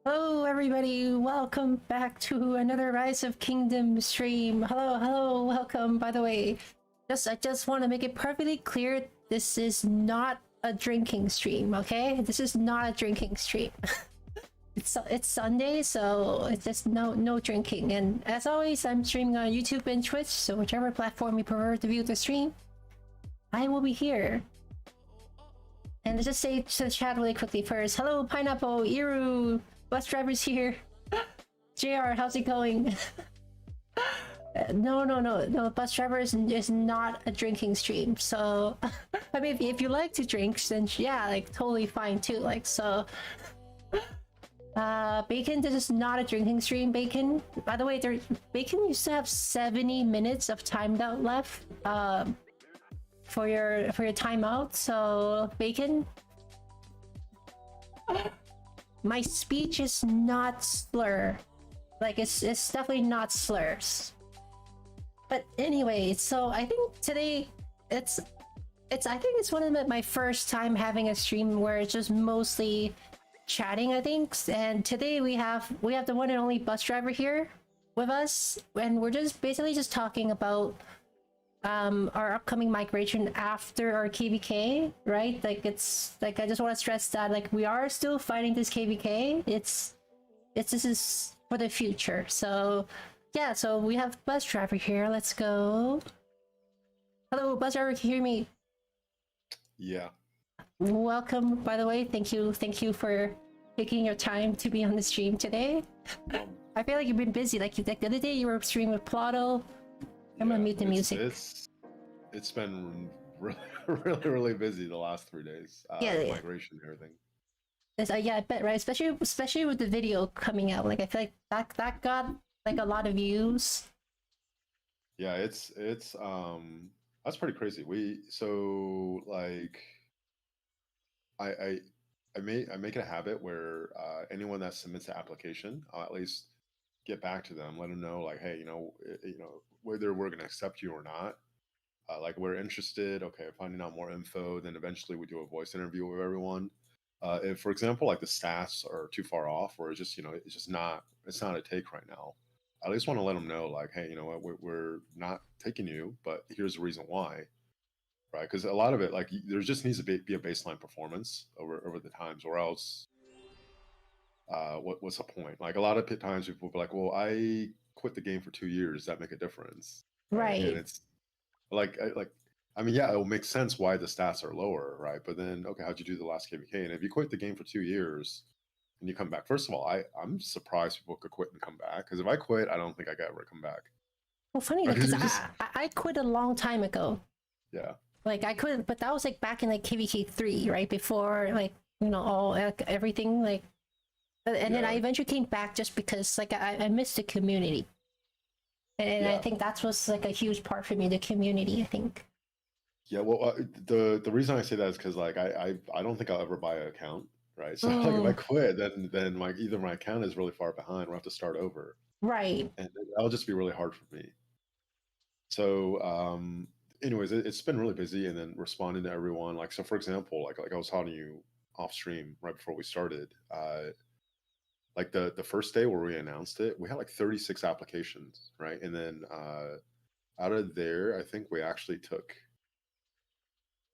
Hello, everybody. Welcome back to another Rise of Kingdom stream. Hello, welcome. By the way, I just want to make it perfectly clear, this is not a drinking stream, okay? This is not a drinking stream. It's Sunday, so it's just no drinking. And as always, I'm streaming on YouTube and Twitch, so whichever platform you prefer to view the stream, I will be here. And let's just say to the chat really quickly first. Hello, Pineapple, Iru, bus drivers here. JR, how's it going? No, bus drivers is not a drinking stream. So, I mean, if you like to drink, then yeah, like totally fine too. Like, so, Bacon, this is not a drinking stream, Bacon. By the way, Bacon used to have 70 minutes of time left. For your timeout. So Bacon, my speech is not slur, like it's definitely not slurs. But anyway, so I think today I think it's one of my first time having a stream where it's just mostly chatting, I think. And today we have the one and only bus driver here with us, and we're just basically just talking about our upcoming migration after our KVK, right? Like, it's like, I just want to stress that, like, we are still fighting this KVK. This is for the future. So yeah, so we have bus driver here. Let's go. Hello, bus driver, can you hear me? Yeah. Welcome, by the way. Thank you for taking your time to be on the stream today. I feel like you've been busy. Like the other day you were streaming with Plotto. I'm gonna mute the music. It's been really busy the last 3 days. Yeah. Migration and everything. Yeah, I bet, right? Especially with the video coming out. Like, I feel like that got like a lot of views. Yeah, it's that's pretty crazy. I make it a habit where anyone that submits an application, I'll at least get back to them, let them know, like, hey, whether we're going to accept you or not, like, we're interested. Okay, finding out more info. Then eventually we do a voice interview with everyone. If, for example, like the stats are too far off, or it's just it's not a take right now, I at least want to let them know, like, hey, you know what, we're not taking you, but here's the reason why, right? Because a lot of it, like, there just needs to be a baseline performance over the times, or else what's the point? Like, a lot of times people will be like, well, I quit the game for 2 years, does that make a difference? Right. And it's like I mean, yeah, it will make sense why the stats are lower, right? But then, okay, how'd you do the last KVK? And if you quit the game for 2 years and you come back, first of all, I'm surprised people could quit and come back, because if I quit, I don't think I could ever come back. Well, funny, because I quit a long time ago. Yeah. Like, I quit, but that was like back in like KVK 3, right? Before, like, all everything, like, and then I eventually came back just because, like, I missed the community. And I think that was like a huge part for me, the community, I think. Yeah, well, the reason I say that is because, like, I don't think I'll ever buy an account, right? So like, if I quit, then like, either my account is really far behind, or I have to start over, right? And that'll just be really hard for me. So anyways, it's been really busy, and then responding to everyone. Like, so for example, like I was talking to you off stream right before we started. Like the first day where we announced it, we had like 36 applications, right? And then out of there, I think we actually took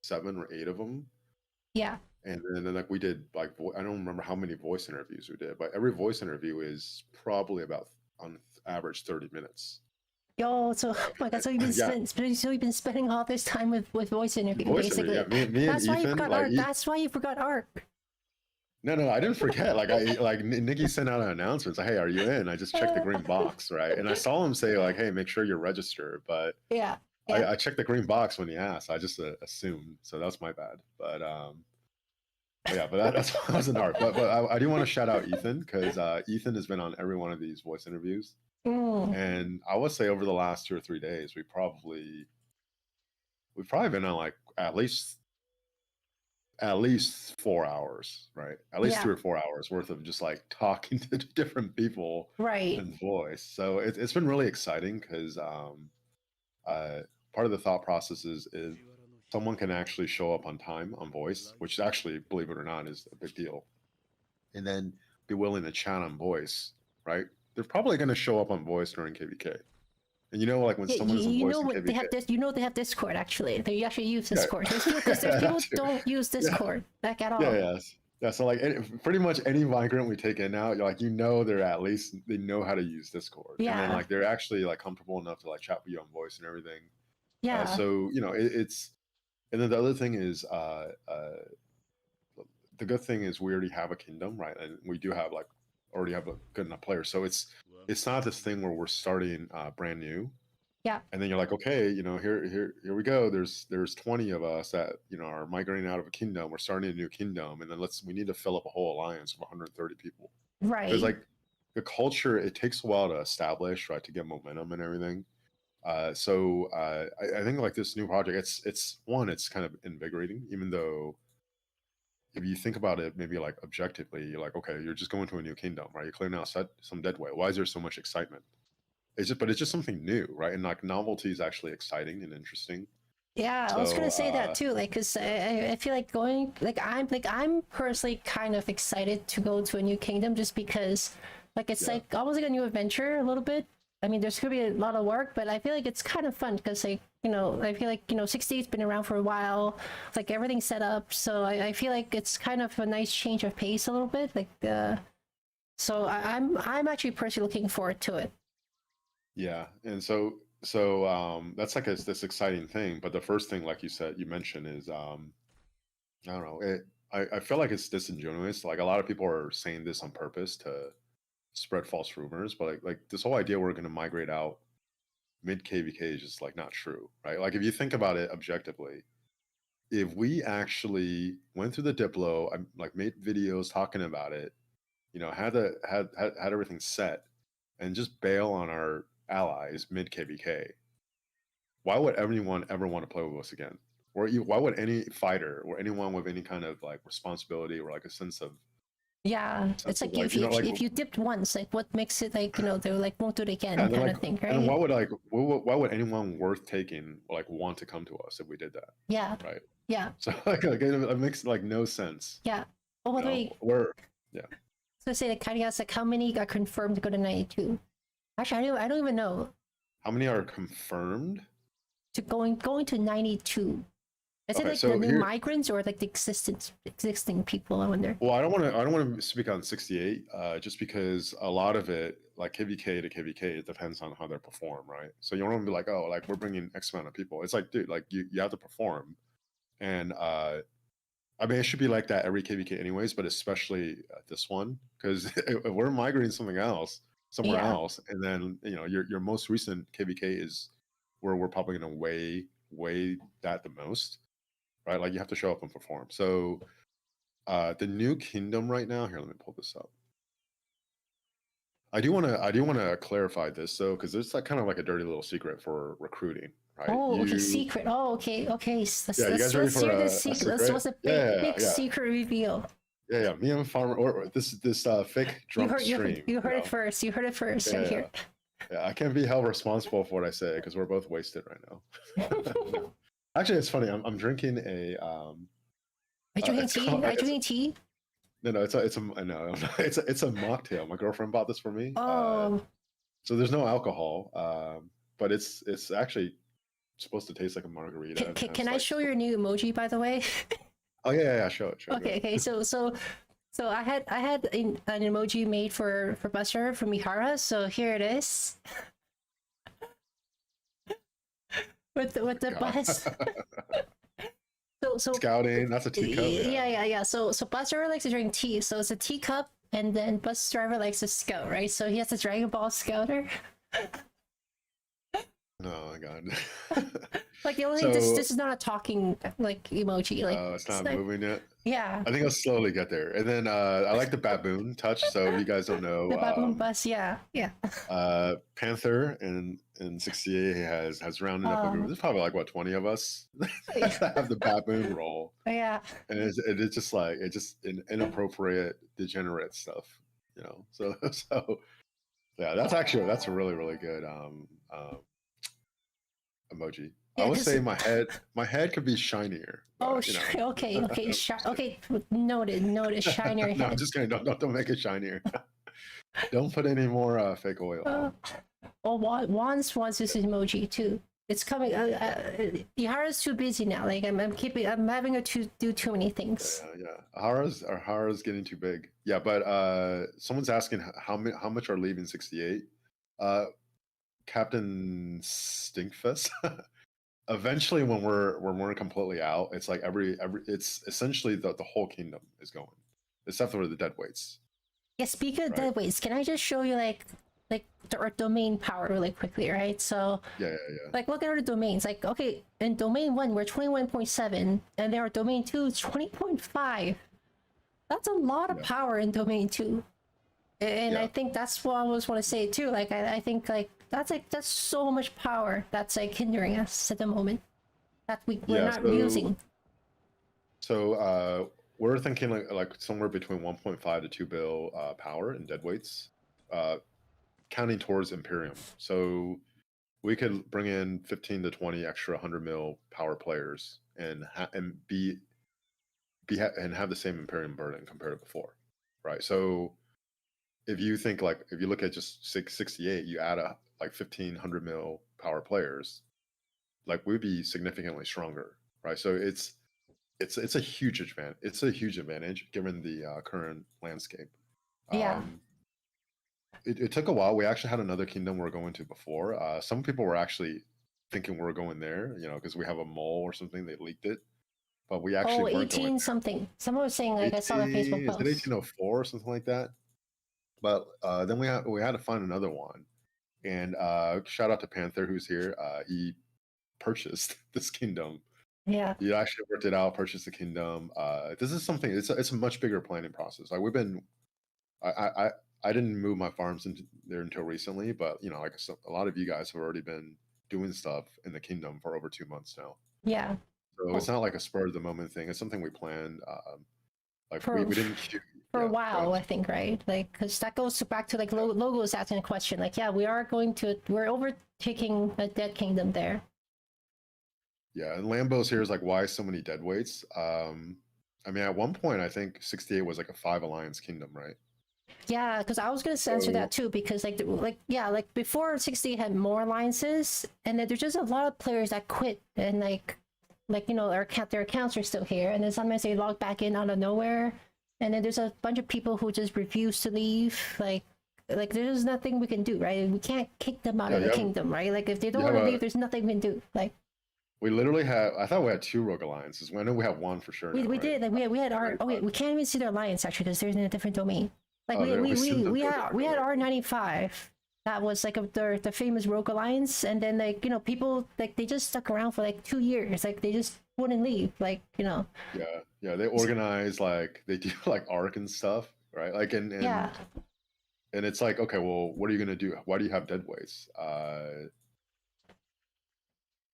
7 or 8 of them. Yeah. And then like, we did, like, I don't remember how many voice interviews we did, but every voice interview is probably about, on average, 30 minutes. Yo, so oh my god, so you've been spending all this time with voice interview, basically. Yeah, me That's and why Ethan, you forgot like, ARC. That's why you forgot ARC. No, I didn't forget. Like Nikki sent out an announcement, like, hey, are you in? I just checked the green box, right? And I saw him say, like, hey, make sure you're registered. But yeah. I checked the green box when he asked. I just assumed, so that's my bad. But yeah, but that wasn't hard. But I do want to shout out Ethan, because Ethan has been on every one of these voice interviews. And I would say over the last 2 or 3 days, we've probably been on, like, at least 4 hours, right? At least 3 or 4 hours worth of just, like, talking to different people, right? In voice. So it's been really exciting, because part of the thought process is someone can actually show up on time on voice, which actually, believe it or not, is a big deal. And then be willing to chat on voice, right? They're probably going to show up on voice during KVK. And you know, like when Yeah, someone is on you voice know in what they KVK, have this. You know they have Discord. Actually, they actually use yeah, Discord. There's people who Dude, don't use yeah, Discord like at yeah, all. yes. Yeah, so like pretty much any migrant we take in now, you're like, you know, they're at least they know how to use Discord, and then Yeah, like they're actually like comfortable enough to like chat with you on voice and everything. yeah, So you know, it's and then the other thing is the good thing is we already have a kingdom, right? And we do have like already have a good enough player. So it's not this thing where we're starting brand new. yeah, And then you're like, okay, you know, here we go. There's 20 of us that, you know, are migrating out of a kingdom. We're starting a new kingdom, and then we need to fill up a whole alliance of 130 people. Because right. like the culture, it takes a while to establish, right, to get momentum and everything. I think like this new project, it's kind of invigorating, even though if you think about it, maybe like objectively, you're like, okay, you're just going to a new kingdom, right? You're clearing out some dead weight. Why is there so much excitement? But it's just something new, right? And like novelty is actually exciting and interesting. Yeah, I was So gonna say that too. Like, cause I feel like going like I'm personally kind of excited to go to a new kingdom just because like it's yeah, like almost like a new adventure a little bit. I mean, there's gonna be a lot of work, but I feel like it's kind of fun because like I feel like 60's been around for a while, like everything's set up, so I feel like it's kind of a nice change of pace a little bit. Like, so I'm actually personally looking forward to it. yeah, and that's like this exciting thing. But the first thing, like you said, you mentioned is I don't know. I feel like it's disingenuous. Like a lot of people are saying this on purpose to spread false rumors, but like this whole idea we're going to migrate out mid KVK is just like not true, right? Like if you think about it objectively, if we actually went through the Diplo, I like made videos talking about it, you know, had everything set, and just bail on our allies mid KVK, why would anyone ever want to play with us again? Or why would any fighter or anyone with any kind of like responsibility or like a Yeah, it's sense of like like, you know, like if you dipped once, like what makes it like they're like won't do it yeah, again and then kind like of thing, and then right? why would anyone worth taking like want to come to us if we did that, Yeah, right? yeah, So it makes like no sense. yeah. Oh, by You the know, way, we're yeah. so say like kind of asked like how many got confirmed to go to 92? Actually, I don't even know How many are confirmed? to going to 92. Is it Okay, like the so new here, migrants or like the existing people? I wonder. well, I don't want to speak on 68, just because a lot of it, like KVK to KVK, it depends on how they perform, right? So you don't want to be like, oh, like we're bringing X amount of people. It's like, dude, like you have to perform, and I mean, it should be like that every KVK anyways, but especially this one, because if we're migrating somewhere Yeah, else, and then you know your most recent KVK is where we're probably going to weigh that the most, right? Like you have to show up and perform. So the new kingdom right now, here, let me pull this up. I do want to clarify this though, because it's like kind of like a dirty little secret for recruiting, right? oh, okay, secret. Oh, okay, okay. Yeah, you guys ready Let's for hear this a secret. This secret? was a Yeah, big yeah, secret reveal. yeah. Me and Farmer, or this fake drunk stream. You You heard it know? first. You heard it first right Yeah, here. yeah. I can't be held responsible for what I say because we're both wasted right now. No. Actually, it's funny. I'm drinking a Are you drinking it's tea? called Are you drinking tea? no, it's a no, it's a mocktail. My girlfriend bought this for me. Oh, So there's no alcohol, but it's actually supposed to taste like a margarita and can has I like show your new emoji by the way? oh yeah, show it, show it. Okay, okay. So I had an emoji made for Buster from Mihara. So here it is with the God. bus. So Scouting, that's a teacup. yeah. So bus driver likes to drink tea. So it's a teacup, and then bus driver likes to scout, right? So he has a Dragon Ball scouter. Oh my God. Like the only So thing, this is not a talking like emoji. Like it's not moving yet. yeah, I think I'll slowly get there. And then I like the baboon touch. So if you guys don't know, the baboon bus. Yeah. Panther in 68 has rounded up a group. There's probably like what 20 of us that have the baboon role. Yeah. And it's just like inappropriate, degenerate stuff, you know. So yeah, that's a really really good emoji. I Yeah, would 'cause say my head could be shinier, oh, but you know. okay, okay, I'm just okay, noted, shinier kidding. No, I'm head. just kidding. Don't make it shinier. Don't put any more fake oil. Uh, oh, Juan's wants this emoji too. It's coming. Ihara's too busy now. Like I'm having her to do too many things. Yeah. Hara's getting too big. Yeah, but someone's asking how much are leaving 68. Captain Stinkfest. Eventually, when we're completely out, it's like every it's essentially the whole kingdom is going, except for the dead weights. Yeah, speaking of Right. dead weights, can I just show you like our domain power really quickly, right? So Yeah. like look at our domains. Like okay, in domain 1 we're 21.7, and there are domain 2 is 20.5. That's a lot of Yeah. power in domain 2. And Yeah. I think that's what I always want to say too. Like I think like that's so much power that's like hindering us at the moment that we're Yeah. not using. So we're thinking like somewhere between 1.5 to 2 bill power in dead weights, counting towards Imperium. So we could bring in 15 to 20 extra 100 mil power players and have the same Imperium burden compared to before, right? So if you think like if you look at just 668, you add a like 1500 mil power players, like we'd be significantly stronger, right? So it's a huge advantage. It's a huge advantage given the current landscape. Yeah. It took a while. We actually had another kingdom we were going to before. Some people were actually thinking we were going there, you know, because we have a mole or something. They leaked it, but we actually Oh, weren't going 18 something. Someone was saying like I saw the 18, Facebook is it post. 1804 or something like that? But then we had to find another one. And shout out to Panther who's here. He purchased this kingdom. Yeah. He actually worked it out, purchased the kingdom. This is something. It's a much bigger planning process. Like we've been. I didn't move my farms into there until recently, but you know, like a lot of you guys have already been doing stuff in the kingdom for over 2 months now. Yeah. So it's not like a spur of the moment thing. It's something we planned. Like For we didn't. for a Yeah, go while, ahead. I think, right? Like, because that goes back to like Yeah. logos asking a question. Like, yeah, we're overtaking a dead kingdom there. Yeah, and Lambo's here is like, why so many dead weights? I mean, at one point, I think 68 was like a 5 alliance kingdom, right? Yeah, because I was gonna answer So that too. Because like before 60 had more alliances, and then there's just a lot of players that quit, and like you know their accounts are still here, and then sometimes they log back in out of nowhere, and then there's a bunch of people who just refuse to leave. Like there's nothing we can do, right? We can't kick them out yeah, of the kingdom, right? Like if they don't you want have to a leave, there's nothing we can do. Like we literally have. I thought we had 2 rogue alliances. I know we have 1 for sure now, we right? did, like we had our Right. we can't even see their alliance actually because they're in a different domain. Like Oh, we sent them we to a had different we had domain. R95. That was like the famous Rogue Alliance, and then like you know people like they just stuck around for like 2 years. Like they just wouldn't leave. Like you know. Yeah. They organize like they do like arc and stuff, right? Like Yeah. and it's like, okay, well, what are you gonna do? Why do you have dead weights?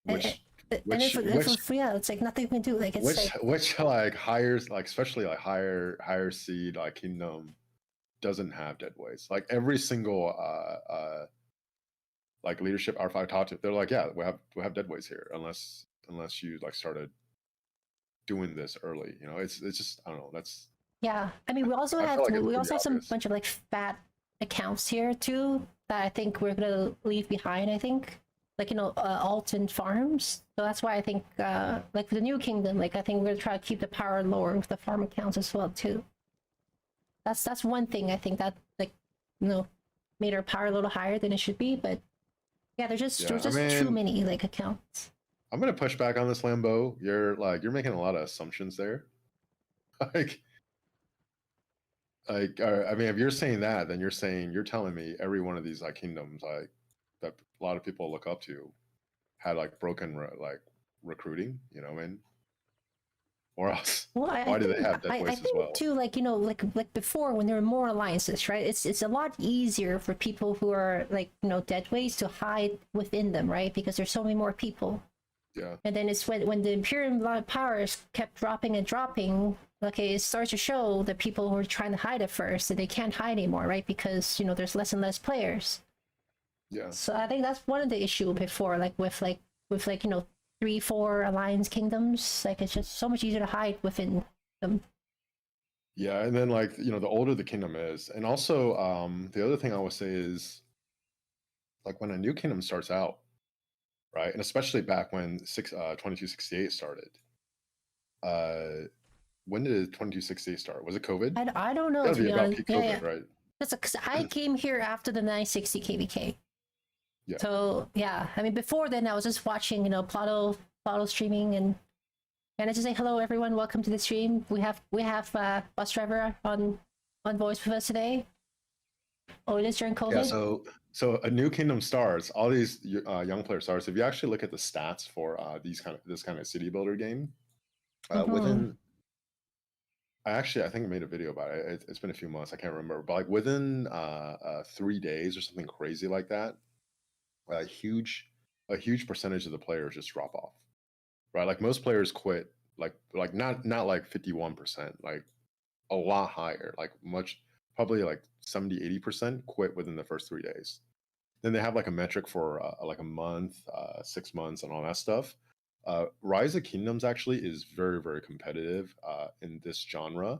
And, Which and which which yeah, it's like nothing we can do. Like it's which like higher like especially like higher seed like kingdom doesn't have dead weights. Like every single like leadership R5 talk to, they're like, yeah, we have dead weights here unless you like started doing this early. You know, it's just I don't know. That's yeah. I mean, we also I have feel like it's we pretty also have some obvious. bunch of like fat accounts here too that I think we're gonna leave behind. I think like you know Alton farms. So that's why I think like the new kingdom. Like I think we're gonna try to keep the power lower with the farm accounts as well too. That's one thing I think that like you know made our power a little higher than it should be. But yeah, there's Yeah, I just too mean, many like accounts. I'm gonna push back on this Lambo. You're making a lot of assumptions there. like I mean, if you're saying that, then you're telling me every one of these like kingdoms like that a lot of people look up to had like broken like recruiting. You know what I mean? Or else, Well, why do they have dead I weights as think well? too, like you know, like before when there were more alliances, right? It's a lot easier for people who are like you know dead weights to hide within them, right? Because there's so many more people. Yeah, And then it's when the Imperium powers kept dropping and dropping. Okay, it starts to show the people who are trying to hide at first that they can't hide anymore, right? Because you know there's less and less players. yeah, So I think that's one of the issue before, like with like you know 3, 4 alliance kingdoms. Like it's just so much easier to hide within them. Yeah, and then like the older the kingdom is, and also the other thing I would say is like when a new kingdom starts out, right, and especially back when 2268 started. When did 2268 start? Was it COVID? I don't know, Gotta to be be about honest. peak Yeah, yeah. COVID, right? Because I came here after the 960 KVK. Yeah. So yeah, I mean before then I was just watching, Plato streaming, and I just say hello everyone, welcome to the stream. We have bus driver on voice with us today. Oh, it is during Yeah, COVID. so a new kingdom starts. All these young player starts. If you actually look at the stats for this kind of city builder game, within I think I made a video about it. It's been a few months. I can't remember, but like within 3 days or something crazy like that, a huge percentage of the players just drop off. Right, like most players quit. Like not like 51%, like a lot higher, like much probably like 70-80% quit within the first 3 days. Then they have like a metric for like a month, 6 months, and all that stuff. Rise of Kingdoms actually is very, very competitive in this genre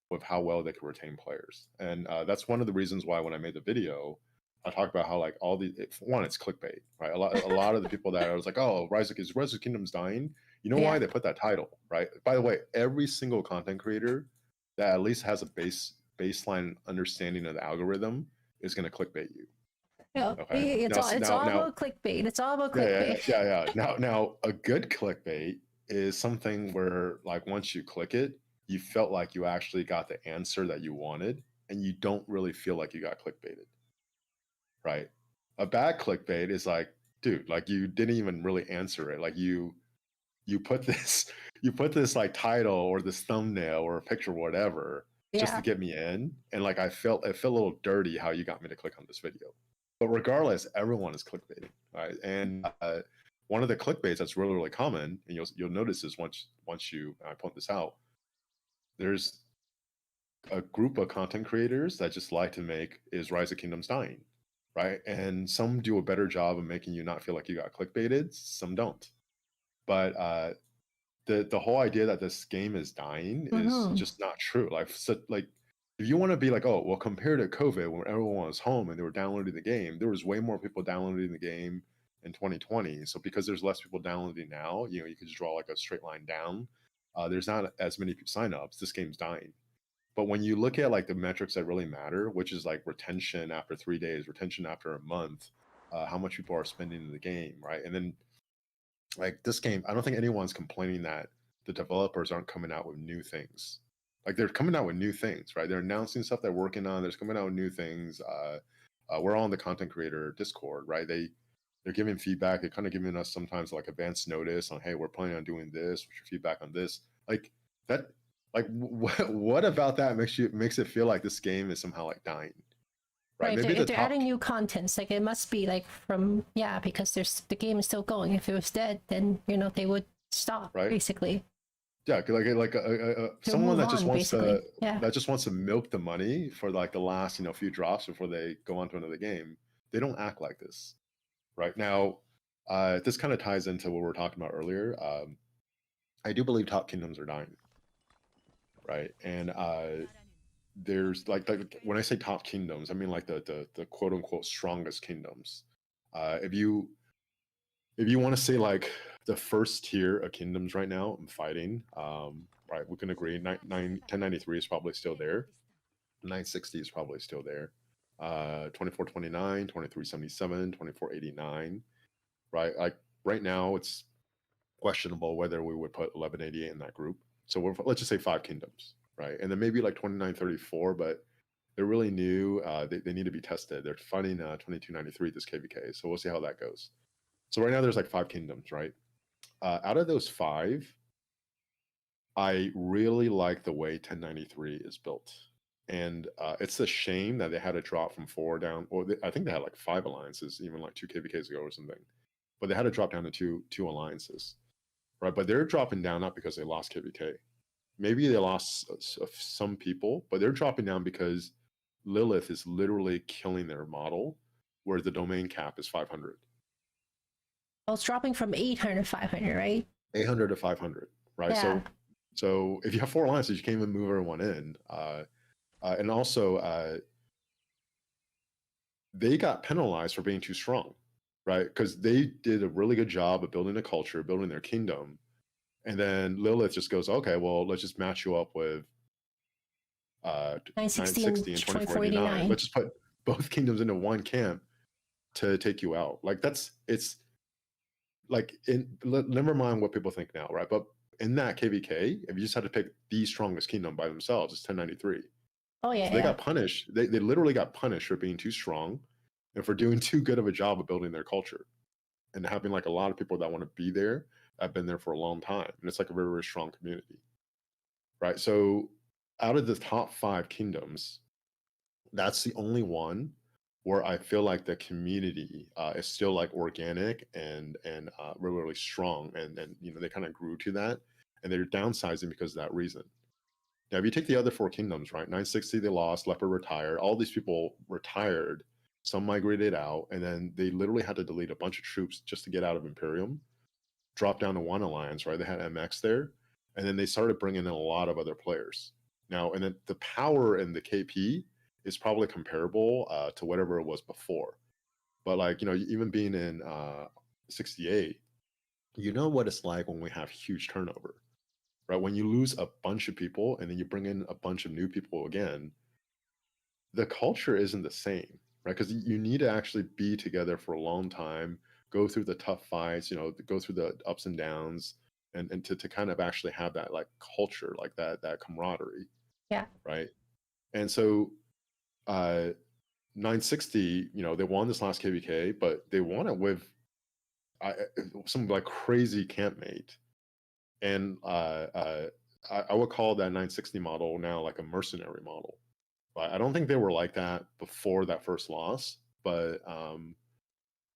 with how well they can retain players, and that's one of the reasons why when I made the video, I talked about how like one, it's clickbait, right? A lot of the people that I was like, oh, Rise of Kingdoms dying. You know why Yeah. they put that title, right? By the way, every single content creator that at least has a baseline understanding of the algorithm is going to clickbait you. Yeah, Okay. it's Now, all it's all now, about clickbait. It's all about yeah, clickbait. yeah. Now, a good clickbait is something where, like, once you click it, you felt like you actually got the answer that you wanted, and you don't really feel like you got clickbaited, right? A bad clickbait is like, dude, like you didn't even really answer it. Like you put this you put this like title or this thumbnail or a picture, whatever, just to Yeah. get me in, and like it felt a little dirty how you got me to click on this video. But regardless, everyone is clickbaiting, right? And one of the clickbaits that's really, really common, and you'll notice this once you I point this out. There's a group of content creators that just like to make is Rise of Kingdoms dying, right? And some do a better job of making you not feel like you got clickbaited. Some don't. But the whole idea that this game is dying is just not true. Like, so, like if you want to be like, oh, well, compared to COVID when everyone was home and they were downloading the game, there was way more people downloading the game in 2020. So because there's less people downloading now, you could just draw like a straight line down. There's not as many signups. This game's dying. But when you look at like the metrics that really matter, which is like retention after 3 days, retention after a month, how much people are spending in the game, right? And then like this game, I don't think anyone's complaining that the developers aren't coming out with new things. Like they're coming out with new things, right? They're announcing stuff they're working on. They're coming out with new things. We're all on the content creator Discord, right? They're giving feedback. They're kind of giving us sometimes like advance notice on, hey, we're planning on doing this. What's your feedback on this? Like that. Like what about that makes it feel like this game is somehow like dying, right? Right. Maybe the If they're top. adding new contents, like it must be like from, yeah, because the game is still going. If it was dead, then they would stop, Right? basically. Yeah, like They'll someone move that just on, wants basically. to Yeah. milk the money for like the last few drops before they go on to another game. They don't act like this, right? Now, this kind of ties into what we were talking about earlier. I do believe top kingdoms are dying, right? And there's like when I say top kingdoms, I mean like the quote unquote strongest kingdoms. If you want to say like the first tier of kingdoms right now, I'm fighting. Right, we can agree. 1093 is probably still there. 960 is probably still there. 2429, 2377, 2489. Right, like right now, it's questionable whether we would put 1188 in that group. So let's just say 5 kingdoms, right? And then maybe like 2934, but they're really new. They need to be tested. They're fighting 2293 this KVK, so we'll see how that goes. So right now there's like 5 kingdoms, right? Out of those 5, I really like the way 1093 is built. And it's a shame that they had to drop from 4 down, or I think they had like 5 alliances, even like 2 KVKs ago or something. But they had to drop down to two alliances, right? But they're dropping down not because they lost KVK. Maybe they lost some people, but they're dropping down because Lilith is literally killing their model, where the domain cap is 500. Oh, it's dropping from 800 to 500, right? 800 to 500, right? Yeah. So if you have 4 alliances, you can't even move everyone in. And also, they got penalized for being too strong, right? Because they did a really good job of building a culture, building their kingdom. And then Lilith just goes, okay, well, let's just match you up with 960 960 and and 2489. 2489. Let's just put both kingdoms into one camp to take you out. Like it's like never mind what people think now, right? But in that KVK, if you just had to pick the strongest kingdom by themselves, it's 1093. Oh yeah, So they yeah. got punished. They literally got punished for being too strong and for doing too good of a job of building their culture and having like a lot of people that want to be there that have been there for a long time. And it's like a very, very strong community. Right. So out of the top 5 kingdoms, that's the only one where I feel like the community is still like organic and really, really strong. And you know, they kind of grew to that and they're downsizing because of that reason. Now, if you take the other 4 kingdoms, right? 960, they lost, Leper retired, all these people retired, some migrated out, and then they literally had to delete a bunch of troops just to get out of Imperium, drop down to 1 alliance, right? They had MX there, and then they started bringing in a lot of other players. Now, and then the power in the KP is probably comparable to whatever it was before. But like, you know, even being in 68, you know what it's like when we have huge turnover, right? When you lose a bunch of people and then you bring in a bunch of new people again, the culture isn't the same, right? Because you need to actually be together for a long time, go through the tough fights, you know, go through the ups and downs, and to kind of actually have that like culture, like that camaraderie, Yeah. right? And so 960, you know, they won this last KVK, but they won it with some like crazy campmate. And I would call that 960 model now like a mercenary model. But I don't think they were like that before that first loss. But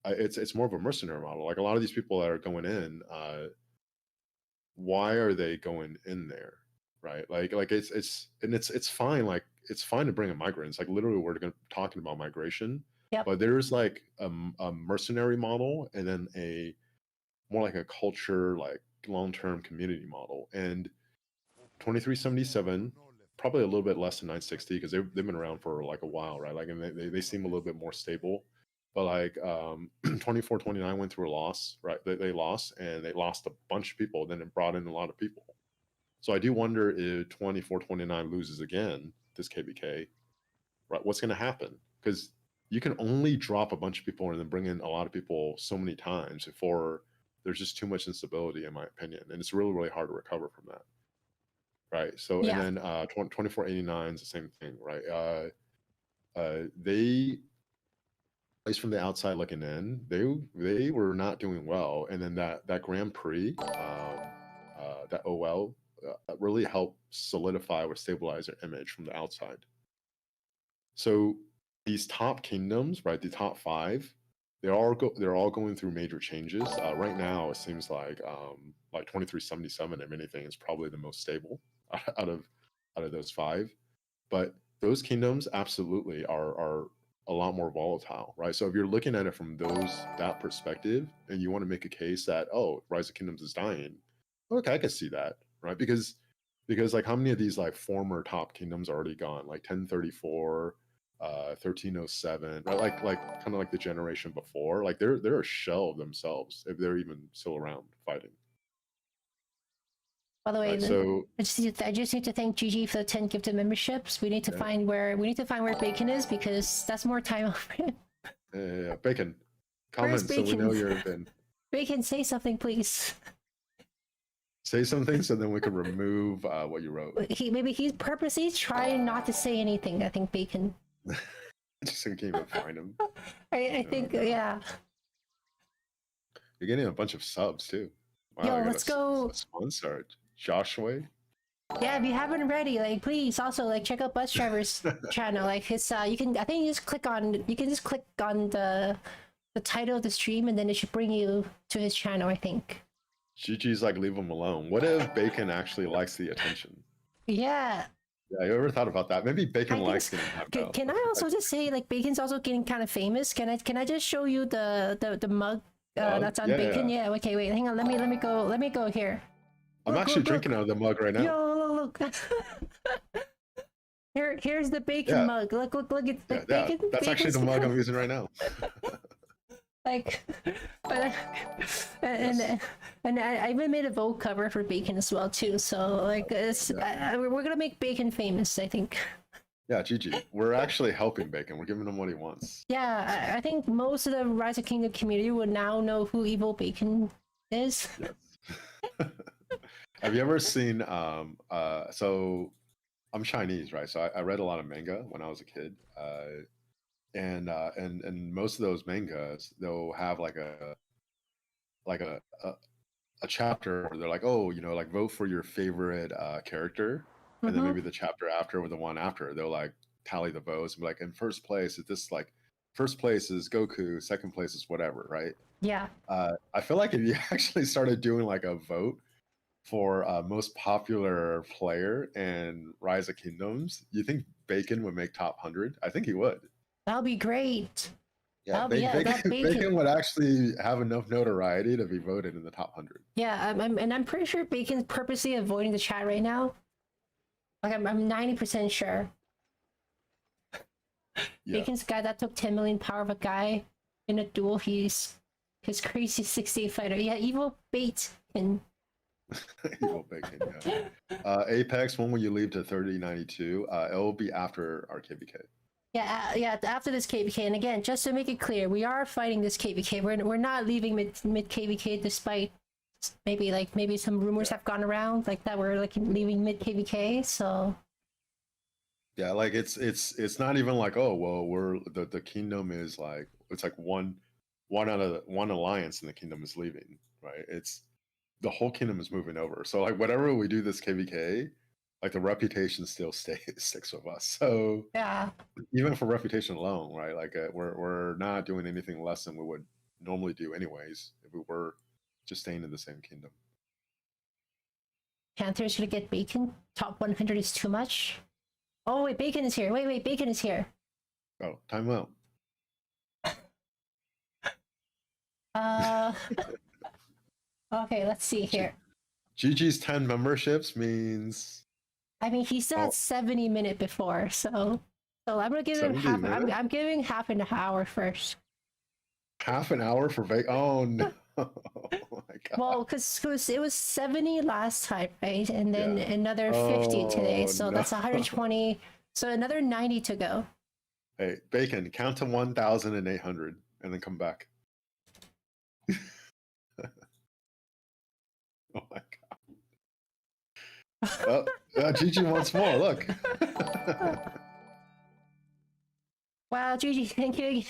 it's more of a mercenary model. Like a lot of these people that are going in, why are they going in there, right? Like it's fine. Like it's fine to bring in migrants. Like literally, we're talking about migration. Yep. But there's like a mercenary model, and then a more like a culture, like long-term community model. And 2377, probably a little bit less than 960 because they've been around for like a while, right? Like, and they seem a little bit more stable. But like 2429 went through a loss, right? They lost, and they lost a bunch of people. Then it brought in a lot of people. So I do wonder if 2429 loses again this KBK, right? What's going to happen? Because you can only drop a bunch of people and then bring in a lot of people so many times before there's just too much instability, in my opinion, and it's really, really hard to recover from that. Right. So, and Yeah. then 2489 is the same thing, right? They, at least from the outside looking in, they were not doing well, and then that Grand Prix, that OL, really helped solidify or stabilize their image from the outside. So these top kingdoms, right? The top 5, they're all going through major changes. Right now, it seems like 2377, if anything, is probably the most stable out of those 5. But those kingdoms absolutely are a lot more volatile, right? So if you're looking at it from that perspective, and you want to make a case that, oh, Rise of Kingdoms is dying, okay, I can see that, right? Because like how many of these like former top kingdoms are already gone? Like 1034, 1307, right? Like kind of like the generation before. Like they're a shell of themselves if they're even still around fighting. By the way, Right, so I just need to thank GG for the 10 gifted memberships. We need to find where Bacon is, because that's more time for him. Bacon, comment so we know you're in. Bacon, say something, please. Say something so then we can remove what you wrote. Maybe he's purposely trying not to say anything. I think Bacon. Just can't even find him. I think, yeah. You're getting a bunch of subs too. Yo, Wow, let's go. A sponsor, Joshua. Yeah, if you haven't already, like, please also like check out Bus Driver's channel. Like his, you can just click on the title of the stream, and then it should bring you to his channel, I think. Gigi's like, leave him alone. What if Bacon actually likes the attention? Yeah. Yeah, you ever thought about that? Maybe Bacon likes getting hyped Can I also just say, like, Bacon's also getting kind of famous? Can I just show you the mug That's on bacon. Yeah. Okay, wait. Hang on. Let me go. Let me go here. I'm actually drinking out of the mug right now. Yo, look. Here's the bacon mug. Look. It's like bacon. That's actually the mug I'm using right now. Like, and I even made a Vogue cover for bacon as well too. So like, we're gonna make bacon famous, I think. Yeah, GG. We're actually helping Bacon. We're giving him what he wants. Yeah, I think most of the Rise of Kingdom community would now know who Evil Bacon is. Yes. Have you ever seen? So I'm Chinese, right? So I read a lot of manga when I was a kid, and most of those mangas they'll have like a chapter where they're like, oh, like vote for your favorite character, and then maybe the chapter after or the one after they'll like tally the votes and be like, in first place is this, like first place is Goku, second place is whatever, right? Yeah. I feel like if you actually started doing like a vote for most popular player in Rise of Kingdoms, you think Bacon would make top 100? I think he would. That'll be great. Yeah, Bacon would actually have enough notoriety to be voted in the top 100. Yeah, I'm pretty sure Bacon's purposely avoiding the chat right now. Like I'm 90% sure. Yeah. Bacon's guy that took 10 million power of a guy in a duel. He's his crazy 68 fighter. Yeah, Evil Bacon. Evil Bacon. Yeah. Apex. When will you leave to 3092? It'll be after our KVK. Yeah, after this KVK. And again, just to make it clear, we are fighting this KVK. We're not leaving mid KVK, despite maybe some rumors have gone around like that we're like leaving mid KVK. So yeah, like it's not even like, oh well, we're the kingdom is like, it's like one alliance in the kingdom is leaving, right? It's the whole kingdom is moving over. So like whatever we do this KVK, like the reputation still sticks with us. So yeah, even for reputation alone, right? Like we're not doing anything less than we would normally do anyways if we were just staying in the same kingdom. Panther's gonna get Bacon. Top 100 is too much. Oh wait, Bacon is here. Wait, Bacon is here. Oh, time out. Okay, let's see here. GG's 10 memberships means. I mean, he still had 70 minutes before, so I'm gonna give him half. I'm giving half an hour first. Half an hour for Oh no! Oh my god. Well, because it was 70 last time, right? And then another 50 today, so that's 120. So another 90 to go. Hey, Bacon, count to 1,800 and then come back. Oh my god. Oh, Gigi wants more. Look. Wow, Gigi, thank you.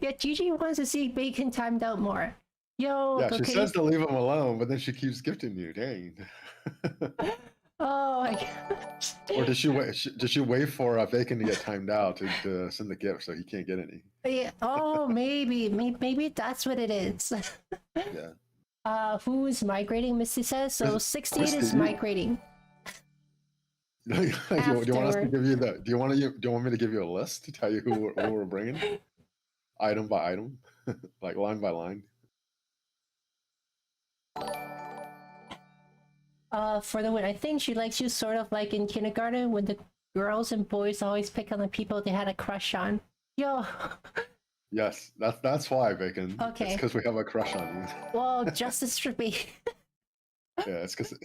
Yeah, Gigi wants to see Bacon timed out more. Yo. Yeah, she says to leave him alone, but then she keeps gifting you. Dang. Oh my gosh. Or did she wait? Did she wait for Bacon to get timed out to send the gift so he can't get any? Yeah. Oh, maybe that's what it is. Yeah. Who is migrating? Misty says so. 68 is migrating. Do you want us to give you the? Do you want me to give you a list to tell you who we're bringing, item by item, like line by line? For the win, I think she likes you sort of like in kindergarten when the girls and boys always pick on the people they had a crush on. Yo. Yes, that's why, Bacon. Okay. It's because we have a crush on you. Well, justice for me. Yeah, it's because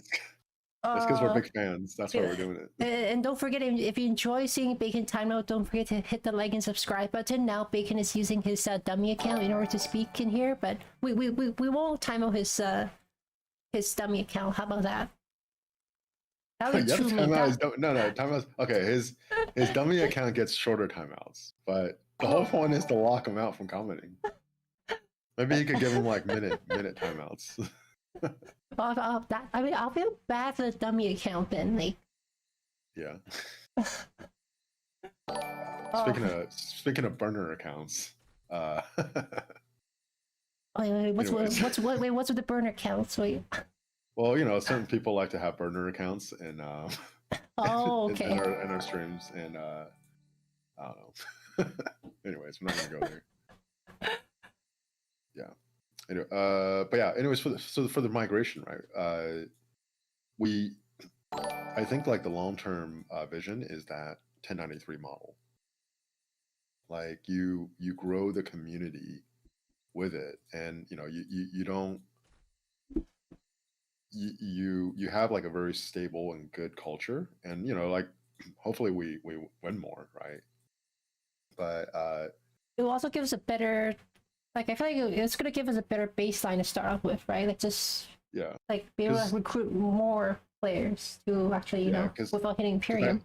we're big fans. That's why we're doing it. And don't forget, if you enjoy seeing Bacon timeout, don't forget to hit the like and subscribe button. Now Bacon is using his dummy account in order to speak in here, but we won't time out his dummy account. How about that? No, timeouts. Okay, his dummy account gets shorter timeouts, but the whole point is to lock him out from commenting. Maybe you could give him like minute timeouts. I'll feel bad for the dummy account then. Like, yeah. Speaking of burner accounts. Wait, what's with the burner accounts? Wait. Well, certain people like to have burner accounts and okay. in our streams, and I don't know. Anyways, we're not gonna go there. Yeah. But yeah, anyways, for the migration, right? We I think like the long term vision is that 1093 model. Like you grow the community with it, and you don't you have like a very stable and good culture, and like hopefully we win more, right? But It will also give us a better, like I feel like it's gonna give us a better baseline to start off with, right? Like just yeah, like be able to because recruit more players to actually, yeah, because without hitting because Imperium.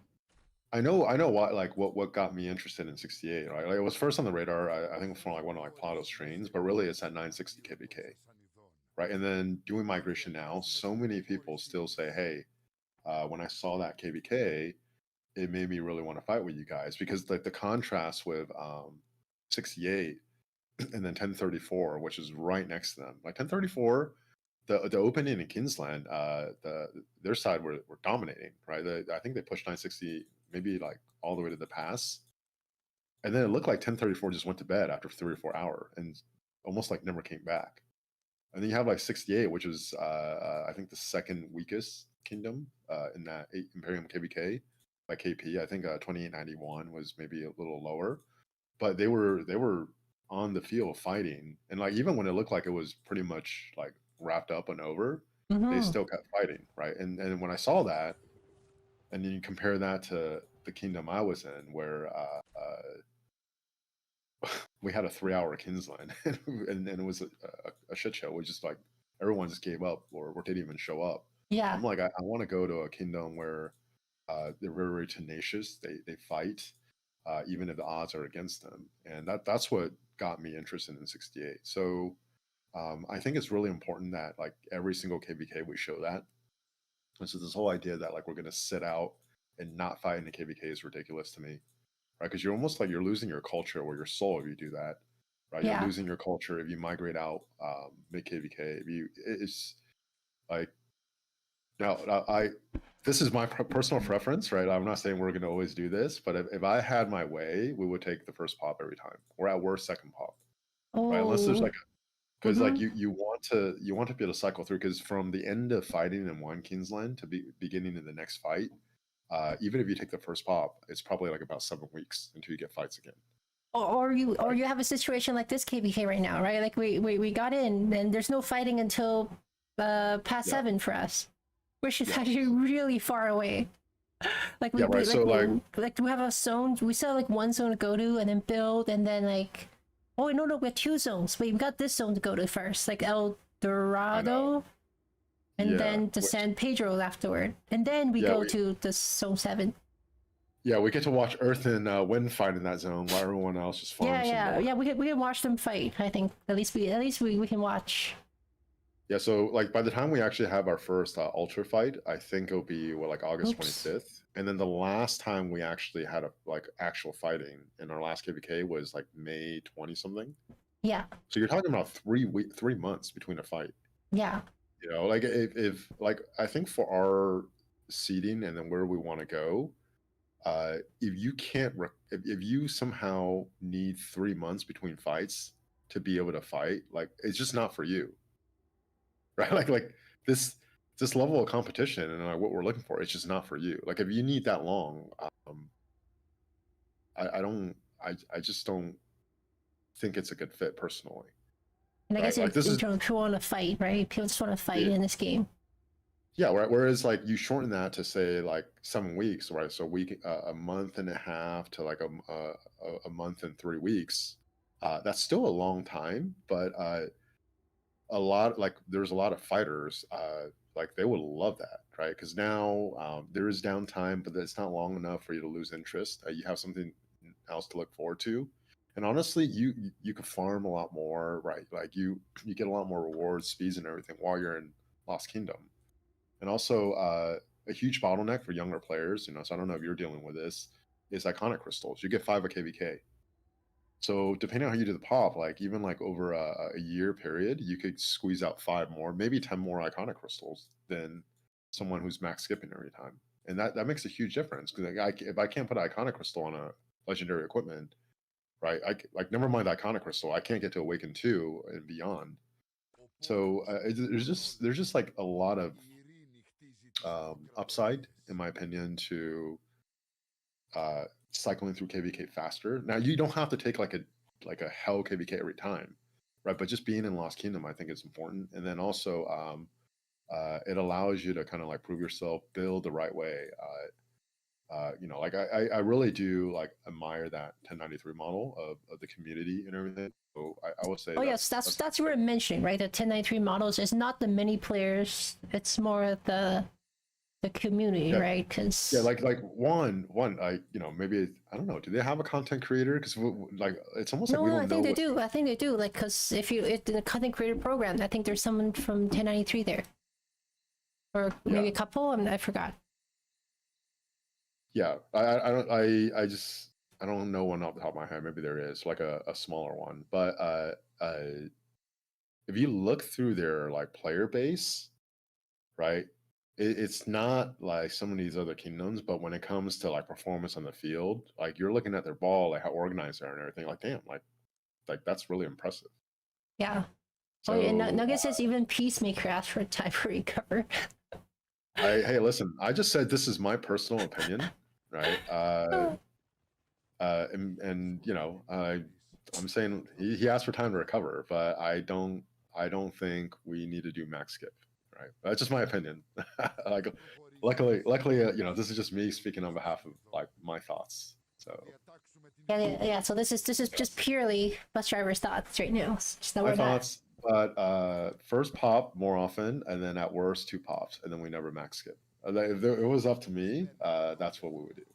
I know why, like what got me interested in 68, right? Like it was first on the radar, I think from like one of like Plato's trains, but really it's at 960 kbk, right? And then doing migration now, so many people still say, hey, when I saw that kbk, it made me really want to fight with you guys, because like the contrast with 68 and then 1034, which is right next to them. Like 1034, the opening in Kingsland, their side were dominating, right? I think they pushed 960 maybe like all the way to the pass, and then it looked like 1034 just went to bed after 3 or 4 hours and almost like never came back. And then you have like 68, which is I think the second weakest kingdom in that Imperium KBK by KP. I think 2891 was maybe a little lower, but they were on the field fighting, and like even when it looked like it was pretty much like wrapped up and over, they Mm-hmm. still kept fighting, right? And when I saw that, and then you compare that to the kingdom I was in, where we had a 3 hour Kinsline, and it was a shit show. We just like everyone just gave up, or didn't even show up. Yeah, I'm like, I want to go to a kingdom where they're very, very tenacious. They fight, even if the odds are against them, and that's what got me interested in 68. So I think it's really important that like every single KVK we show that. And so this whole idea that like we're going to sit out and not fight in the KVK is ridiculous to me, right? Because you're almost like you're losing your culture or your soul if you do that, right? You're yeah. losing your culture if you migrate out mid KVK. If you, it's like now I this is my personal preference, right? I'm not saying we're going to always do this, but if I had my way, we would take the first pop every time, or at worst second pop, right? Unless there's Oh, like because like mm-hmm. you want to be able to cycle through, because from the end of fighting in one Kingsland to beginning in the next fight, even if you take the first pop, it's probably like about 7 weeks until you get fights again. Or Right. you have a situation like this KBK right now, right? Like we got in and there's no fighting until past Yeah. 7 for us, which is Yeah. actually really far away. Like Yeah. Right. So like, like we have a zone. We still have like one zone to go to, and then build, and then like, oh no, we have 2 zones. Wait, we got this zone to go to first, like El I know. Dorado, and Yeah. then to San Pedro afterward, and then we Yeah. go to the zone 7. We get to watch Earth and Wind fight in that zone while everyone else just Yeah, farms some yeah, more. yeah. We can watch them fight. I think at least we can watch. Yeah. So like by the time we actually have our first ultra fight, I think it'll be like August Oops. 25th. And then the last time we actually had a like actual fighting in our last KVK was like May 20 something. Yeah, So you're talking about 3 months between a fight. yeah. Like if like I think for our seating and then where we want to go, if you can't if you somehow need 3 months between fights to be able to fight, like it's just not for you, right? Like this this level of competition and like what we're looking for, it's just not for you. Like if you need that long, I don't I just don't think it's a good fit personally, And I right? guess Like this in is terms of people want to fight, right? People just want to fight yeah, in this game. yeah, right. Whereas like you shorten that to say like 7 weeks, right? So a month and a half to like a month and 3 weeks. That's still a long time, but a lot like there's a lot of fighters like they would love that, right? Because now there is downtime, but it's not long enough for you to lose interest. You have something else to look forward to, and honestly, you could farm a lot more, right? Like you get a lot more rewards, speeds, and everything while you're in Lost Kingdom. And also, a huge bottleneck for younger players, so I don't know if you're dealing with this, is iconic crystals. You get 5 a KVK. So depending on how you do the pop, like even like over a year period, you could squeeze out 5 more, maybe 10 more iconic crystals than someone who's max skipping every time. And that makes a huge difference, because if I can't put an iconic crystal on a legendary equipment, right? Like never mind the iconic crystal, I can't get to Awaken 2 and beyond. So there's just like a lot of upside, in my opinion, to cycling through KVK faster. Now you don't have to take like a hell KVK every time, right? But just being in Lost Kingdom, I think is important. And then also, it allows you to kind of like prove yourself, build the right way. You know, like I really do like admire that 1093 model of the community and everything. So I would say Oh yes, that's what I'm mentioning, right? The 1093 models is not the many players; it's more the community, yeah, right? Because yeah, like one, like you know, maybe I don't know. Do they have a content creator? Because like it's almost like we no, don't I know think they what. do. I think they do. Like, because if you in the content creator program, I think there's someone from 1093 there, or Yeah, maybe a couple. I forgot. yeah. I just I don't know one off the top of my head. Maybe there is like a smaller one, but if you look through their like player base, right? It's not like some of these other kingdoms, but when it comes to like performance on the field, like you're looking at their ball, like how organized they are and everything. Like, damn, like that's really impressive. Yeah. Oh, yeah, and So, Nugget says even Peacemaker asked for time to recover. hey, listen, I just said this is my personal opinion, right? And you know, I'm saying he asked for time to recover, but I don't think we need to do max skip, right? That's just my opinion. Like, luckily, you know, this is just me speaking on behalf of like my thoughts. So Yeah. So this is just purely bus driver's thoughts right now. It's just not my where that. thoughts, but first pop more often, and then at worst 2 pops, and then we never max skip. If it was up to me, that's what we would do.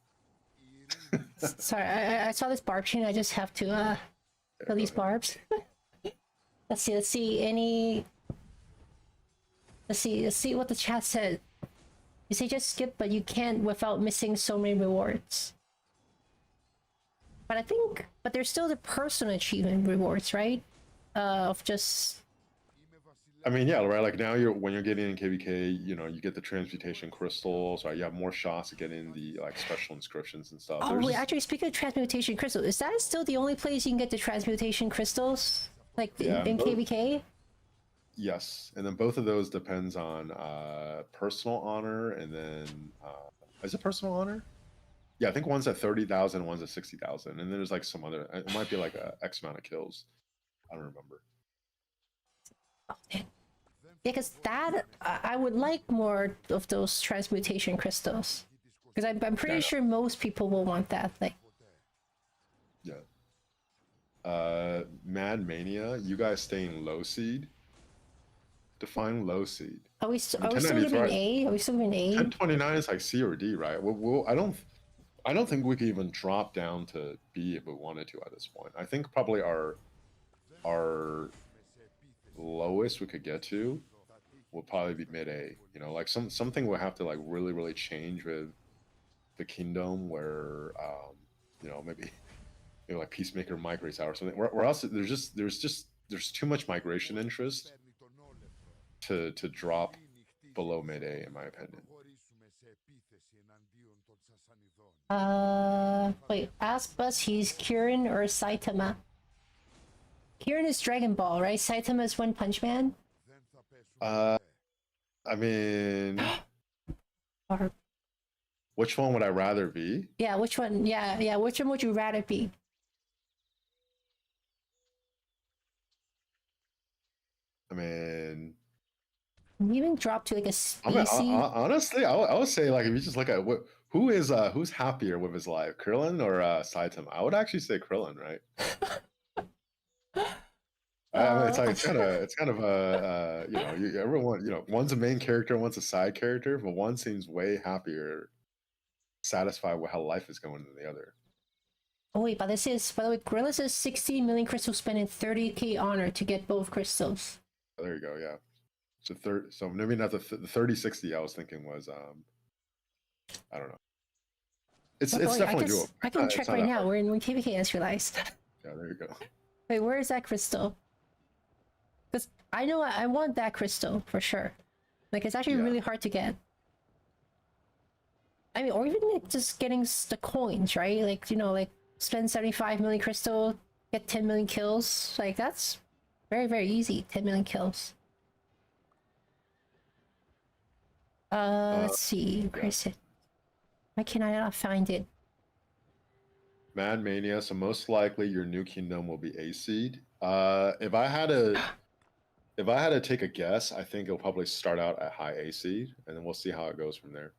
Sorry, I saw this barb chain. I just have to kill these barbs. Let's see. Let's see what the chat said. You say just skip, but you can't without missing so many rewards. But I think, but there's still the personal achievement rewards, right? Of just. I mean, yeah, right. Like now, when you're getting in KVK, you know, you get the transmutation crystals, right? You have more shots at getting the like special inscriptions and stuff. Oh wait, actually, speaking of transmutation crystals, is that still the only place you can get the transmutation crystals? Like yeah, in KVK? yes, and then both of those depends on personal honor, and then is it personal honor? Yeah, I think one's at 30,000, one's at 60,000, and then there's like some other. It might be like a X amount of kills. I don't remember. Oh, man. Yeah, because that I would like more of those transmutation crystals, because I'm pretty Yeah, sure most people will want that. Like, yeah. Mad Mania, you guys staying low seed? Define low seed. I mean, are we still giving 1093, A? Are we still giving A? 1029 is like C or D, right? I don't think we could even drop down to B if we wanted to at this point. I think probably our lowest we could get to will probably be mid A. You know, like something will have to like really change with the kingdom where you know, maybe like Peacemaker migrates out or something. Or else there's too much migration interest to drop below mid A, in my opinion. Wait, ask Buzz, he's Kirin or Saitama? Kirin is Dragon Ball, right? Saitama is One Punch Man? I mean, Or, which one would I rather be? yeah, which one? Yeah, which one would you rather be? I mean, Can you even drop to like a I mean, species? honestly, I would say like if you just look at who's happier with his life, Krillin or Saitama? I would actually say Krillin, right? I mean, Uh, it's kind of a you know, everyone, you know, one's a main character, one's a side character, but one seems way happier, satisfied with how life is going than the other. oh wait, but this is, by the way, Gorilla says 16 million crystals spent in 30k honor to get both crystals. Oh, there you go, yeah. So maybe not the 3060 I was thinking was I don't know. It's Wait, definitely doable. I can check It's not right that now. hard. We're in KVK Israelites. Yeah, there you go. Wait, where is that crystal? Because I know I want that crystal for sure. Like, it's actually Yeah. really hard to get. I mean, or even like just getting the coins, right? Like, you know, like spend 75 million crystal, get 10 million kills. Like, that's very easy. 10 million kills. Let's see. Where is it? Why can I not find it? Mad Mania. So most likely your new kingdom will be A seed. If I had to take a guess, I think it'll probably start out at high A seed, and then we'll see how it goes from there.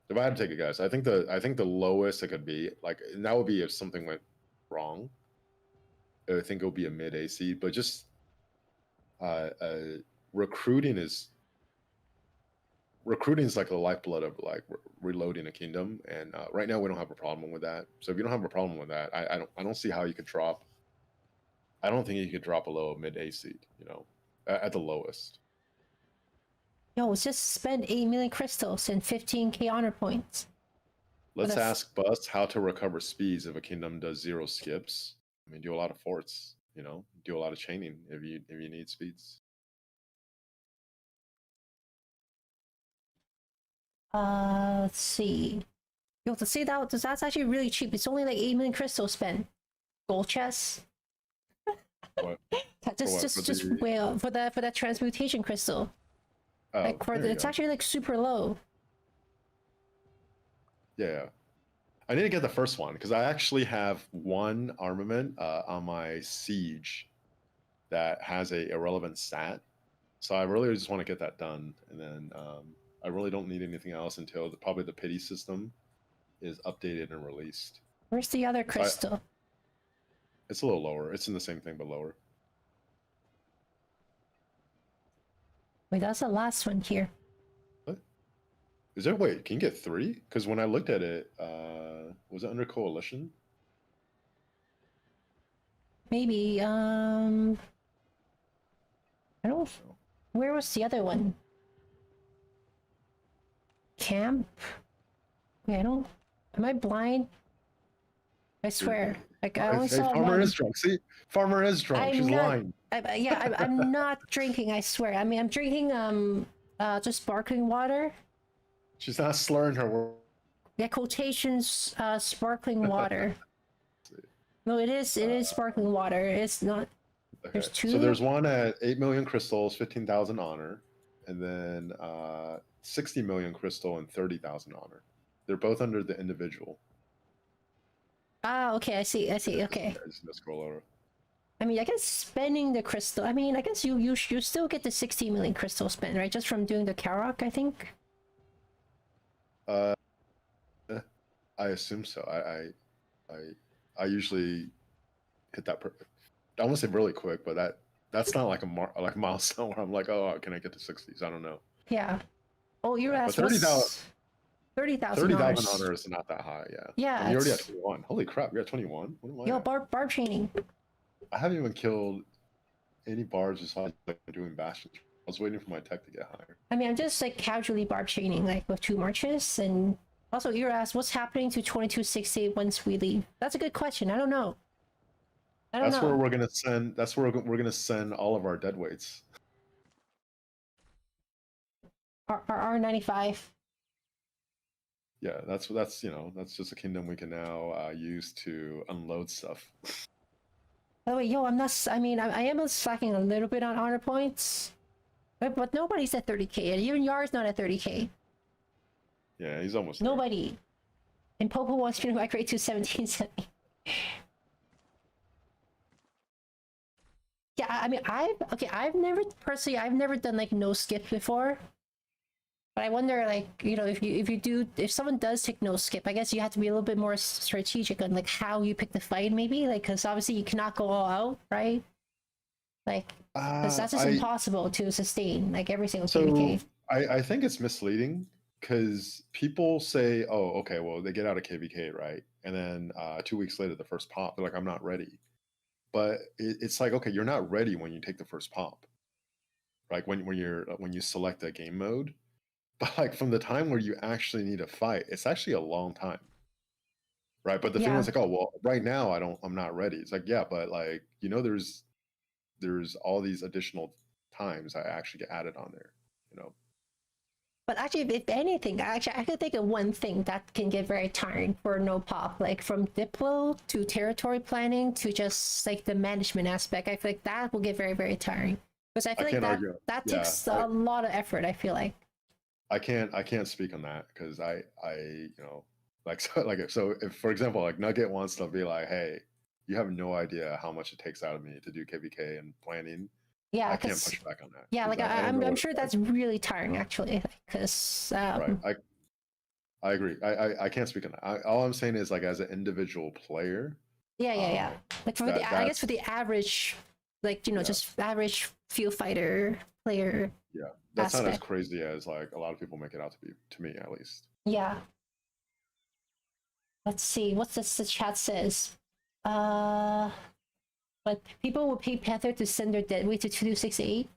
If I had to take a guess, I think the lowest it could be, like, and that would be if something went wrong. I think it'll be a mid A seed, but just recruiting is like the lifeblood of like reloading a kingdom, and right now we don't have a problem with that. So if you don't have a problem with that, I don't see how you could drop. I don't think you could drop below a mid A seed, at the lowest. Yo, just spend 8 million crystals and 15k honor points. Let's ask Bus how to recover speeds if a kingdom does 0 skips. I mean, do a lot of forts, do a lot of chaining if you need speeds. Let's see. Yo, to see that's actually really cheap. It's only like 8 million crystals spent. Gold chest. What? For that transmutation crystal. Oh, like it's actually like super low. Yeah. I need to get the first one because I actually have one armament on my siege that has a irrelevant stat. So I really just want to get that done, and then I really don't need anything else until probably the pity system is updated and released. Where's the other crystal? It's a little lower. It's in the same thing but lower. Wait, that's the last one here. What? Is there? Wait, can you get 3? Because when I looked at it, was it under coalition? Maybe. I don't know. Where was the other one? Camp? Wait, I don't. Am I blind? I swear. Like I only saw Farmer one. is drunk. See, Farmer is drunk. She's lying. I'm not drinking. I swear. I mean, I'm drinking just sparkling water. She's not slurring her word. Yeah, quotations. Sparkling water. No, it is sparkling water. It's not. Okay. There's 2. So there's one at 8 million crystals, 15,000 honor, and then 60 million crystal and 30,000 honor. They're both under the individual. Ah, okay. I see. Okay. Just gonna scroll over. I mean, I guess spending the crystal. I mean, I guess you still get the 60 million crystal spend, right? Just from doing the Karok, I think. I assume so. I usually hit that. I want to say really quick, but that's not like a milestone where I'm like, oh, can I get to 60s? I don't know. Yeah. Oh, you're asking. 30,000 honor is not that high. Yeah. Yeah. And you're already at 21. Holy crap! You're at 21. What am I? Yo, barb training. I haven't even killed any barbs besides like doing bastion. I was waiting for my tech to get higher. I mean, I'm just like casually barb training, like with 2 marches, and also you're asked what's happening to 2268 once we leave. That's a good question. I don't know. That's where we're gonna send. That's where we're gonna send all of our dead weights. Our R95. Yeah, that's just a kingdom we can now use to unload stuff. By the way, yo, I'm not. I mean, I am slacking a little bit on honor points, but nobody's at 30k, and even Yar's not at 30k. Yeah, he's almost. Nobody. And Popo wants me to migrate to 1770. Yeah, I mean, I've never done like no skip before. But I wonder, like, if someone does take no skip, I guess you have to be a little bit more strategic on like how you pick the fight, maybe, like, because obviously you cannot go all out, right? Like, because that's just impossible to sustain like every single KVK. I think it's misleading because people say, oh, okay, well, they get out of KVK, right, and then 2 weeks later, the first pop, they're like, I'm not ready. But it's like, okay, you're not ready when you take the first pop, like when you select a game mode. But like from the time where you actually need a fight, it's actually a long time, right? But the thing is like, oh well, right now I'm not ready. It's like, yeah, but like there's all these additional times I actually get added on there, But actually, if anything, I could think of one thing that can get very tiring for no pop, like from Diplo to territory planning to just like the management aspect. I feel like that will get very, very tiring because I feel like that takes a lot of effort. I feel like. I can't speak on that because you know, like so, so if for example like Nugget wants to be like, hey, you have no idea how much it takes out of me to do KVK and planning. Yeah, I can't because push back on that yeah, because like I don't know I'm what it's sure like. that's really tiring actually. Because Right. I agree. I can't speak on that. All I'm saying is like as an individual player, yeah. Like for the I guess for that's the average, like yeah, just average field fighter player yeah, that's not as aspect. crazy as like a lot of people make it out to be, to me at least. Yeah. Let's see. What's this? The chat says. Uh, but people will pay Panther to send their dead weight to 2268.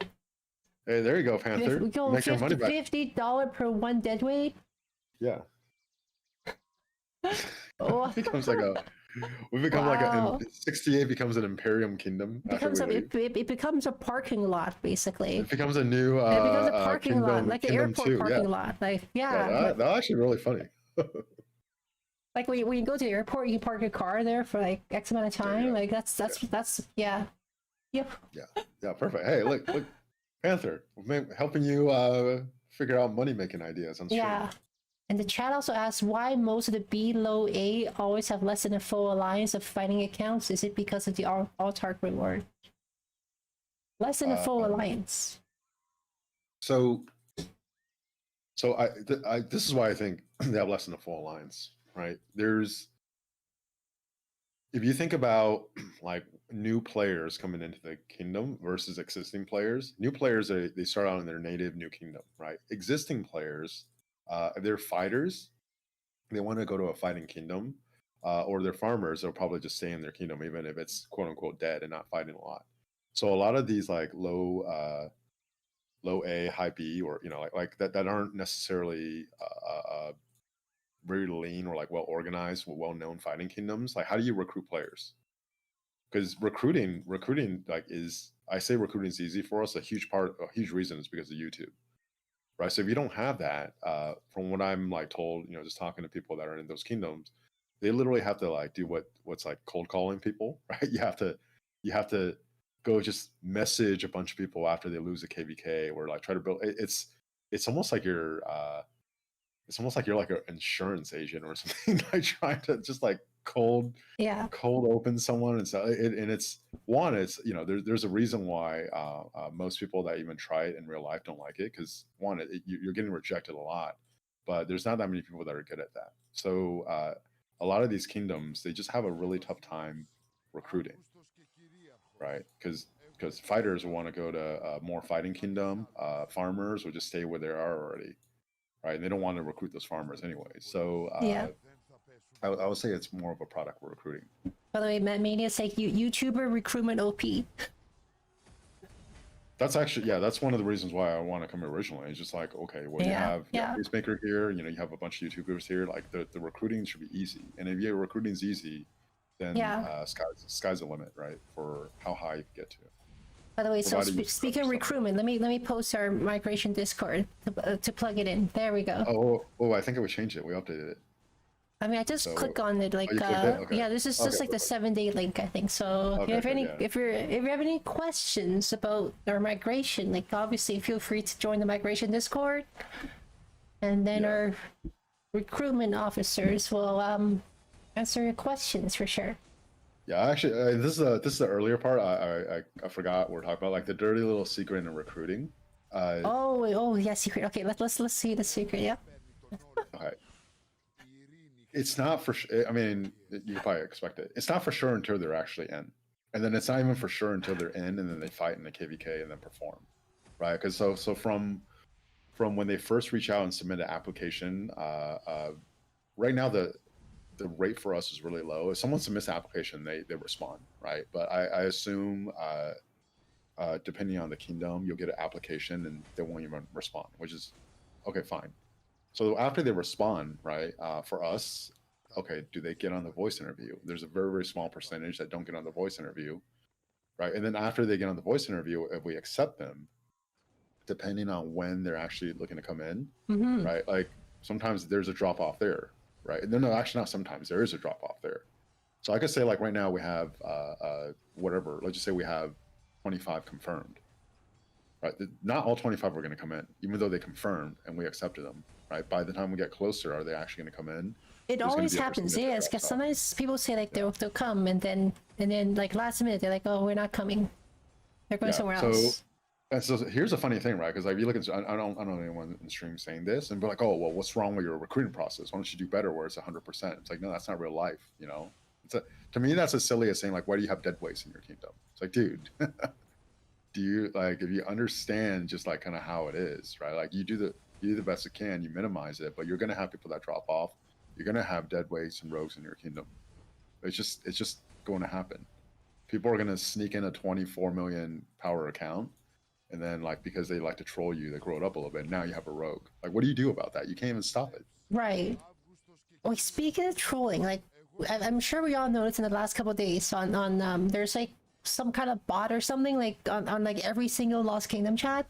Hey, there you go, Panther. We You go make your money back. $50 per one dead weight. Yeah. Oh, becomes like a we become like wow. 68 becomes an imperium kingdom after we leave. It becomes a parking lot basically. It becomes a new It becomes a parking lot, like the kingdom airport too. Yeah, parking lot. Like yeah, yeah, that's actually really funny. like when you go to the airport, you park your car there for like X amount of There you time. go. Like that's yeah. Yep. Yeah, perfect. Hey, look, Panther, helping you figure out money making ideas on stream. Yeah. And the chat also asks why most of the B low A always have less than a full alliance of fighting accounts. Is it because of the Altark reward? Less than a full alliance. So this is why I think they have less than a full alliance, right? If you think about like new players coming into the kingdom versus existing players, new players they start out in their native new kingdom, right? Existing players, if they're fighters, they want to go to a fighting kingdom, or they're farmers, they'll probably just stay in their kingdom even if it's quote unquote dead and not fighting a lot. So a lot of these like low A, high B, or you know that aren't necessarily very lean or like well organized, well known fighting kingdoms. Like how do you recruit players? Because recruiting like is I say recruiting is easy for us. A huge reason is because of YouTube, right? So if you don't have that, from what I'm like told, you know, just talking to people that are in those kingdoms, they literally have to like do what's like cold calling people, right? You have to go just message a bunch of people after they lose a KVK or like try to build. It's almost like it's almost like you're like an insurance agent or something, like trying to just like cold open someone. And so it's you know there's a reason why most people that even try it in real life don't like it, because one, you're getting rejected a lot, but there's not that many people that are good at that. So a lot of these kingdoms, they just have a really tough time recruiting, right? Because fighters want to go to a more fighting kingdom, farmers will just stay where they are already, right? And they don't want to recruit those farmers anyway. So I would say it's more of a product we're recruiting. By the way, Matt Mania is like YouTuber recruitment OP. That's actually, yeah, that's one of the reasons why I want to come originally. It's just like, okay, well, you have Pacemaker here, you know, you have a bunch of YouTubers here. Like the recruiting should be easy, and if your recruiting's easy, then sky's the limit, right, for how high you can get to. By the way, so speaking of recruitment, let me post our migration Discord to plug it in. There we go. Oh, I think we changed it. We updated it. I mean, I just click on it like okay. Yeah, this is just like the 7-day link, I think. So if you have any questions about our migration, like obviously feel free to join the migration Discord, and then our recruitment officers will answer your questions for sure. Yeah, actually, this is the earlier part. I forgot we're talking about like the dirty little secret in recruiting. Oh yeah, secret. Okay, let's see the secret. Yeah. Okay. It's not for sure. I mean, you probably expect it. It's not for sure until they're actually in, and then it's not even for sure until they're in, and then they fight in the KVK and then perform, right? Because so from when they first reach out and submit an application, right now the rate for us is really low. If someone submits an application, they respond, right? But I assume depending on the kingdom, you'll get an application and they won't even respond, which is okay, fine. So after they respond, right, for us, okay, do they get on the voice interview? There's a very, very small percentage that don't get on the voice interview, right? And then after they get on the voice interview, if we accept them, depending on when they're actually looking to come in, right? Like sometimes there's a drop off there, right? No, actually not sometimes. There is a drop off there. So I could say like right now we have whatever. Let's just say we have 25 confirmed, right? Not all 25 are going to come in, even though they confirmed and we accepted them, right? By the time we get closer, are they actually going to come in? It There's going to always be a happens, percentage that yes. drops Because off. sometimes people say like they'll come, and then like last minute they're like, oh, we're not coming. They're going somewhere else. And so here's a funny thing, right? Because like, if you look at, I don't know anyone in stream saying this, and be like, oh, well, what's wrong with your recruiting process? Why don't you do better where it's 100%? It's like, no, that's not real life, you know. To me, that's as silly as saying like, why do you have dead weights in your kingdom? It's like, dude, do you like if you understand just like kind of how it is, right? Like you do the best you can, you minimize it, but you're gonna have people that drop off. You're gonna have dead weights and rogues in your kingdom. It's just going to happen. People are gonna sneak in a 24 million power account, and then like because they like to troll you, they grow it up a little bit. Now you have a rogue. Like, what do you do about that? You can't even stop it. Right. Well, speaking of trolling, like I'm sure we all noticed in the last couple of days on there's like some kind of bot or something like on like every single Lost Kingdom chat.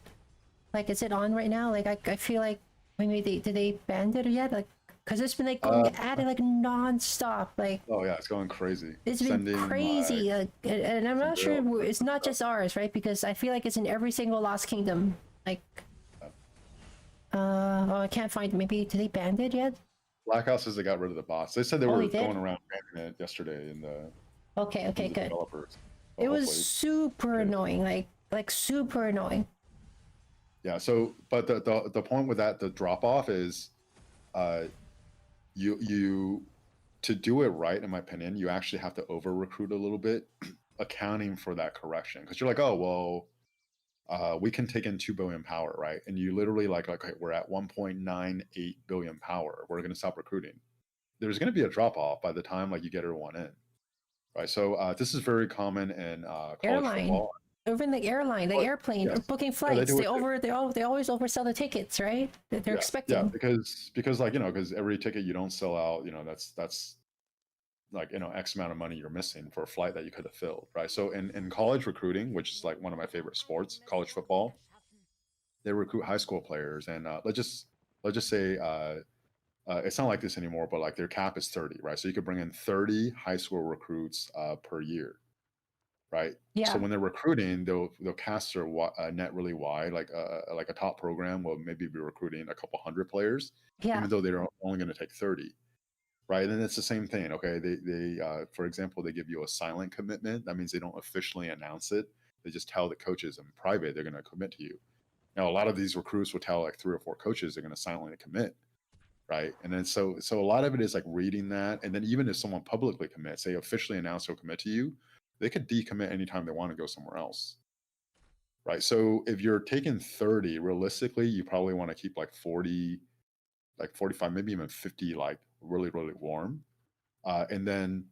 Like, is it on right now? Like, I feel like maybe did they ban it yet? Like, because it's been like going at it like non-stop. Like, oh yeah, it's going crazy. it's been crazy. And I'm not sure it's not just ours, right? Because I feel like it's in every single Lost Kingdom. Like, oh, I can't find. Maybe did they ban it yet? Black House says they got rid of the bots. They said they Oh, were they did? going around banning it yesterday in the Okay, the good. developers. It was hopefully- super annoying, like super annoying. Yeah. So, but the point with that, the drop off is, you to do it right, in my opinion, you actually have to over recruit a little bit, accounting for that correction. Because you're like, oh well, we can take in 2 billion power, right? And you literally like okay, we're at 1.98 billion power. We're going to stop recruiting. There's going to be a drop off by the time like you get everyone in, right? So this is very common in college Airline. football. Even the airline, the airplane, yes. booking they flights, do they it too. they always oversell the tickets, right? They're expecting. because like because every ticket you don't sell out, that's like X amount of money you're missing for a flight that you could have filled, right? So in college recruiting, which is like one of my favorite sports, college football, they recruit high school players, and let's just say it's not like this anymore, but like their cap is 30, right? So you could bring in 30 high school recruits per year, right? Yeah. So when they're recruiting, they'll cast their net really wide. Like a top program will maybe be recruiting a couple hundred players, even though they're only going to take 30, right? And it's the same thing. Okay, they for example, they give you a silent commitment. That means they don't officially announce it. They just tell the coaches in private they're going to commit to you. Now, a lot of these recruits will tell like 3 or 4 coaches they're going to silently commit, right? And then so a lot of it is like reading that, and then even if someone publicly commits, they officially announce they'll commit to you, they could decommit anytime they want to go somewhere else, right? So if you're taking 30, realistically, you probably want to keep like 40, like 45, maybe even 50, like really really warm, and then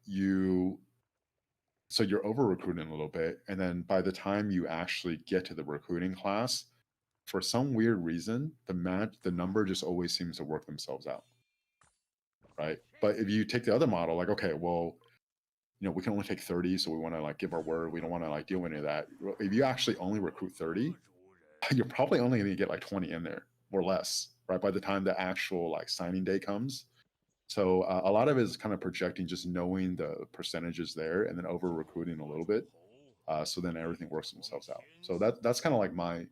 you so you're over recruiting a little bit, and then by the time you actually get to the recruiting class, for some weird reason, the number just always seems to work themselves out, right? But if you take the other model, like okay, well, we can only take 30, so we want to like give our word. We don't want to like do any of that. If you actually only recruit 30, you're probably only going to get like 20 in there or less, right? By the time the actual like signing day comes. So a lot of it is kind of projecting, just knowing the percentages there, and then over recruiting a little bit. So then everything works themselves out. So that's kind of like my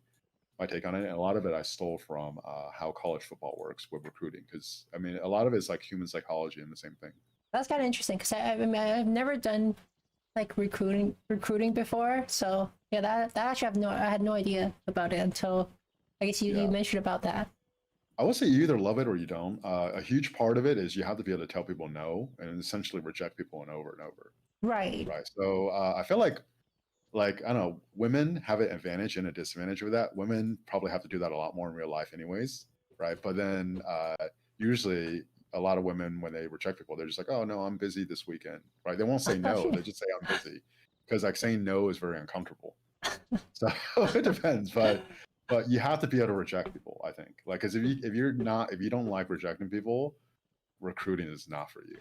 take on it. And a lot of it I stole from how college football works with recruiting, because I mean a lot of it is like human psychology and the same thing. That's kind of interesting because I mean, I've never done like recruiting before. So yeah, that actually I had no idea about it until I guess you mentioned about that. I would say you either love it or you don't. A huge part of it is you have to be able to tell people no and essentially reject people and over and over. Right. Right. So I feel like I don't know, women have an advantage and a disadvantage with that. Women probably have to do that a lot more in real life, anyways. Right. But then usually a lot of women, when they reject people, they're just like, oh no, I'm busy this weekend. Right. They won't say no. They just say I'm busy, because like saying no is very uncomfortable. So it depends, but you have to be able to reject people, I think. Like, because if you don't like rejecting people, recruiting is not for you.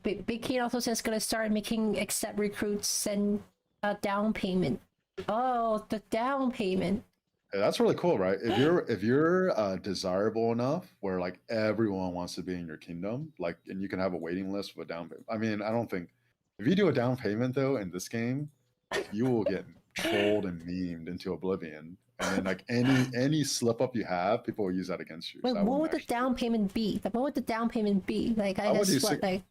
Big Keen also says gonna start making accept recruits send a down payment. Oh, the down payment. Yeah, that's really cool, right? If you're desirable enough where like everyone wants to be in your kingdom, like, and you can have a waiting list of a down payment. I mean, I don't think if you do a down payment though in this game, you will get trolled and memed into oblivion. And then like any slip up you have, people will use that against you. Wait, So I what wouldn't would the actually do down it. payment be? Like, what would the down payment be? Like, I I would do guess what, like,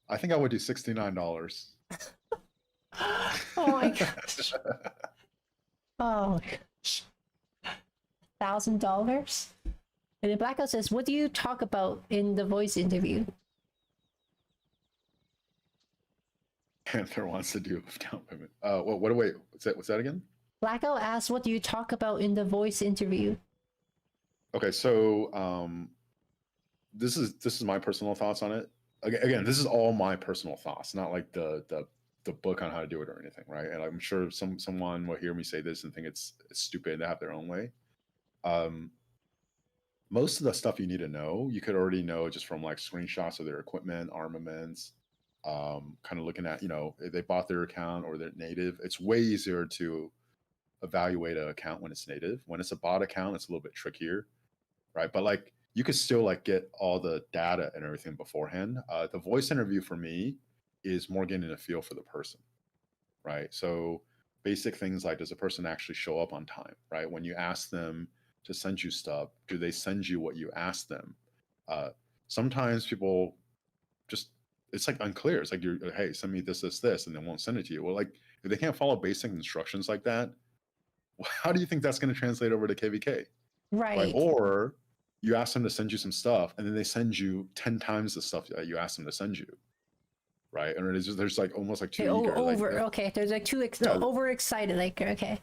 I think I would do $69. oh my gosh. Oh my gosh. $1,000? And then Blackout says, what do you talk about in the voice interview? Panther wants to do a down payment. What wait, what's that again? Blackout asks, what do you talk about in the voice interview? Okay, so this is my personal thoughts on it. Again, this is all my personal thoughts, not like the book on how to do it or anything, right? And I'm sure someone will hear me say this and think it's stupid and they have their own way. Most of the stuff you need to know, you could already know just from like screenshots of their equipment, armaments, kind of looking at, if they bought their account or they're native. It's way easier to evaluate an account when it's native. When it's a bot account, it's a little bit trickier, right? But like you could still like get all the data and everything beforehand. The voice interview for me is more getting a feel for the person, right? So basic things like, does a person actually show up on time, right? When you ask them to send you stuff, do they send you what you ask them? Sometimes people just, it's like unclear. It's like, hey, send me this, and they won't send it to you. Well, like if they can't follow basic instructions like that, how do you think that's going to translate over to KVK? Right? Right. Or you ask them to send you some stuff and then they send you 10 times the stuff that you asked them to send you. Right. And there's like almost like too eager. Okay, there's like yeah, overexcited. Like, okay.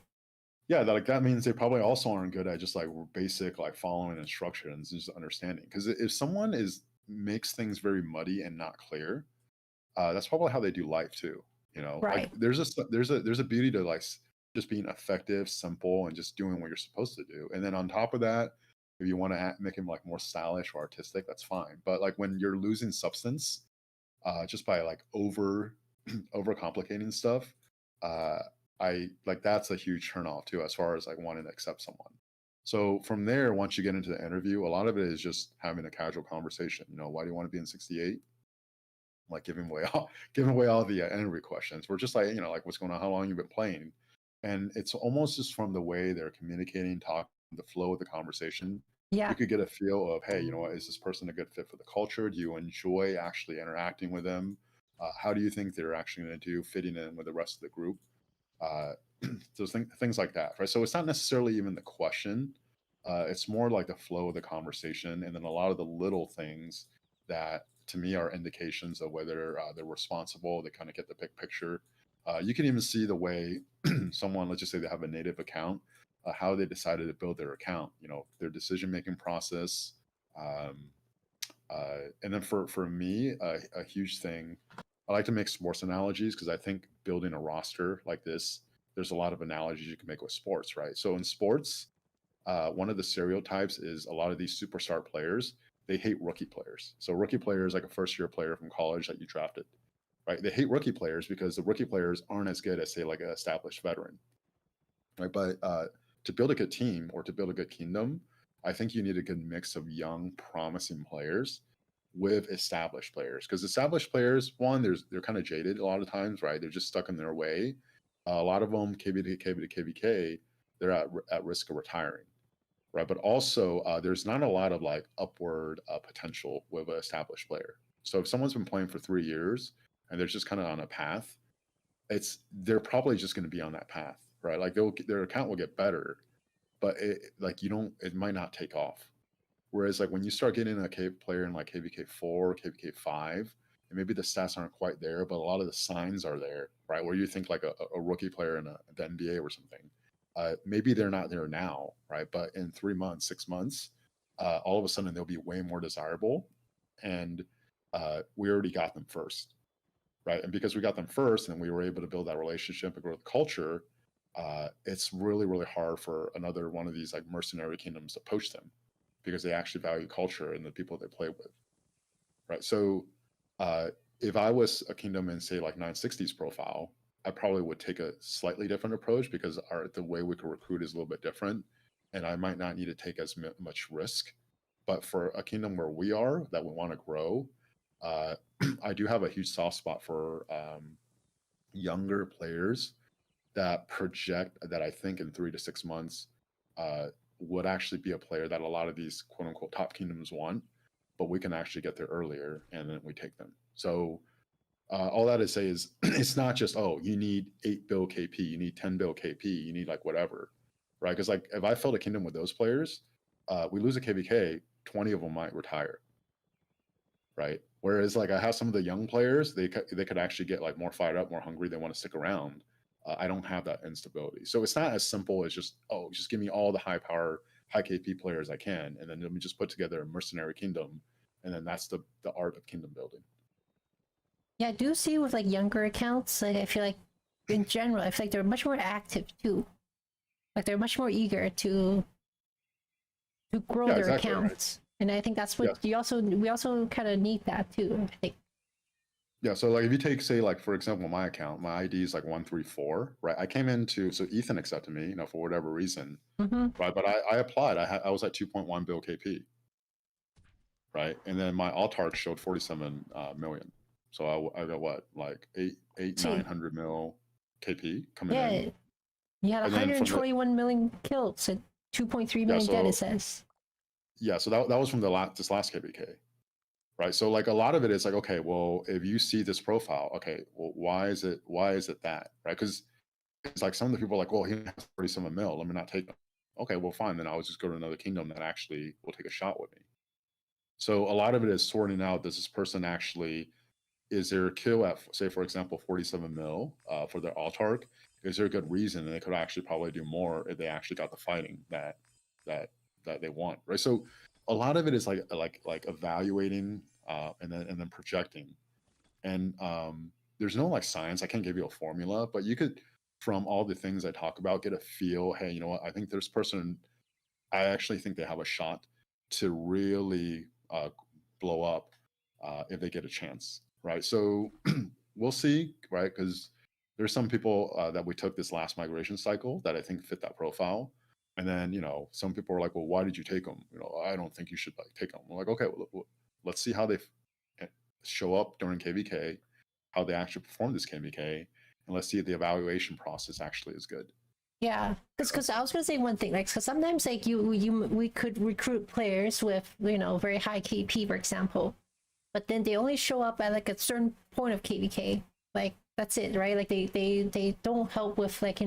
Yeah, that means they probably also aren't good at just like basic like following instructions and just understanding. Because if someone makes things very muddy and not clear, that's probably how they do life too. Like Right. there's a beauty to like just being effective, simple, and just doing what you're supposed to do. And then on top of that, if you want to make him like more stylish or artistic, that's fine. But like when you're losing substance, just by like over complicating stuff, uh, I like that's a huge turnoff too, as far as like wanting to accept someone. So from there, once you get into the interview, a lot of it is just having a casual conversation. Why do you want to be in 68? Like giving away all the interview questions. We're just like, like what's going on, how long you've been playing, and it's almost just from the way they're communicating, talking, the flow of the conversation. Yeah. You could get a feel of, hey, what, is this person a good fit for the culture? Do you enjoy actually interacting with them? How do you think they're actually going to do fitting in with the rest of the group? Uh, those things like that, right? So it's not necessarily even the question. It's more like the flow of the conversation, and then a lot of the little things that to me are indications of whether they're responsible. They kind of get the big picture. You can even see the way someone, let's just say they have a native account, how they decided to build their account. Their decision making process. And then for me, a huge thing, I like to make sports analogies because I think building a roster like this, there's a lot of analogies you can make with sports, right? So in sports, one of the stereotypes is a lot of these superstar players, they hate rookie players. So rookie players, like a first year player from college that you drafted, right? They hate rookie players because the rookie players aren't as good as say like an established veteran, right? But to build a good team or to build a good kingdom, I think you need a good mix of young, promising players with established players. Because established players, one, they're kind of jaded a lot of times, right? They're just stuck in their way. A lot of them, KVK, they're at risk of retiring, right? But also, there's not a lot of like upward potential with an established player. So if someone's been playing for 3 years and they're just kind of on a path, they're probably just going to be on that path, right? Like their account will get better, but it might not take off. Whereas like when you start getting a player in like KVK4, KVK5, and maybe the stats aren't quite there, but a lot of the signs are there, right? Where you think like a rookie player in the NBA or something, maybe they're not there now, right? But in 3 months, 6 months, all of a sudden they'll be way more desirable, and we already got them first, right? And because we got them first, and we were able to build that relationship and grow the culture, it's really really hard for another one of these like mercenary kingdoms to poach them because they actually value culture and the people they play with, right? So if I was a kingdom in say like 960's profile, I probably would take a slightly different approach because the way we can recruit is a little bit different, and I might not need to take as much risk. But for a kingdom where we are that we want to grow, I do have a huge soft spot for younger players that project that I think in 3 to 6 months would actually be a player that a lot of these quote unquote top kingdoms want, but we can actually get there earlier and then we take them. So all that to say is it's not just, oh, you need 8 bill KP, you need 10 bill KP, you need like whatever, right? Because like if I filled a kingdom with those players, we lose a KVK, 20 of them might retire, right? Whereas like I have some of the young players, they could actually get like more fired up, more hungry, they want to stick around. I don't have that instability. So it's not as simple as just, oh, just give me all the high power, high KP players I can, and then let me just put together a mercenary kingdom, and then that's the art of kingdom building. Yeah, I do see with like younger accounts, like I feel like in general, I feel like they're much more active too. Like they're much more eager to grow their exactly, accounts. Right. And I think that's what we also kind of need that too, I think. Yeah, so like if you take, say, like for example, my account, my ID is like 134, right? I came into, so Ethan accepted me, for whatever reason, right? But I applied. I was at 2.1 bill KP, right? And then my autarch showed 47 million. So I got what, like 900 mil KP coming in. Yeah, you had 121 million kills and 2.3 million dead, it says. Yeah, so that was from this last KVK. Right. So like a lot of it is like, okay, well, if you see this profile, okay, well, why is it that? Right. Because it's like some of the people are like, well, he has 47 mil. Let me not take them. Okay, well, fine. Then I'll just go to another kingdom that actually will take a shot with me. So a lot of it is sorting out, does this person actually, is there a kill at, say, for example, 47 mil for their autarch? Is there a good reason? And they could actually probably do more if they actually got the fighting that they want. Right. So a lot of it is like evaluating and then projecting, and there's no like science. I can't give you a formula, but you could, from all the things I talk about, get a feel. Hey, you know what? I think this person, I actually think they have a shot to really blow up if they get a chance, right? So we'll see, right? Because there's some people that we took this last migration cycle that I think fit that profile. And then, some people are like, well, why did you take them? I don't think you should like take them. We're like, okay, well, let's see how they show up during KVK, how they actually perform this KVK, and let's see if the evaluation process actually is good. Yeah, because I was gonna say one thing, like, because sometimes like we could recruit players with very high KP, for example, but then they only show up at like a certain point of KVK, like that's it, right? Like they don't help with like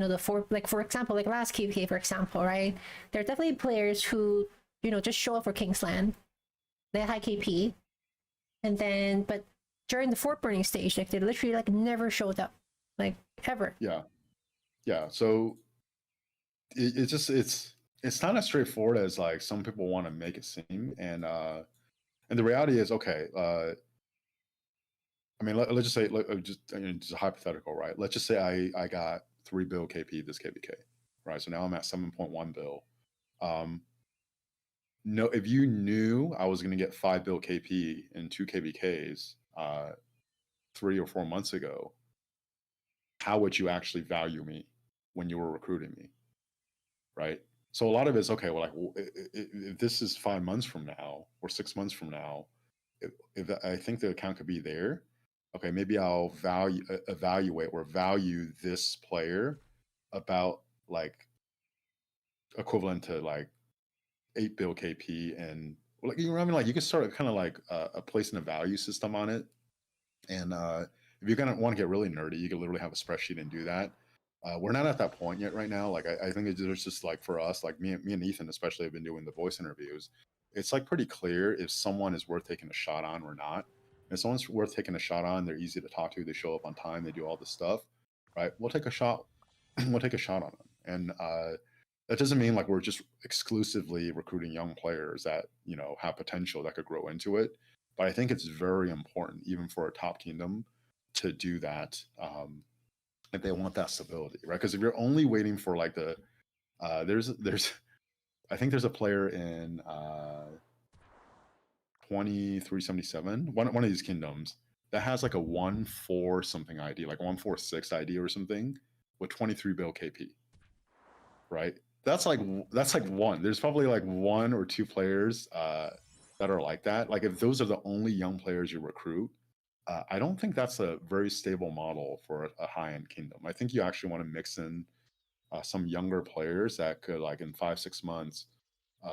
for example, like last KVK, for example, right? There are definitely players who just show up for Kingsland, they have high KP, and then but during the fort burning stage, like they literally like never showed up, like ever. Yeah. So it's not as straightforward as like some people want to make it seem, and the reality is, okay, I mean, let's just say, just a hypothetical, right? Let's just say I got 3 bill KP this KVK, right? So now I'm at 7.1 bill. No, if you knew I was going to get 5 bill KP in 2 KVKs 3 or 4 months ago, how would you actually value me when you were recruiting me, right? So a lot of it's, okay, well, like, if this is 5 months from now or 6 months from now, if I think the account could be there, okay, maybe I'll evaluate or value this player about like equivalent to like 8 bill KP, and like, you know what I mean? Like you can start kind of like placing a value system on it. And if you're gonna want to get really nerdy, you can literally have a spreadsheet and do that. We're not at that point yet right now. Like I think there's just like, for us, like me and Ethan especially have been doing the voice interviews. It's like pretty clear if someone is worth taking a shot on or not. If someone's worth taking a shot on, they're easy to talk to. They show up on time. They do all this stuff, right? We'll take a shot. We'll take a shot on them. And that doesn't mean like we're just exclusively recruiting young players that have potential that could grow into it. But I think it's very important, even for a top kingdom, to do that if they want that stability, right? Because if you're only waiting for like the there's I think there's a player in 2377, one of these kingdoms, that has like a 1-4 something ID, like 146 ID or something, with 23 bill KP, right? That's like one. There's probably like 1 or 2 players that are like that. Like if those are the only young players you recruit, I don't think that's a very stable model for a high-end kingdom. I think you actually want to mix in some younger players that could, like, in 5 6 months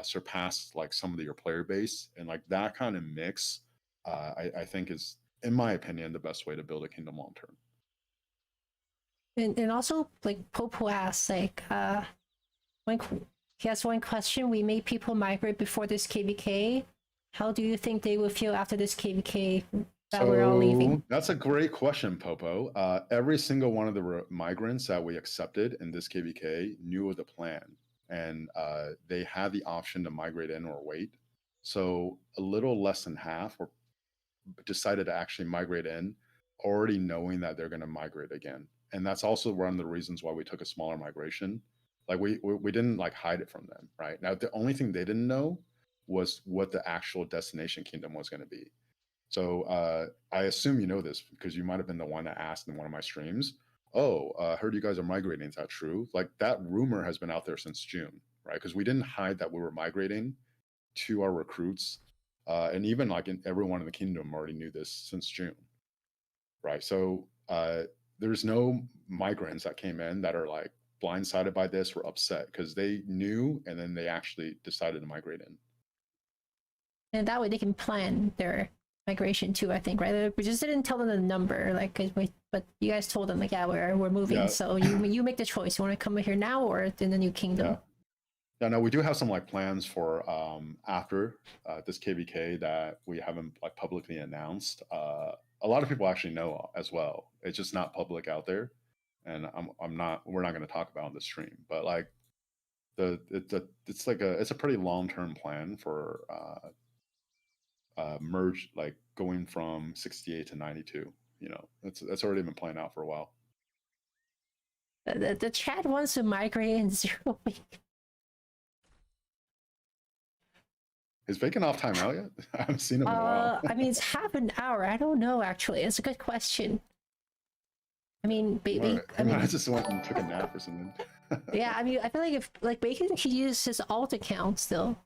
surpass like some of your player base, and like that kind of mix I think is, in my opinion, the best way to build a kingdom long term. And also, like Popo asks, like, one, he has one question. We made people migrate before this KVK. How do you think they would feel after this KVK that we're all leaving? So that's a great question, Popo. Every single one of the migrants that we accepted in this KVK knew of the plan, and they had the option to migrate in or wait. So a little less than half were decided to actually migrate in, already knowing that they're going to migrate again. And that's also one of the reasons why we took a smaller migration. Like we didn't like hide it from them, right? Now the only thing they didn't know was what the actual destination kingdom was going to be. So I assume you know this because you might have been the one that asked in one of my streams. Oh, heard you guys are migrating. Is that true? Like that rumor has been out there since June, right? Because we didn't hide that we were migrating to our recruits, and even like everyone in the kingdom already knew this since June, right? So there's no migrants that came in that are like blindsided by this or upset because they knew and then they actually decided to migrate in. And that way they can plan their migration too, I think, right? We just didn't tell them the number, like, 'cause but you guys told them, like, yeah, we're moving. Yeah. So you make the choice. You want to come here now or in the new kingdom? Yeah. Yeah, no, we do have some like plans for after this KVK that we haven't like publicly announced. A lot of people actually know as well. It's just not public out there, and I'm not. We're not going to talk about it on the stream. But like it's a pretty long term plan for merge, like going from 68 to 92. You know, that's already been playing out for a while. The chat wants to migrate in 0 week. Is Bacon off timeout yet? I haven't seen him in a while. I mean, it's half an hour. I don't know, actually. It's a good question. I mean, baby. I mean, I just went and took a nap or something. yeah, I mean, I feel like if like Bacon could use his alt account still.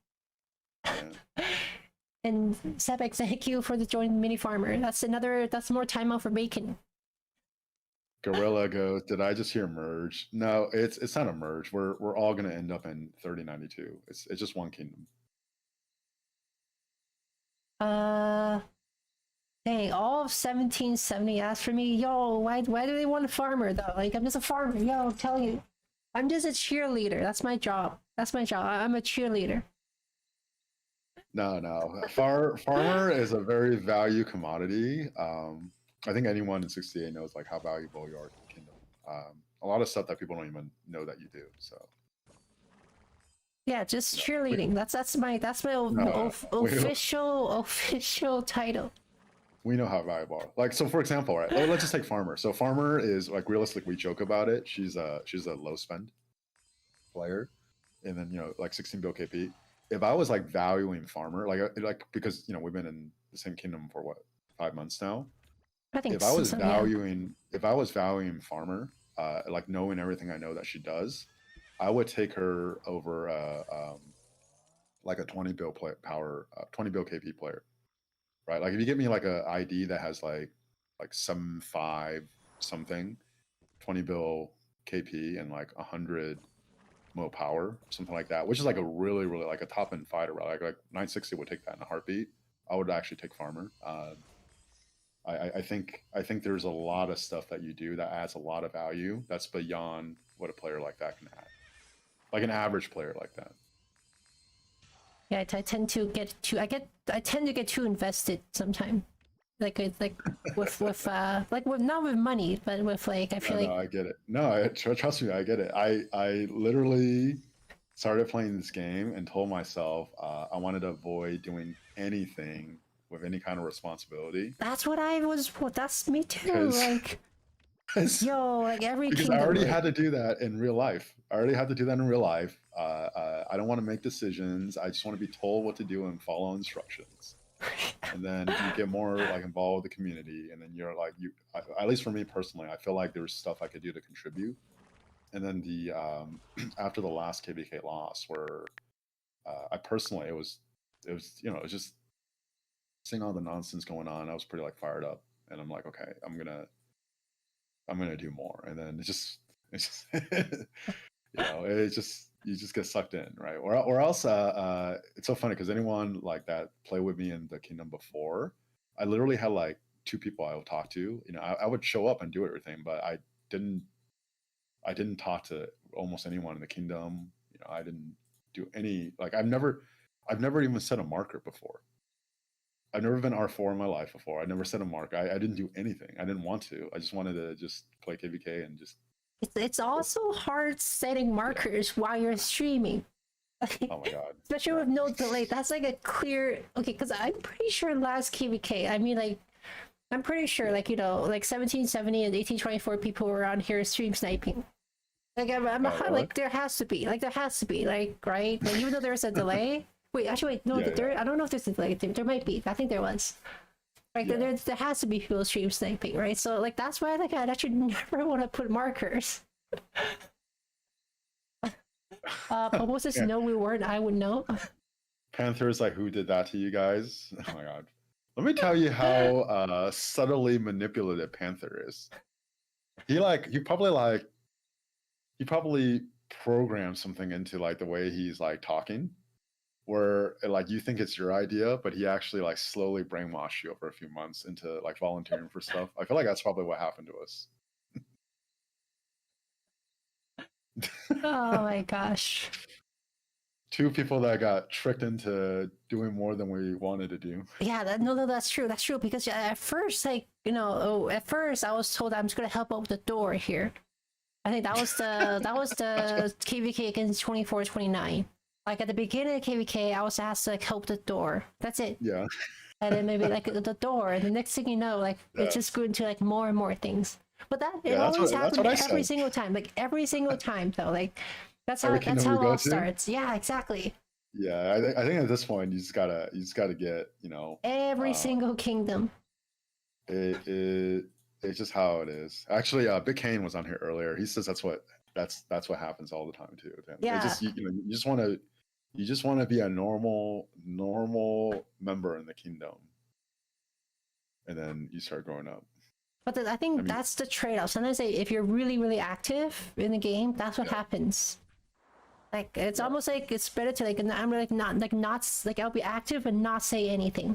Yeah. And Sebek, thank you for the join mini farmer. That's more time out for Bacon. Gorilla goes, did I just hear merge? No, it's not a merge. We're all gonna end up in 3092. It's just one kingdom. Dang, all of 1770 asked for me. Yo, why do they want a farmer though? Like, I'm just a farmer. Yo, I'm telling you, I'm just a cheerleader. That's my job. I'm a cheerleader. No. Farmer is a very value commodity. I think anyone in 68 knows like how valuable you are to the kingdom. A lot of stuff that people don't even know that you do. So yeah, just cheerleading. That's my official title. We know how valuable. Like, so for example, right? Let's just take Farmer. So Farmer is like, realistically, we joke about it. She's a low spend player, and then like 16 bill KP. If I was like valuing Farmer, like because we've been in the same kingdom for what, 5 months now. I think if I was valuing Farmer, like knowing everything I know that she does, I would take her over like a 20 bill power 20 bill KP player. Right, like if you get me like a ID that has like 7.5 something, 20 bill KP and like 100 mo power, something like that, which is like a really like a top end fighter, right? Like 960 would take that in a heartbeat. I would actually take Farmer. I think there's a lot of stuff that you do that adds a lot of value that's beyond what a player like that can add, like an average player like that. Yeah, I tend to get too invested sometimes. Like with not with money, but with like I feel like. No, I get it. No, trust me, I get it. I literally started playing this game and told myself I wanted to avoid doing anything with any kind of responsibility. That's what I was. That's me too. Like, yo, like every because kingdom, I already had to do that in real life. I don't want to make decisions. I just want to be told what to do and follow instructions. And then you get more like involved with the community, and then you're like at least for me personally, I feel like there's stuff I could do to contribute. And then the after the last KVK loss, where I personally it was just seeing all the nonsense going on, I was pretty like fired up, and I'm like, okay, I'm gonna do more, and then it's just it's just you just get sucked in, right? Or else it's so funny because anyone like that play with me in the kingdom before, I literally had like two people I would talk to. I would show up and do everything, but didn't I didn't talk to almost anyone in the kingdom. I didn't do any, like, I've never even set a marker before. I've never been R4 in my life before. I never set a mark. I didn't do anything. I didn't want to. I just wanted to just play KVK and just. It's also hard setting markers while you're streaming. Oh my god. Especially with no delay. That's like a clear, okay, because I'm pretty sure last KVK, I mean, like, I'm pretty sure, like, 1770 and 1824 people were on here stream sniping. Like, Really? like, there has to be, like, right? Like, even though there's a delay. Wait, actually, wait, no, I don't know if there's a delay. There might be. I think there was. Like, there has to be people stream sniping, right? So, like, that's why, like, I'd actually never want to put markers. Popo says, no, we weren't. I would know. Panther's like, who did that to you guys? Oh my god. Let me tell you how subtly manipulative Panther is. He probably programmed something into like the way he's like talking, where like you think it's your idea, but he actually like slowly brainwashed you over a few months into like volunteering for stuff. I feel like that's probably what happened to us. Oh my gosh. Two people that got tricked into doing more than we wanted to do. Yeah, no, that's true. That's true because at first, like, at first I was told I'm just gonna help out with the door here. I think that was the KVK against 24-29. Like at the beginning of KVK, I was asked to like help the door. That's it. Yeah. And then maybe like the door, and the next thing you know, like it just grew into like more and more things. But it always happened every single time. Like every single time though. Like that's how it all starts. Yeah, exactly. Yeah, I think at this point you just gotta get every single kingdom. It's just how it is. Actually, Big Kane was on here earlier. He says that's what happens all the time too. Yeah. You just want to be a normal member in the kingdom, and then you start growing up. But I think that's the trade-off. Sometimes if you're really, really active in the game, that's what happens. Like it's almost like it's better to I'm like not I'll be active and not say anything.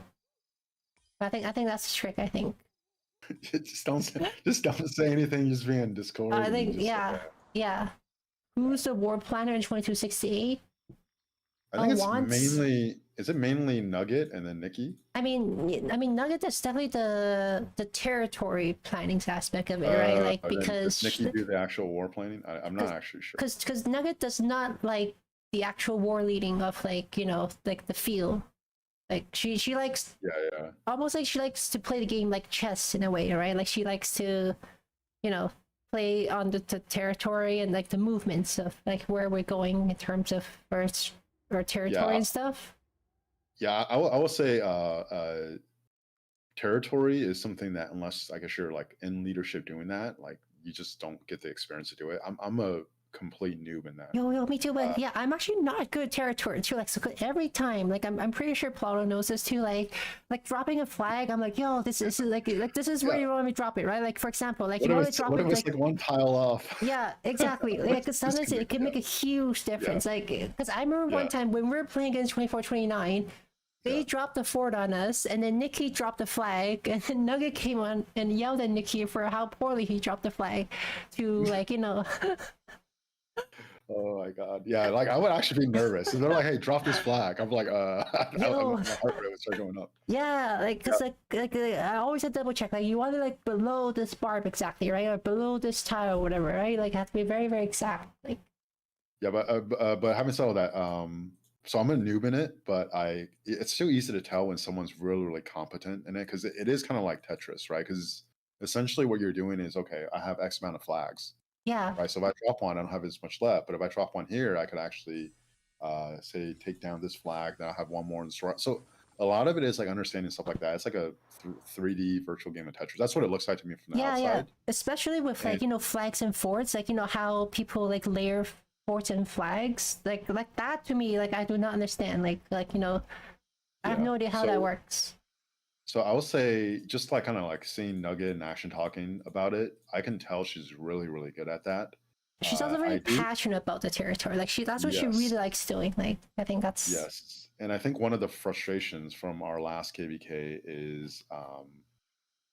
I think that's the trick. I think. just don't say anything. Just be in Discord. I think yeah. Who's the war planner in 2268? I think it's mainly Nugget and then Nikki. I mean Nugget is definitely the territory planning aspect of it, right? Like because does Nikki do the actual war planning? I'm not actually sure. Because Nugget does not like the actual war leading of like the field. Like she likes almost like she likes to play the game like chess in a way, right? Like she likes to play on the territory and like the movements of like where we're going in terms of our territory and stuff. Yeah, I will say territory is something that unless I guess you're like in leadership doing that, like you just don't get the experience to do it. I'm a complete noob in that. Yo, me too. But yeah, I'm actually not good at territory too. Like so every time, like I'm pretty sure Plauto knows this too. Like dropping a flag, I'm like, yo, this is like this is where you want me to drop it, right? Like for example, like you want to drop it like one tile off. Yeah, exactly. Like because sometimes it can make a huge difference. Like because I remember one time when we were playing against 24-29. They dropped the fort on us, and then Nikki dropped the flag, and then Nugget came on and yelled at Nikki for how poorly he dropped the flag to like Oh my god! Yeah, like I would actually be nervous. If they're like, "Hey, drop this flag," I'm like, my heart rate would start going up. Yeah, like because like I always had to double check. Like you want to like below this barb exactly, right, or below this tile or whatever, right? Like it has to be very, very exact. Like. Yeah, but having said all that, so I'm a noob in it, but it's so easy to tell when someone's really, really competent in it because it is kind of like Tetris, right? Because essentially what you're doing is, okay, I have X amount of flags. Yeah. Right. So if I drop one, I don't have as much left. But if I drop one here, I could actually say take down this flag. Then I'll have one more in the store. So a lot of it is like understanding stuff like that. It's like a 3D virtual game of Tetris. That's what it looks like to me from the outside. Yeah. Especially with like flags and forts, like how people like layer forts and flags, like that to me, like I do not understand. Like I have no idea how that works. So I will say, just like kind of like seeing Nugget and Action talking about it, I can tell she's really, really good at that. She's also very I do, passionate about the territory. Like that's what she yes, really likes doing. Like I think that's yes. And I think one of the frustrations from our last KVK is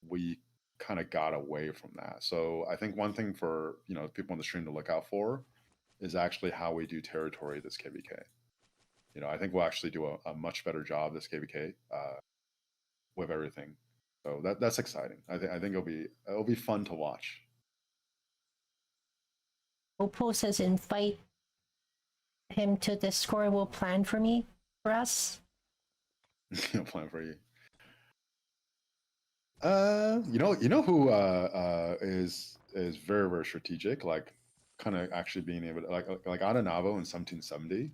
we kind of got away from that. So I think one thing for people on the stream to look out for is actually how we do territory this KVK. I think we'll actually do a much better job this KVK with everything. So that's exciting. I think it'll be fun to watch. Oppo says invite him to Discord. Will plan for us. Plan for you. You know who is very, very strategic, like kind of actually being able to like Adanavo in 1770.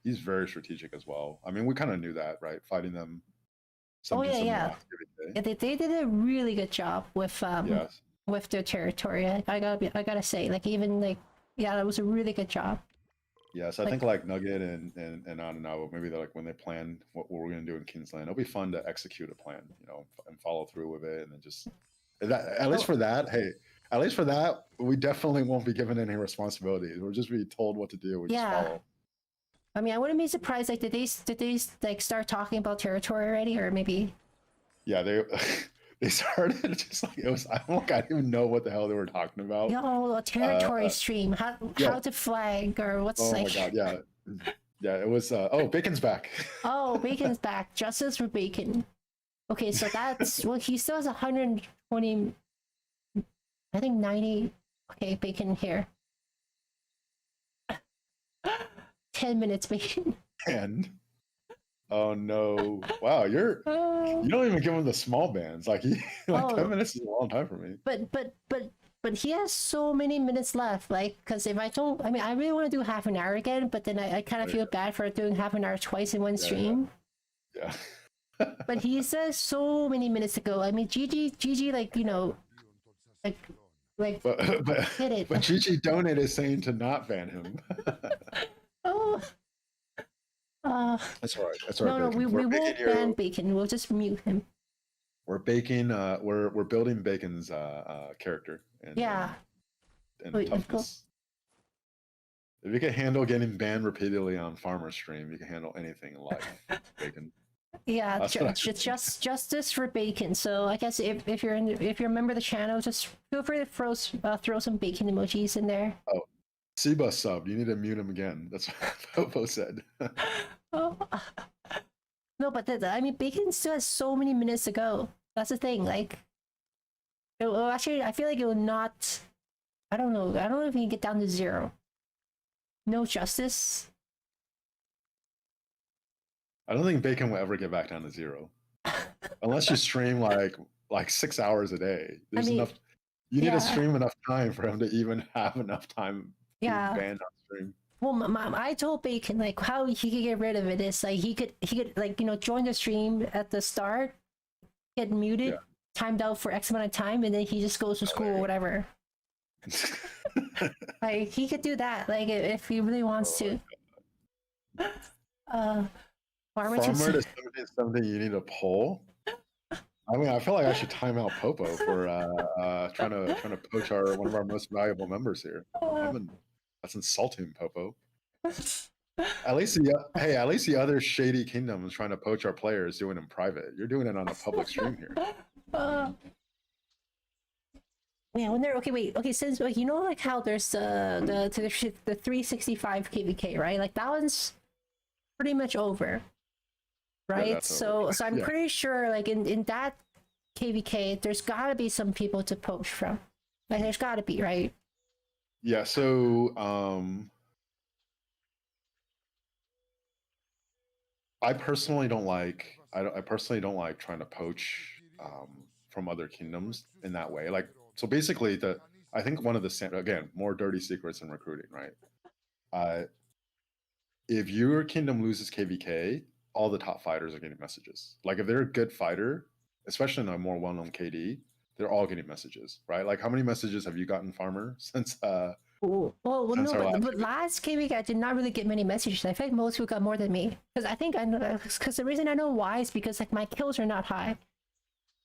He's very strategic as well. I mean, we kind of knew that, right? Fighting them Oh yeah, 1770 yeah. last KVK. Yeah, they did a really good job Yes. with their territory. I gotta say, like even like yeah, that was a really good job. Yes, I think like Nugget and Adanavo, maybe they're like when they plan what we're going to do in Kingsland, it'll be fun to execute a plan, and follow through with it, and then just at least for that, hey, at least for that, we definitely won't be given any responsibilities. We'll just be told what to do. We just follow. I mean, I wouldn't be surprised. Like, did they like start talking about territory already, or maybe? Yeah, they started just like it was. I didn't even know what the hell they were talking about. Yo, a territory stream. How to flag or what's Oh like? my god, yeah, yeah. It was. Oh, Bacon's back. Oh, Bacon's back. Justice for Bacon. Okay, so that's well. He still has 120. I think 90. Okay, Bacon here. 10 minutes, Bacon. And oh no! Wow, you don't even give him the small bands. Like 10 minutes is a long time for me. But he has so many minutes left. Like, because if I don't, I mean, I really want to do half an hour again, but then I kind of feel bad for doing half an hour twice in one stream. Yeah. But he says so many minutes to go. I mean, GG, like but Gigi Donate is saying to not ban him. Oh. That's all right. That's all right. No, we won't ban Bacon. We'll just mute him. We're baking. We're building Bacon's character. And, yeah. And toughness. If you can handle getting banned repeatedly on Farmer Stream, you can handle anything in life, Bacon. Yeah, just justice for Bacon. So I guess if you're a member of the channel, just feel free to throw some Bacon emojis in there. Oh, Seba sub. You need to mute him again. That's what Popo said. Oh. No, but I mean, Bacon still has so many minutes to go. That's the thing. Like, actually, I feel like it will not. I don't know. I don't know if you can get down to 0. No justice. I don't think Bacon will ever get back down to 0, unless you stream like 6 hours a day. There's enough. You need to stream enough time for him to even have enough time to ban on stream. Well, I told Bacon like how he could get rid of it is like he could like join the stream at the start, get muted, timed out for X amount of time, and then he just goes to school or whatever. Like he could do that, like if he really wants to. Farmer to something you need to pull. I mean, I feel like I should time out Popo for trying to poach one of our most valuable members here. That's insulting, Popo. At least the other shady kingdom is trying to poach our players doing it in private. You're doing it on a public stream here. Yeah, when they're okay, since like like how there's the 365 KVK, right? Like that one's pretty much over. Right? Yeah, so I'm pretty sure like in that KVK there's gotta be some people to poach from. Like there's gotta be, right? Yeah, so I personally don't like trying to poach from other kingdoms in that way. Like so basically I think one of the more dirty secrets in recruiting, right? If your kingdom loses KVK, all the top fighters are getting messages. Like if they're a good fighter, especially in a more well-known KD, they're all getting messages, right? Like how many messages have you gotten, Farmer, since Well, since no, our but, last but last week I did not really get many messages. I feel like most people got more than me. Because I think I know, because the reason I know why is because like my kills are not high.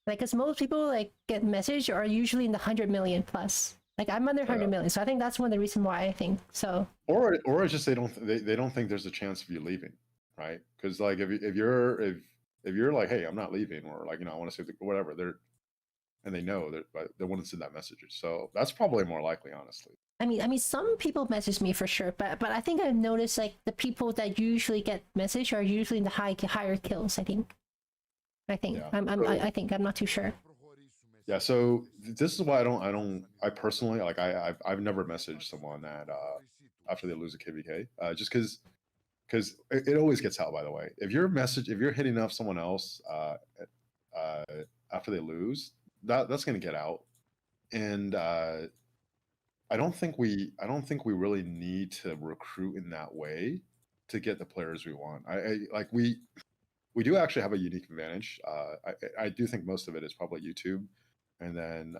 Like, because most people like get message are usually in the 100 million plus. Like I'm under 100 million, so I think that's one of the reasons why I think so. Or it's just they don't think there's a chance of you leaving, right? Because like if you're like, hey, I'm not leaving, or like I want to say whatever, and they know that, but they wouldn't send that message. So that's probably more likely, honestly. I mean, some people message me for sure, but I think I've noticed like the people that usually get message are usually in the higher kills. I think. Yeah. I think I'm not too sure. Yeah, so this is why I personally like I've never messaged someone that after they lose a KVK just because it always gets out. By the way, if you're hitting up someone else uh, after they lose, that's going to get out, and I don't think we really need to recruit in that way to get the players we want. I like we do actually have a unique advantage. I do think most of it is probably YouTube, and then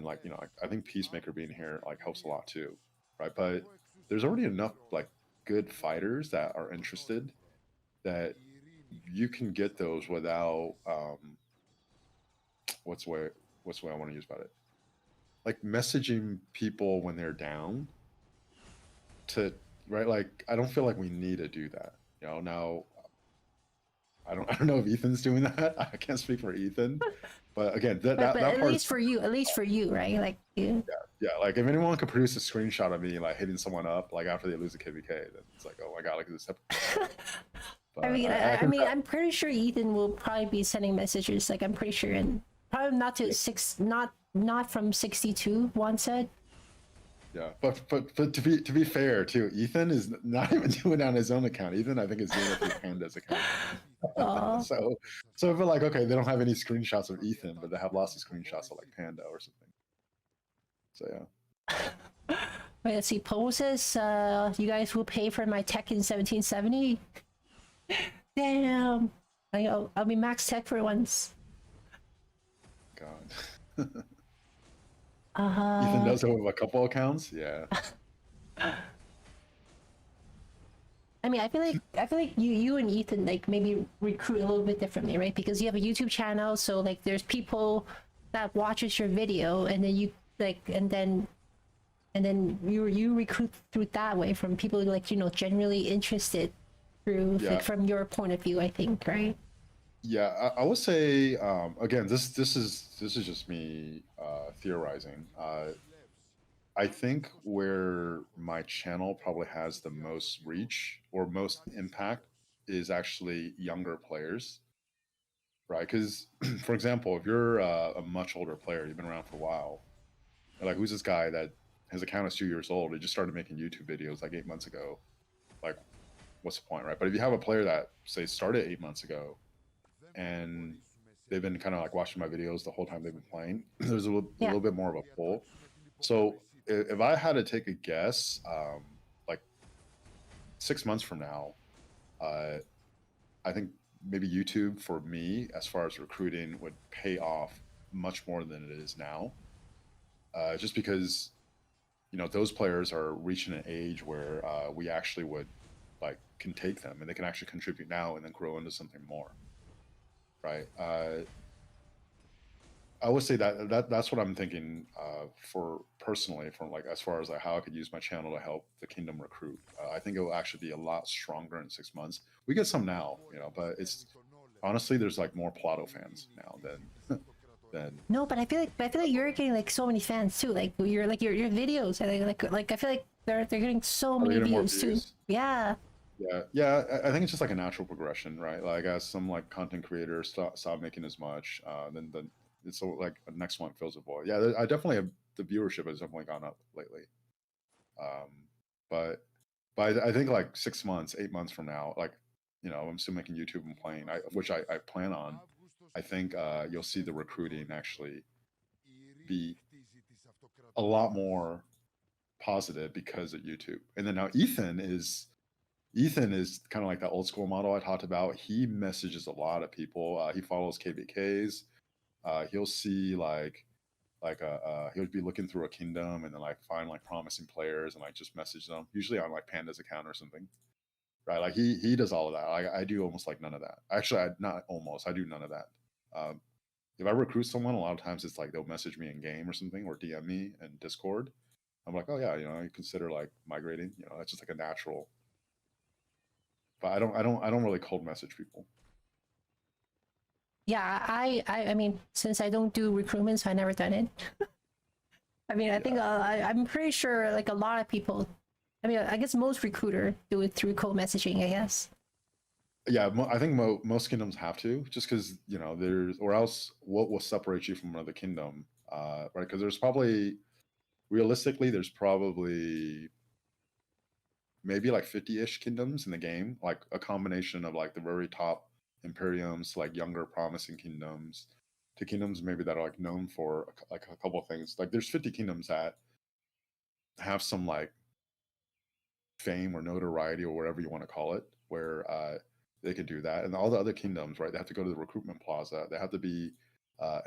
like I think Peacemaker being here like helps a lot too, right? But there's already enough like good fighters that are interested that you can get those without what's the way I want to use about it, like messaging people when they're down to right. Like I don't feel like we need to do that. Now I don't know if Ethan's doing that. I can't speak for Ethan, but again, But that at part is least for you, right? Like you. yeah. Like if anyone could produce a screenshot of me like hitting someone up like after they lose a KVK, then it's like, oh my god, look at this hypocrite. But I mean, I'm pretty sure Ethan will probably be sending messages. Like I'm pretty sure, and probably not to not from 62. One said. yeah, but to be fair too, Ethan is not even doing it on his own account. Ethan, I think, is doing it through Panda's account. Oh, So if we're like, okay, they don't have any screenshots of Ethan, but they have lots of screenshots of like Panda or something. So yeah. wait. Let's see. Poses. You guys will pay for my tech in 1770. Damn. I'll be max tech for once. God. Uh Ethan does have a couple accounts. Yeah. I mean, I feel like you and Ethan like maybe recruit a little bit differently, right? Because you have a YouTube channel, so like there's people that watches your video, and then you like, and then you recruit through that way from people like generally interested through Yeah. like from your point of view. I think, right? Yeah, I would say again, this is just me theorizing. I think where my channel probably has the most reach or most impact is actually younger players, right? Because, for example, if you're a much older player, you've been around for a while, like who's this guy that his account is 2 years old? He just started making YouTube videos like 8 months ago. Like, what's the point, right? But if you have a player that say started 8 months ago and they've been kind of like watching my videos the whole time they've been playing, there's a Yeah. little bit more of a pull. So if I had to take a guess, like 6 months from now, I think maybe YouTube for me, as far as recruiting, would pay off much more than it is now. Just because those players are reaching an age where we actually would like can take them and they can actually contribute now and then grow into something more, right? I would say that's what I'm thinking for personally, from like as far as like how I could use my channel to help the kingdom recruit. I think it will actually be a lot stronger in 6 months. We get some now, but it's honestly there's like more Plato fans now than than No, but I feel like you're getting like so many fans too. Like your videos, like I feel like they're getting so are they many getting more views too. views? Yeah. Yeah. I think it's just like a natural progression, right? Like as some like content creators stop making as much, then it's so like the next one fills a void. Yeah, I definitely have the viewership has definitely gone up lately. Um, but I think like 6 months, 8 months from now, like I'm still making YouTube and playing, which I plan on. I think you'll see the recruiting actually be a lot more positive because of YouTube. And then now Ethan is kind of like that old school model I talked about. He messages a lot of people. He follows KVKs. He'll see like Like he would be looking through a kingdom and then like find like promising players and like just message them, usually on like Panda's account or something, right? Like he does all of that. I do almost like none of that. Actually, not almost. I do none of that. Um, if I recruit someone, a lot of times it's like they'll message me in game or something or DM me in Discord. I'm like, oh yeah, you consider like migrating. That's just like a natural. But I don't really cold message people. Yeah, I mean, since I don't do recruitment, so I never done it. I mean, I think I'm pretty sure like a lot of people. I mean, I guess most recruiter do it through cold messaging. I guess. Yeah, I think most kingdoms have to, just because there's, or else what will separate you from another kingdom, right? Because there's probably, realistically, there's probably maybe like 50-ish kingdoms in the game, like a combination of like the very top imperiums to like younger promising kingdoms to kingdoms maybe that are like known for like a couple of things. Like there's 50 kingdoms that have some like fame or notoriety or whatever you want to call it, where they can do that. And all the other kingdoms, right, they have to go to the recruitment plaza. They have to be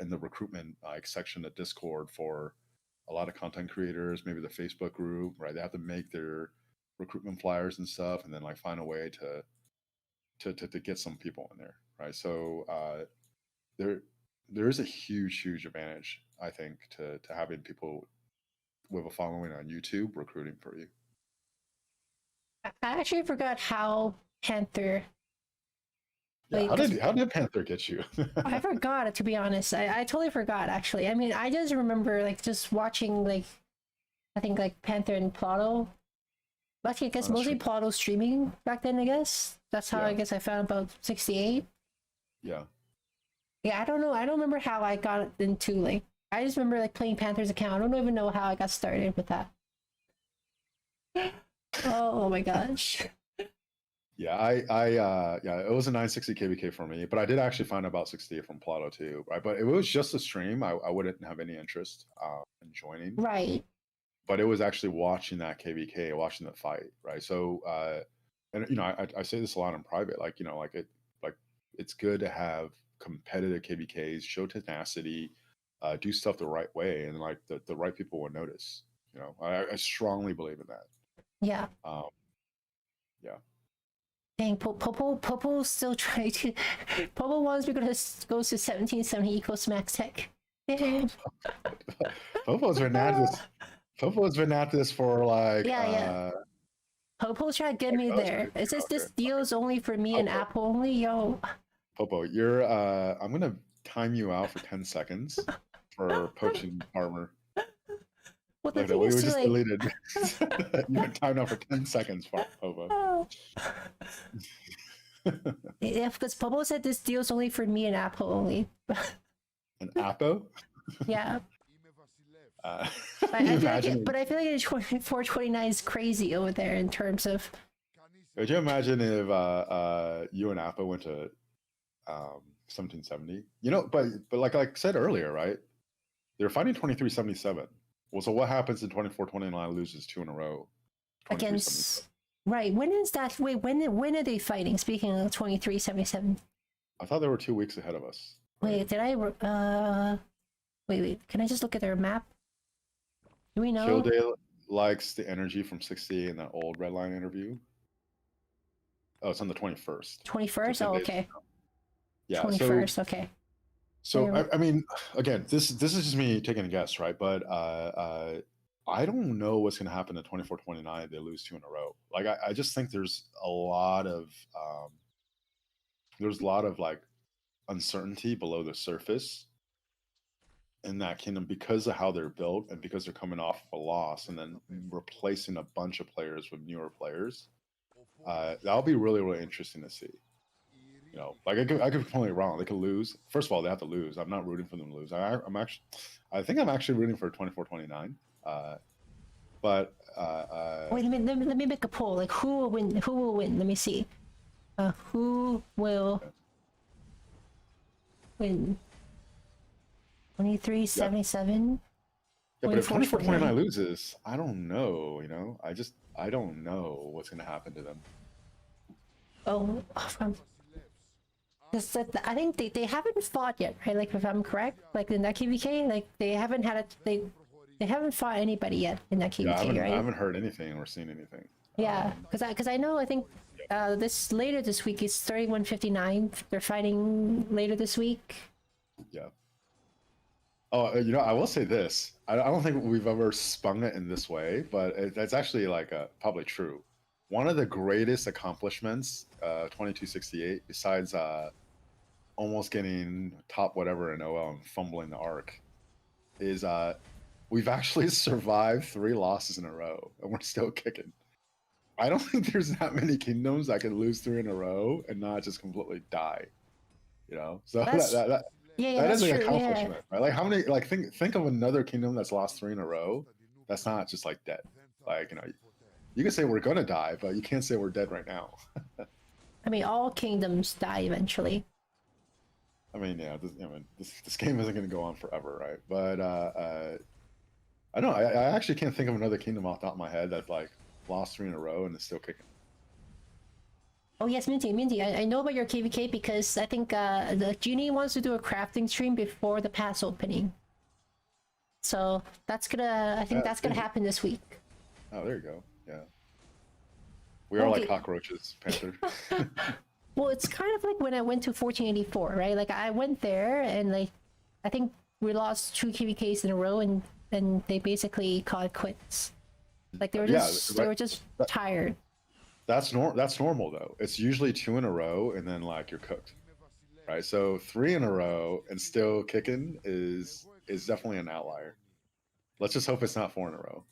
in the recruitment like section of Discord for a lot of content creators, maybe the Facebook group, right? They have to make their recruitment flyers and stuff, and then like find a way to get some people in there, right? So there is a huge advantage, I think, to having people with a following on YouTube recruiting for you. I actually forgot how Panther. Yeah, Like, how did Panther get you? I forgot it, to be honest. I totally forgot actually. I mean, I just remember like just watching like I think like Panther and Plotto. Actually, I guess mostly Plotto streaming back then. I guess that's how I guess I found about 68. Yeah. Yeah, I don't know. I don't remember how I got into like. I just remember like playing Panther's account. I don't even know how I got started with that. Oh my gosh. Yeah, yeah, it was a 960 KVK for me, but I did actually find about 68 from Plotto too, right? But it was just a stream. I wouldn't have any interest in joining. Right. But it was actually watching that KVK, watching the fight, right? So, and I say this a lot in private, like it's good to have competitive KVKs, show tenacity, do stuff the right way, and like the right people will notice. I strongly believe in that. Yeah. Yeah. Dang, Popo still trying to. Popo wants me to go to 1770 equals max tech. Popo's been at this. Popo's been at this for like. Yeah. Popo's trying to get me there. It says this deal's only for me and Apple only. Yo. Popo, I'm gonna time you out for 10 seconds for poaching armor. Well, the thing we were just like... deleted. You've been timed out for 10 seconds, Popo. Yeah, because Popo said this deal's only for me and Apple only. An Appo? Yeah. But I feel like 429 is crazy over there in terms of. Could you imagine if you and Appo went to 1770? But like I said earlier, right? They're fighting 2377. Well, so what happens in 2429 loses 2 in a row? Against. Right. When is that? Wait, when are they fighting? Speaking of 2377. I thought they were 2 weeks ahead of us. Wait, did I wait, can I just look at their map? Do we know? Kildale likes the energy from 60 in that old Redline interview. Oh, it's on the 21st. 21st? Oh, okay. Yeah. 21st, okay. So I mean, again, this is just me taking a guess, right? But I don't know what's going to happen in 24-29 if they lose 2 in a row. Like I just think there's a lot of like uncertainty below the surface in that kingdom because of how they're built and because they're coming off of a loss and then replacing a bunch of players with newer players. That'll be really interesting to see. Like I could be completely wrong. They could lose. First of all, they have to lose. I'm not rooting for them to lose. I think I'm actually rooting for 24-29. But wait, let me make a poll. Like who will win? Who will win? Let me see. Who will win? 2377. Yeah, but if 24-29 loses, I don't know. I don't know what's going to happen to them. Oh, from. I think they haven't fought yet, right? Like if I'm correct, like in that KVK, like they haven't had it. They haven't fought anybody yet in that Yeah, KVK, I right? haven't heard anything or seen anything. Yeah, because I know I think this later this week is 3159. They're fighting later this week. Yeah. Oh, you know, I will say this. I don't think we've ever spun it in this way, but it's actually like probably true. One of the greatest accomplishments, 2268, besides almost getting top whatever in OL and fumbling the arc, is we've actually survived 3 losses in a row, and we're still kicking. I don't think there's that many kingdoms that can lose 3 in a row and not just completely die. You know, so That's yeah, that is that's an true. Yeah. accomplishment, right? Like how many? Like think of another kingdom that's lost 3 in a row. That's not just like dead. Like you can say we're gonna die, but you can't say we're dead right now. I mean, all kingdoms die eventually. I mean, yeah, this game isn't gonna go on forever, right? But I don't know. I actually can't think of another kingdom off the top of my head that's like lost 3 in a row and is still kicking. Oh yes, Minty. I know about your KVK because I think the Genie wants to do a crafting stream before the pass opening. So that's gonna. I think that's gonna happen this week. Oh, there you go. Yeah. We are like cockroaches, Panther. Well, it's kind of like when I went to 1484, right? Like I went there and like I think we lost 2 KVKs in a row and they basically called it quits. Like they were just they were just tired. That's normal though. It's usually 2 in a row and then like you're cooked. Right? So 3 in a row and still kicking is definitely an outlier. Let's just hope it's not 4 in a row.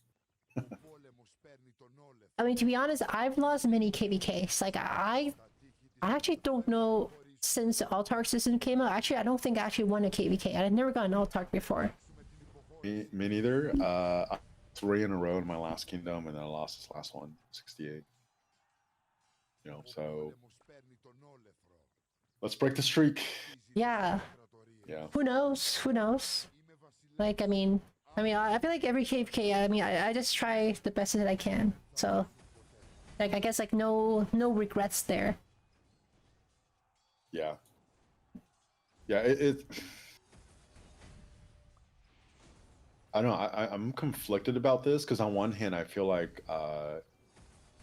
I mean, to be honest, I've lost many KVKs. Like I actually don't know since the Altark system came out. Actually, I don't think I actually won a KVK. I've never gotten Altark before. Me neither. 3 in a row in my last kingdom, and then I lost this last one, 68. You know, so let's break the streak. Yeah. Yeah. Who knows? Who knows? Like, I mean, I feel like every KVK. I mean, I just try the best that I can. So, like, I guess like no regrets there. Yeah. Yeah. It I don't know. I'm conflicted about this because on one hand, I feel like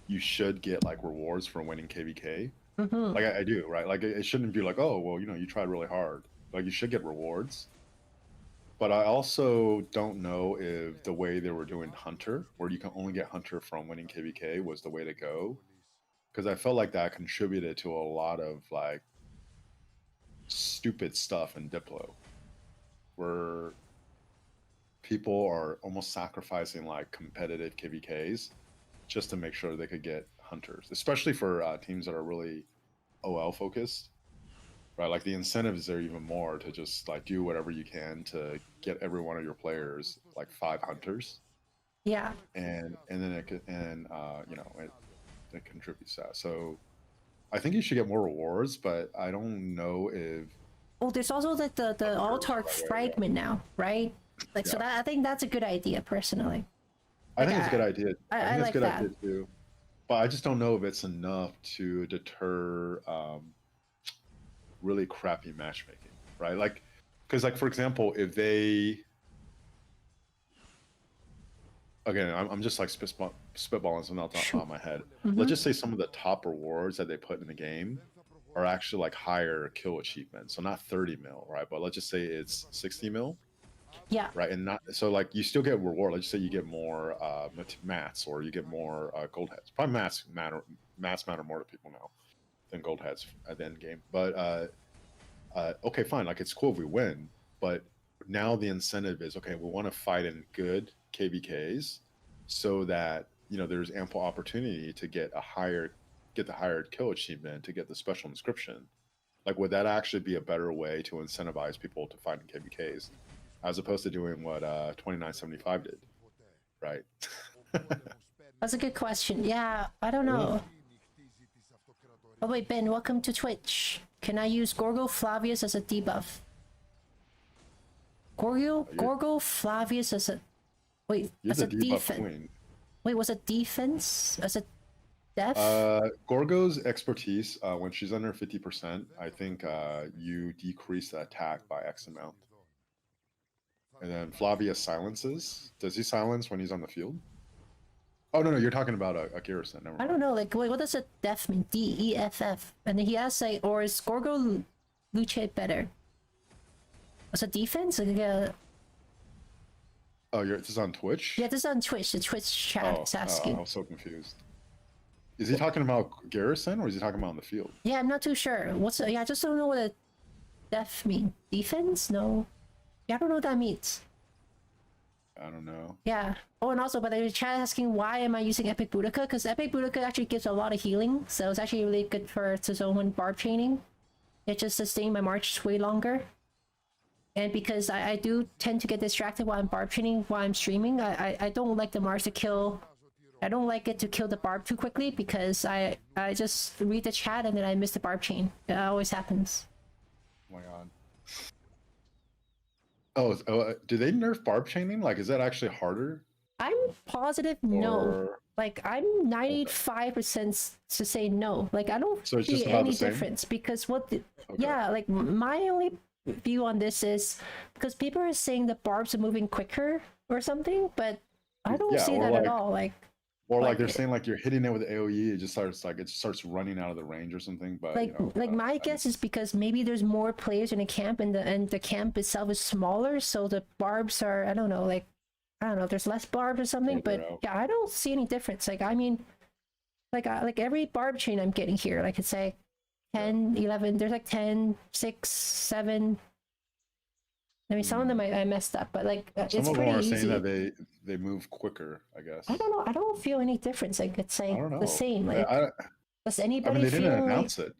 you should get like rewards for winning KVK. Like I do, right? Like it shouldn't be like, oh, well, you know, you tried really hard. Like you should get rewards. But I also don't know if the way they were doing Hunter, where you can only get Hunter from winning KVK, was the way to go. Because I felt like that contributed to a lot of like stupid stuff in Diplo, where people are almost sacrificing like competitive KVKs just to make sure they could get Hunters, especially for teams that are really OL focused. Right, like the incentives are even more to just like do whatever you can to get every one of your players like 5 hunters. Yeah. And then it could, and you know, it contributes to that. So I think you should get more rewards, but I don't know if. Oh, there's also like the Altark fragment now, right? Like so that I think that's a good idea personally. I think it's a good idea. I think it's like a good that. idea too. But I just don't know if it's enough to deter really crappy matchmaking, right? Like, because like for example, if they, again, I'm just like spitballing something off the top of my head. Let's just say some of the top rewards that they put in the game are actually like higher kill achievements, so not 30 mil, right? But let's just say it's 60 mil. Yeah. Right, and not so like you still get reward. Let's just say you get more mats or you get more gold heads. Probably mats matter more to people now than gold heads at the end game. But okay, fine. Like it's cool if we win, but now the incentive is okay. We want to fight in good KVKs so that you know there's ample opportunity to get the higher kill achievement to get the special inscription. Like, would that actually be a better way to incentivize people to fight in KVKs, as opposed to doing what 2975 did, right? That's a good question. Yeah, I don't know. Oh wait, Ben, welcome to Twitch. Can I use Gorgo Flavius as a debuff? Gorgo Flavius as a... Wait, You're as a the debuff defense. queen. Wait, was it defense? As a... Def? Gorgo's expertise, when she's under 50%, I think you decrease the attack by X amount. And then Flavia silences. Does he silence when he's on the field? Oh no, you're talking about a Garrison. Never I mind. don't know, like what does a def mean? DEFF. And then he asks like, or is Gorgo Luce better? As a defense? Like, Oh, this is on Twitch? yeah, this is on Twitch. The Twitch chat is I asking. was so confused. Is he talking about Garrison or is he talking about on the field? Yeah, I'm not too sure. Yeah, I just don't know what a def mean. Defense? No. Yeah, I don't know what that means. I don't know. Yeah. Oh, and also, but the chat asking why am I using Epic Boudica? Because Epic Boudica actually gives a lot of healing, so it's actually really good for zone 1 barb chaining. It just sustains my march way longer. And because I do tend to get distracted while I'm barb chaining while I'm streaming, I don't like the march to kill. I don't like it to kill the barb too quickly because I just read the chat and then I miss the barb chain. It always happens. Oh my god. Oh, do they nerf barb chaining? Like, is that actually harder? I'm positive no. Like, I'm 95% to say no. Like, I don't So it's see just about any the same? difference because yeah, like my only view on this is because people are saying the barbs are moving quicker or something, but I don't see that at all. Like, or like they're saying like you're hitting it with AoE, it just starts running out of the range or something. But like my guess is because maybe there's more players in a camp and the camp itself is smaller, so the barbs are I don't know if there's less barbs or something, but yeah, I don't see any difference. Like I mean, like every barb chain I'm getting here, like it's like 10, 11. There's like 10, 6, 7. I mean, some of them I messed up, but like it's pretty easy. Some of them are saying that they move quicker. I guess. I don't know. I don't feel any difference. Like it's like the same. Like does anybody? I mean, they didn't feel announce it.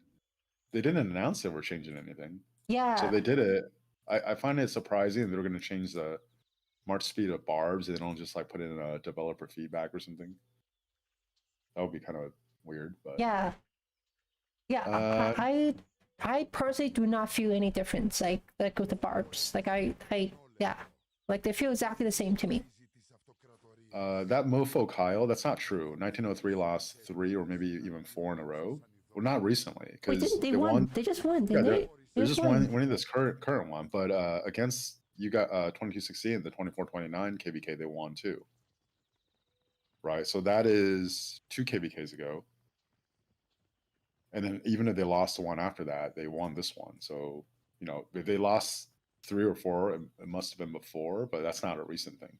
They didn't announce that we're changing anything. Yeah. So they did it. I find it surprising they're going to change the march speed of barbs. They don't just like put in a developer feedback or something. That would be kind of weird, but yeah. I personally do not feel any difference like with the barbs. Like I yeah, like they feel exactly the same to me. That mofo Kyle, that's not true. 1903 lost 3 or maybe even 4 in a row. Well, not recently because they won. They just won, didn't they? They're just winning this current one, but against you got 2216, the 2429 KVK, they won too. Right, so that is 2 KVKs ago. And then even if they lost the one after that, they won this one. So, if they lost 3 or 4, it must have been before, but that's not a recent thing.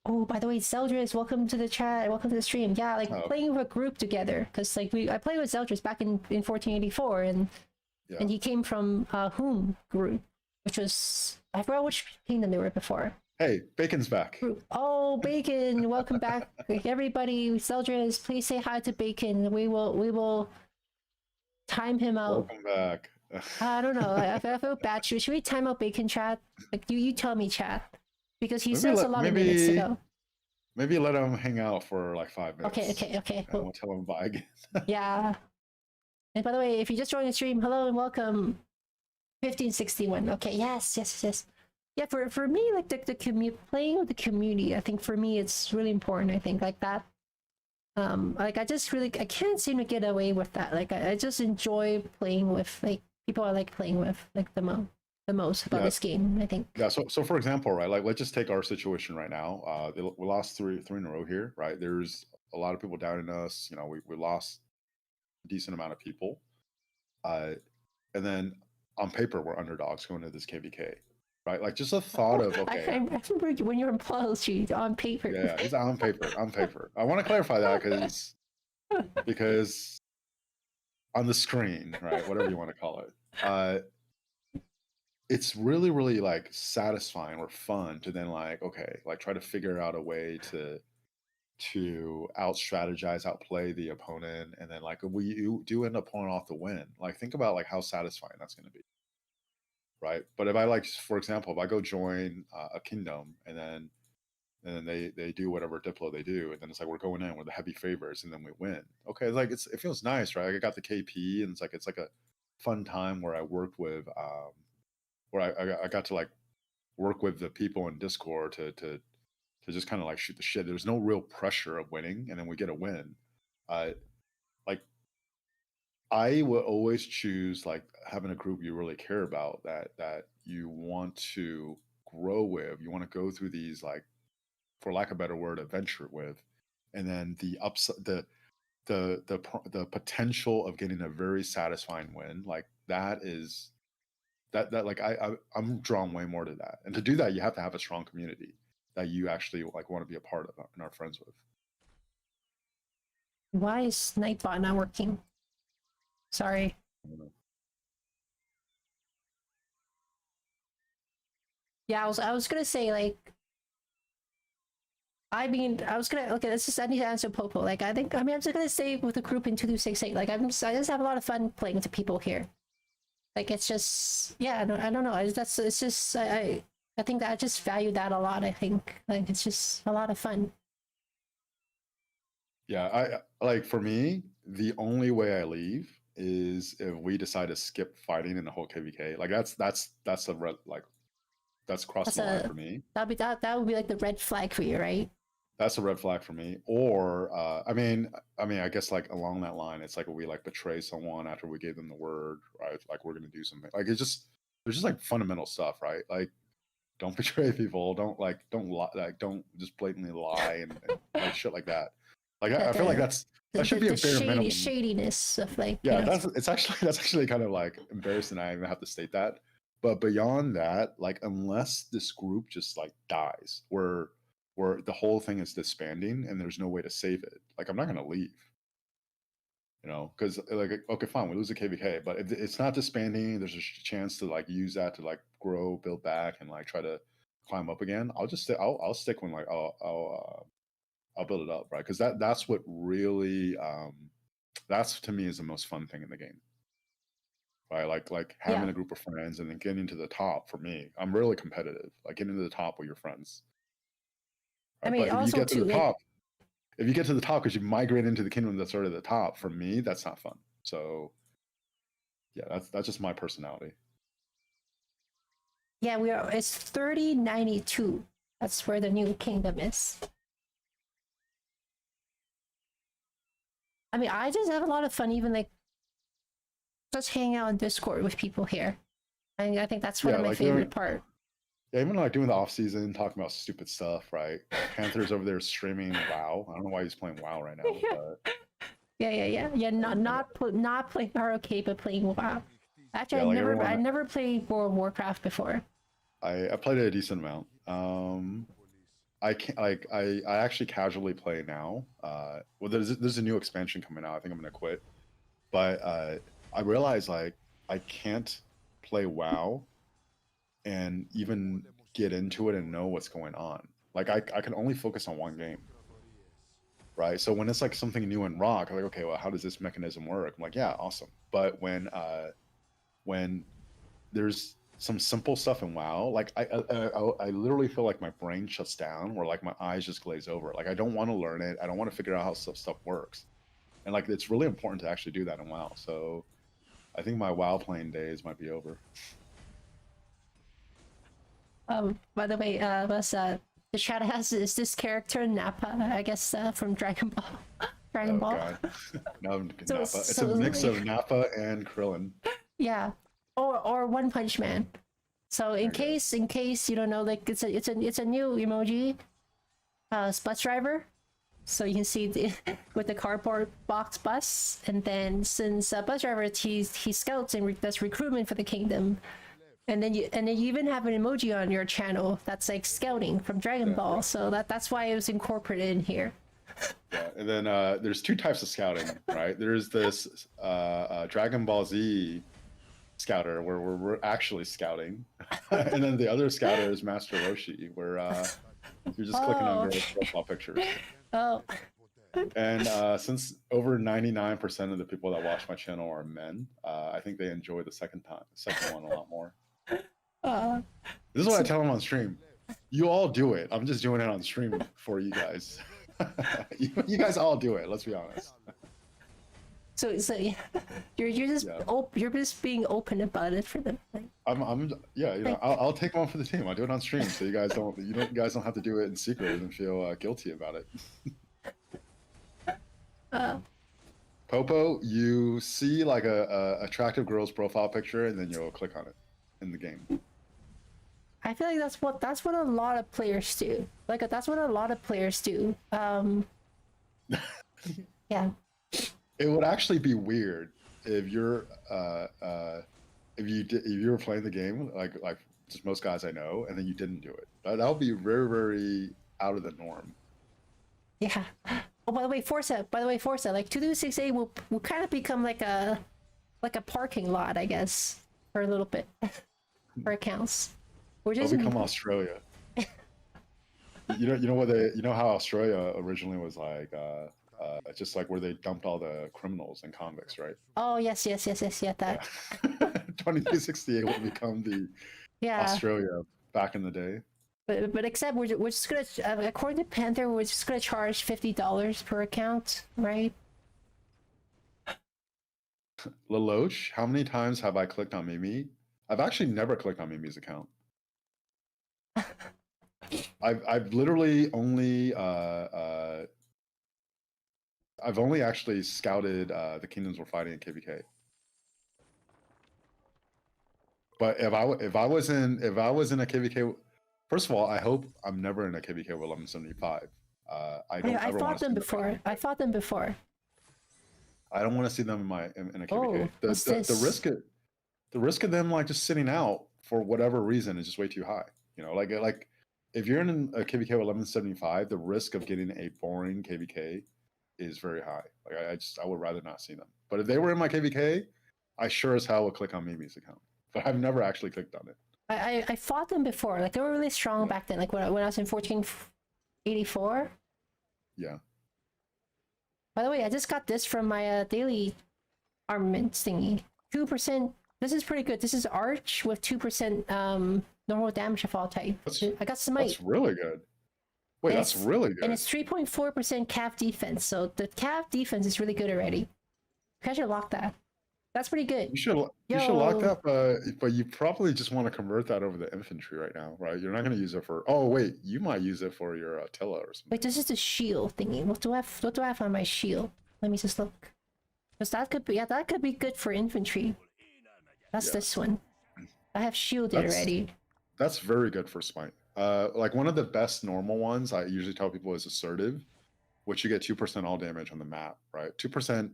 Oh, by the way, Zeldris, welcome to the chat. Welcome to the stream. Yeah, like playing with a group together, because like I played with Zeldris back in 1484, and he came from Whom group, which was I forgot which kingdom they were before. Hey, Bacon's back. Oh, Bacon, welcome back, everybody. Zeldris, please say hi to Bacon. We will time him out. Welcome back. I don't know. I feel bad. Should we time out Bacon, chat? Like you tell me, chat. Because he says a lot of minutes ago. Maybe let him hang out for like 5 minutes. Okay. And we'll tell him bye again. Yeah. And by the way, if you just joined the stream, hello and welcome. 1561. Okay, yes. Yeah, for me, like the playing with the community, I think for me it's really important. I think like that. Like I can't seem to get away with that. Like I just enjoy playing with like people I like playing with, like the most about this game, I think. Yeah, so for example, right, like let's just take our situation right now. We lost three in a row here, right? There's a lot of people doubting us. We lost a decent amount of people, and then on paper we're underdogs going into this KVK, right? Like just a thought of okay. I remember when you're in Plus, on paper. Yeah, it's on paper. I want to clarify that because on the screen, right, whatever you want to call it. It's really, really like satisfying or fun to then like try to figure out a way to out strategize, outplay the opponent, and then like you do end up pulling off the win. Like think about like how satisfying that's going to be, right? But if I for example, if I go join a kingdom and then they do whatever Diplo they do, and then it's like we're going in with the heavy favors and then we win. Okay, like it feels nice, right? Like I got the KP and it's like a fun time where I worked with. Where I got to like work with the people in Discord to just kind of like shoot the shit. There's no real pressure of winning, and then we get a win. like I will always choose like having a group you really care about, that you want to grow with, you want to go through these, like, for lack of a better word, adventure with, and then the the potential of getting a very satisfying win, like that is that like I'm drawn way more to that. And to do that, you have to have a strong community that you actually like want to be a part of and are friends with. Why is Nightbot not working? Sorry. I don't know. Yeah, I was gonna say like I mean, I was gonna okay. Let's just I need to answer Popo. Like, I'm just gonna say with the group in 2268. Like, I just have a lot of fun playing with the people here. Like, it's just yeah. I don't know. It's just I think that I just value that a lot. I think like it's just a lot of fun. Yeah, I like, for me, the only way I leave is if we decide to skip fighting in the whole KVK. Like that's a red, like that's That's crossing the line a for me. that would be like the red flag for you, right? That's a red flag for me. Or I mean, I guess like along that line, it's like we like betray someone after we gave them the word, right? Like we're gonna do something. Like it's just there's just like fundamental stuff, right? Like don't betray people. Don't lie, like don't just blatantly lie and like shit like that. Like I feel like The that should be a bare minimum. shadiness of like you Yeah, know. it's actually that's actually kind of like embarrassing. I even have to state that. But beyond that, like unless this group just like dies, where the whole thing is disbanding and there's no way to save it, like I'm not gonna leave. You know, because like okay, fine, we lose the KVK, but if it's not disbanding, there's a chance to like use that to like grow, build back, and like try to climb up again. I'll just I'll stick when like I'll build it up, right? Because that's what really that's to me is the most fun thing in the game, right? Like having Yeah, a group of friends and then getting to the top. For me, I'm really competitive, like getting to the top with your friends, I right? mean But if you also get to too the like top, if you get to the top because you migrate into the kingdom that's already at the top, for me, that's not fun. So yeah, that's just my personality. yeah we are. It's 3092. That's where the new kingdom is. I mean, I just have a lot of fun, even like just hanging out on Discord with people here. I think that's one Yeah, of my like favorite part. yeah, even like doing the off season, talking about stupid stuff, right? Panther's over there streaming WoW. I don't know why he's playing WoW right now, but Yeah. and, Not playing ROK, but playing WoW. Actually, yeah, like I everyone, never played World of Warcraft before. I played it a decent amount. I can't like I actually casually play now. Well, there's a new expansion coming out. I think I'm gonna quit, but I realize like I can't play WoW and even get into it and know what's going on. Like I can only focus on one game, right? So when it's like something new in Rock, I'm like, okay, well, how does this mechanism work? I'm like, yeah, awesome. But when there's some simple stuff in WoW, like I literally feel like my brain shuts down, or like my eyes just glaze over. Like I don't want to learn it. I don't want to figure out how stuff works, and like it's really important to actually do that in WoW. So I think my WoW playing days might be over. By the way, the chat has is this character Nappa, I guess from Dragon Ball. Dragon Oh Ball. god, no So Nappa. It's a mix of Nappa and Krillin. yeah, or One Punch Man. So There you go. in case you don't know, like it's a new emoji, bus driver. So you can see with the cardboard box bus, and then since bus driver, he scouts and does recruitment for the kingdom, and then you even have an emoji on your channel that's like scouting from Dragon Ball. So that's why it was incorporated in here. Yeah, and then there's two types of scouting, right? There's this Dragon Ball Z scouter where we're actually scouting, and then the other scouter is Master Roshi, where you're just clicking on Oh, girls' profile pictures. oh, And since over 99% of the people that watch my channel are men, I think they enjoy the second one a lot more. uh, This is what I tell them on stream. You all do it. I'm just doing it on stream for you guys. You guys all do it. Let's be honest. so yeah, you're just Yeah. you're just being open about it for them. Like, Yeah, you know, I'll take one for the team. I'll do it on stream, so you guys don't have to do it in secret and feel guilty about it. Popo, you see like a attractive girl's profile picture, and then you'll click on it in the game. I feel like that's what a lot of players do. Like that's what a lot of players do. Yeah. It would actually be weird if you're if you were playing the game like just most guys I know, and then you didn't do it. That would be very, very out of the norm. Yeah. Oh, by the way, Forza. Like 226A will kind of become like a parking lot, I guess, for a little bit for accounts. We're It'll just become Australia. You know how Australia originally was like just like where they dumped all the criminals and convicts, right? Oh yes, yeah, that. Yeah. 2268 will become the Yeah. Australia back in the day. But except we're just gonna according to Panda, we're just gonna charge $50 per account, right? Lelouch, how many times have I clicked on Mimi? I've actually never clicked on Mimi's account. I've literally only I've only actually scouted the kingdoms we're fighting in KVK. But if I was in a KVK, first of all, I hope I'm never in a KVK with 1175. I fought them before. I fought them before. I don't want to see them in a KVK. The risk of them like just sitting out for whatever reason is just way too high. You know, like if you're in a KVK with 1175, the risk of getting a boring KVK is very high. Like I would rather not see them. But if they were in my KVK, I sure as hell would click on Mimi's account. But I've never actually clicked on it. I fought them before. Like they were really strong back then. Like when I was in 1484. Yeah. By the way, I just got this from my daily armaments thingy. 2%. This is pretty good. This is Arch with 2% normal damage of all type. I got Smite. That's really good. Wait, that's really good. And it's 3.4% calf defense. So the calf defense is really good already. You guys should lock that. That's pretty good. You should lock that, but you probably just want to convert that over the infantry right now, right? You're not going to use it for. Oh wait, you might use it for your Attila or something. Wait, this is the shield thingy. What do I have on my shield? Let me just look. Because that could be good for infantry. That's this one. I have shielded already. That's very good for Smite. Like one of the best normal ones I usually tell people is assertive, which you get 2% all damage on the map, right? 2%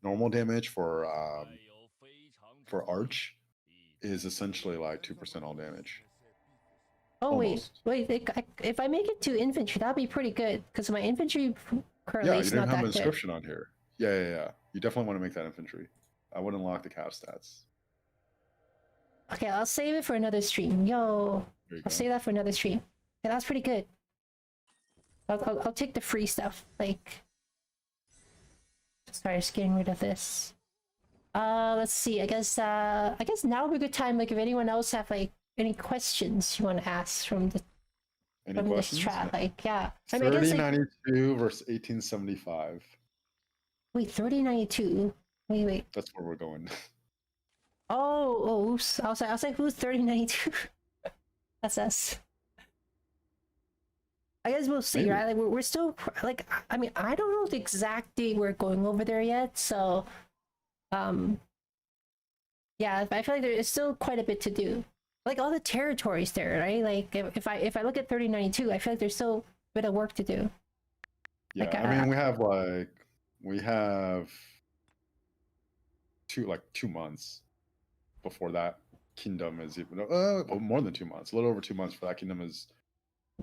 normal damage for Arch is essentially like 2% all damage. Oh almost. wait! If I make it to infantry, that'd be pretty good because my infantry currently is not that good. Yeah, you didn't have an inscription on here. Yeah. You definitely want to make that infantry. I wouldn't lock the cap stats. Okay, I'll save it for another stream. I'll save that for another stream. Yeah, that's pretty good. I'll take the free stuff. Like, sorry, just getting rid of this. Let's see. I guess now would be a good time. Like, if anyone else have like any questions you want to ask from this chat, like, yeah. I mean, 3092 versus 1875. Wait, 3092. Wait. That's where we're going. Oh, oops. I was like, who's 3092? That's us. I guess we'll see, right? Like we're still like, I mean, I don't know the exact date we're going over there yet, so yeah, I feel like there is still quite a bit to do. Like all the territories there, right? Like if I look at 3092, I feel like there's still a bit of work to do. Yeah, like, I mean, we have 2 months before that kingdom is even more than 2 months, a little over 2 months for that kingdom is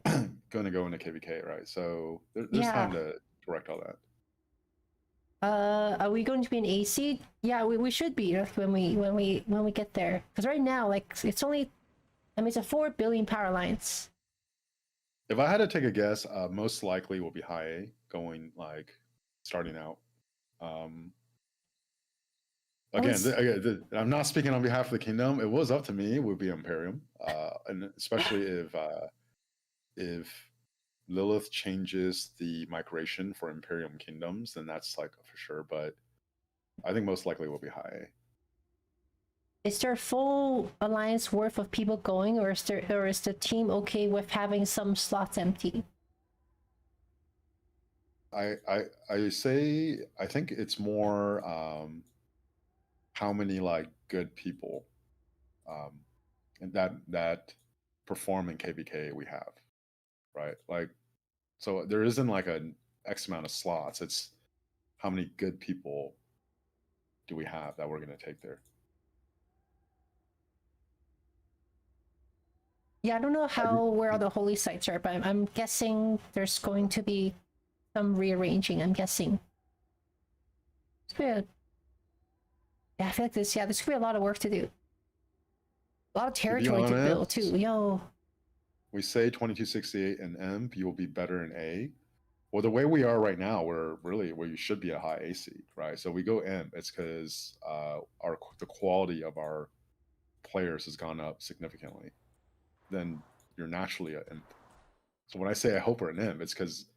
going to go into KVK, right? So there's time to correct all that. Are we going to be an AC? Yeah, we should be when we get there. Because right now, like it's only, I mean, it's a 4 billion power alliance. If I had to take a guess, most likely will be high A starting out. Again, I'm not speaking on behalf of the kingdom. It was up to me. It would be Imperium, and especially if Lilith changes the migration for Imperium kingdoms, then that's like for sure. But I think most likely will be high. Is there a full alliance worth of people going, or is the team okay with having some slots empty? I say I think it's more how many like good people um and that perform in KVK we have, right? Like so there isn't like an X amount of slots. It's how many good people do we have that we're gonna take there. Yeah, I don't know I do- where all the holy sites are, but I'm guessing there's going to be some rearranging. I'm guessing. It's good. Yeah, I feel like this could be a lot of work to do. A lot of to be territory to build honest, too. Yo, we say 2268 and imp, you will be better in A. Well, the way we are right now, we're really where you should be a high A seed, right? So we go imp. It's because the quality of our players has gone up significantly. Then you're naturally an imp. So when I say I hope we're an imp, it's because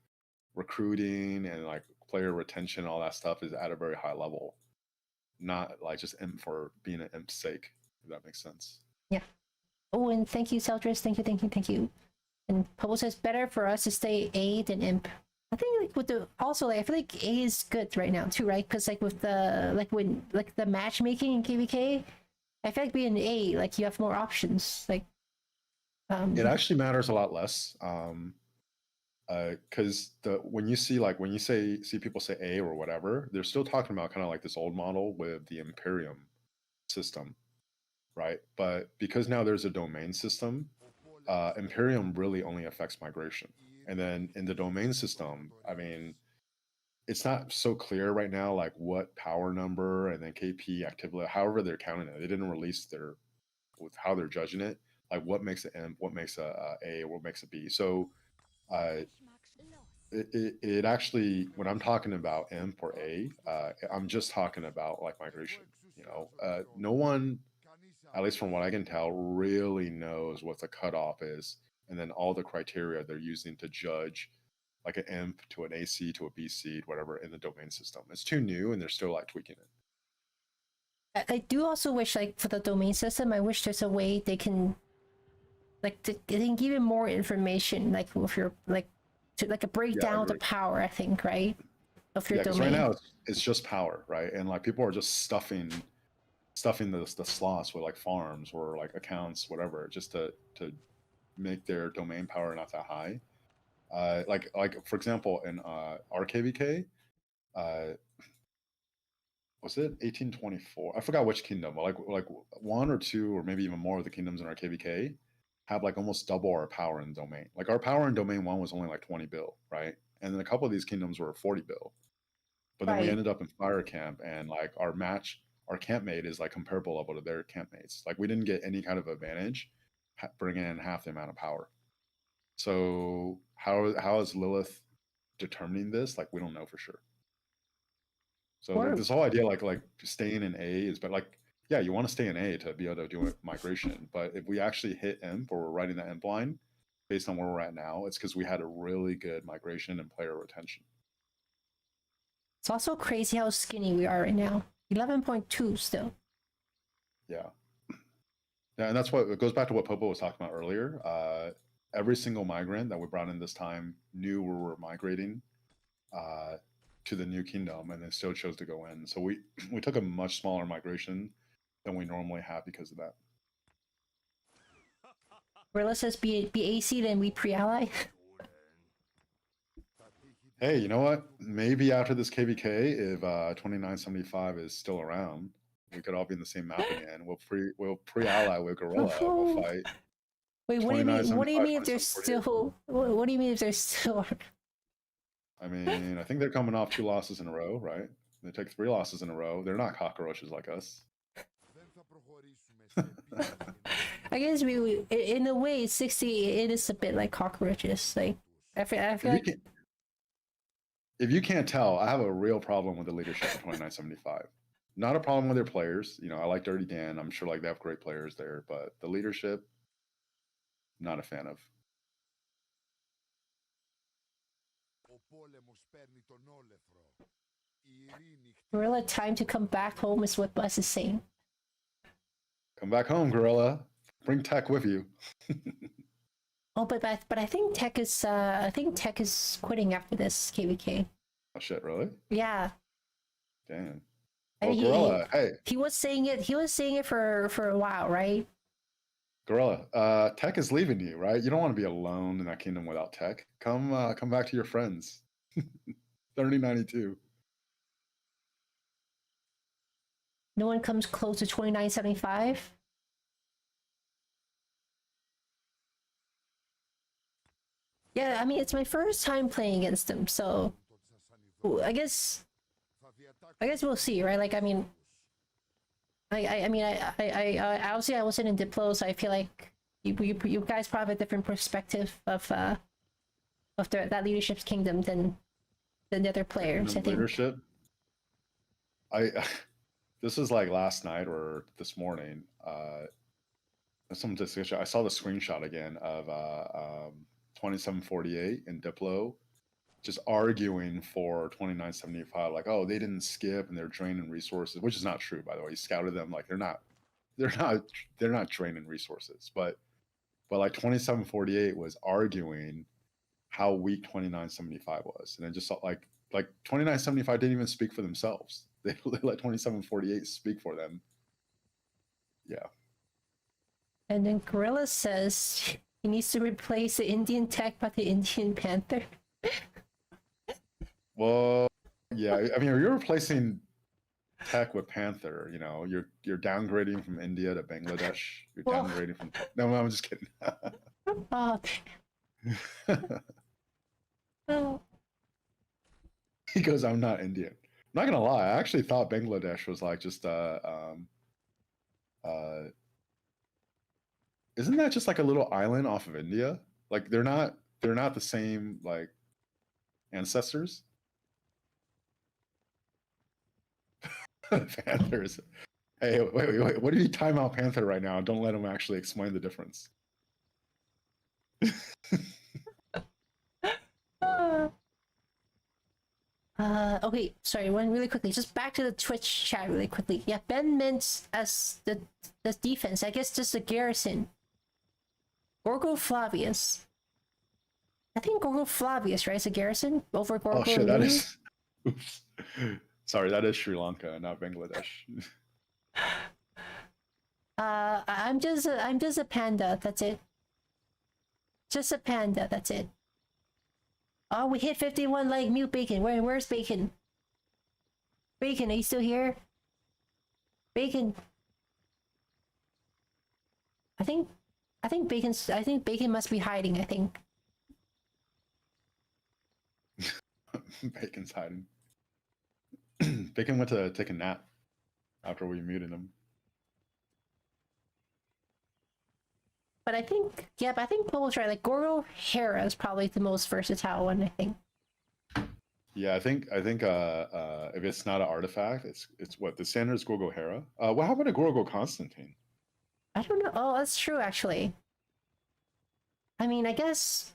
recruiting and like player retention, all that stuff is at a very high level. Not like just imp for being an imp's sake, if that makes sense. yeah. Oh, and thank you, Seldris. Thank you. And Popo says better for us to stay A than imp. I think like with the also like I feel like A is good right now too, right? Because like with the like the matchmaking in KVK, I feel like being A like you have more options. Like It actually matters a lot less. Because when you see people say A or whatever, they're still talking about kind of like this old model with the Imperium system, right? But because now there's a domain system, Imperium really only affects migration. And then in the domain system, I mean, it's not so clear right now, like what power number and then KP activity, however they're counting it. They didn't release with how they're judging it, like what makes an M, what makes a, what makes a B. So it actually, when I'm talking about imp or A, I'm just talking about like migration. No one, at least from what I can tell, really knows what the cutoff is, and then all the criteria they're using to judge like an imp to an AC to a B seed, whatever, in the domain system. It's too new, and they're still like tweaking it. I do also wish like for the domain system, I wish there's a way they can they can give you more information like if you're like to like a breakdown of the power. I think right of your domain. Right now it's just power, right? And like people are just stuffing the slots with like farms or like accounts, whatever, just to make their domain power not that high. Like for example, in RKVK, was it 1824? I forgot which kingdom. Like one or two or maybe even more of the kingdoms in RKVK have like almost double our power in domain. Like our power in domain 1 was only like 20 bill, right? And then a couple of these kingdoms were 40 bill. But then we ended up in fire camp, and like our campmate is like comparable level to their campmates. Like we didn't get any kind of advantage bringing in half the amount of power. So how is Lilith determining this? Like we don't know for sure. So like this whole idea like staying in A is, but like yeah, you want to stay in A to be able to do migration. But if we actually hit imp or we're writing that imp line based on where we're at now, it's because we had a really good migration and player retention. It's also crazy how skinny we are right now. 11.2 still. Yeah. Yeah, and that's what it goes back to what Popo was talking about earlier. Every single migrant that we brought in this time knew we were migrating to the new kingdom, and then still chose to go in. So we took a much smaller migration than we normally have because of that. Gorilla says be AC, then we pre-ally. Hey, you know what? Maybe after this KVK, if 2975 is still around, we could all be in the same map again. We'll pre-ally with Gorilla. We'll fight. Wait, what do you mean? What do you mean if there's still? What do you mean if there's still? I mean, I think they're coming off 2 losses in a row, right? They take 3 losses in a row. They're not cockroaches like us. I guess we in a way, 60. It is a bit like cockroaches. Like I feel like. If you can't tell, I have a real problem with the leadership of 2975. Not a problem with their players. I like Dirty Dan. I'm sure like they have great players there, but the leadership, not a fan of. Gorilla, time to come back home is what Buzz is saying. Come back home, Gorilla. Bring Tech with you. Oh, but I think Tech is quitting after this KVK. Oh shit, really? Yeah. Damn. I Well, mean, Gorilla, hey, he was saying it. He was saying it for a while, right? Gorilla, tech is leaving you, right? You don't want to be alone in that kingdom without tech. Come back to your friends. 3092. No one comes close to 2975. Yeah, I mean, it's my first time playing against him, so I guess we'll see, right? Like, I mean, I obviously I wasn't in Diplo, so I feel like you guys probably have a different perspective of that leadership's kingdom than the other players. I think. Leadership. I this was like last night or this morning. Some discussion. I saw the screenshot again of 2748 in Diplo, just arguing for 2975. Like, oh, they didn't skip and they're draining resources, which is not true, by the way. He scouted them like they're not draining resources, but like 2748 was arguing how weak 2975 was, and it just like 2975 didn't even speak for themselves. They let 2748 speak for them. Yeah. And then Gorilla says he needs to replace the Indian tech by the Indian Panther. Well, yeah. I mean, you're replacing tech with Panther. You know, you're downgrading from India to Bangladesh. You're Well, downgrading from. No, I'm just kidding. oh, oh. He goes, I'm not Indian. I'm not gonna lie. I actually thought Bangladesh was like just isn't that just like a little island off of India? Like they're not the same like ancestors. Panthers. Hey, wait. What do you time out Panther right now? Don't let him actually explain the difference. Okay, sorry, one really quickly. Just back to the Twitch chat really quickly. Yeah, Ben meant as the defense. I guess just the garrison. Gorgo Flavius. I think Gorgo Flavius, right? Is a garrison over Gorgo. Oh shit, that is. Oops. Sorry, that is Sri Lanka, not Bangladesh. I'm just a panda. That's it. Just a panda. That's it. Oh, we hit 51 like mute Bacon. Where's Bacon? Bacon, are you still here? Bacon. I think Bacon must be hiding, I think. Bacon's hiding. Bacon went to take a nap after we muted him. But I think Poel's right. Like Gorgo Hera is probably the most versatile one, I think. Yeah, I think if it's not an artifact, it's what the standard is Gorgo Hera. What happened to Gorgo Constantine? I don't know. Oh, that's true actually. I mean, I guess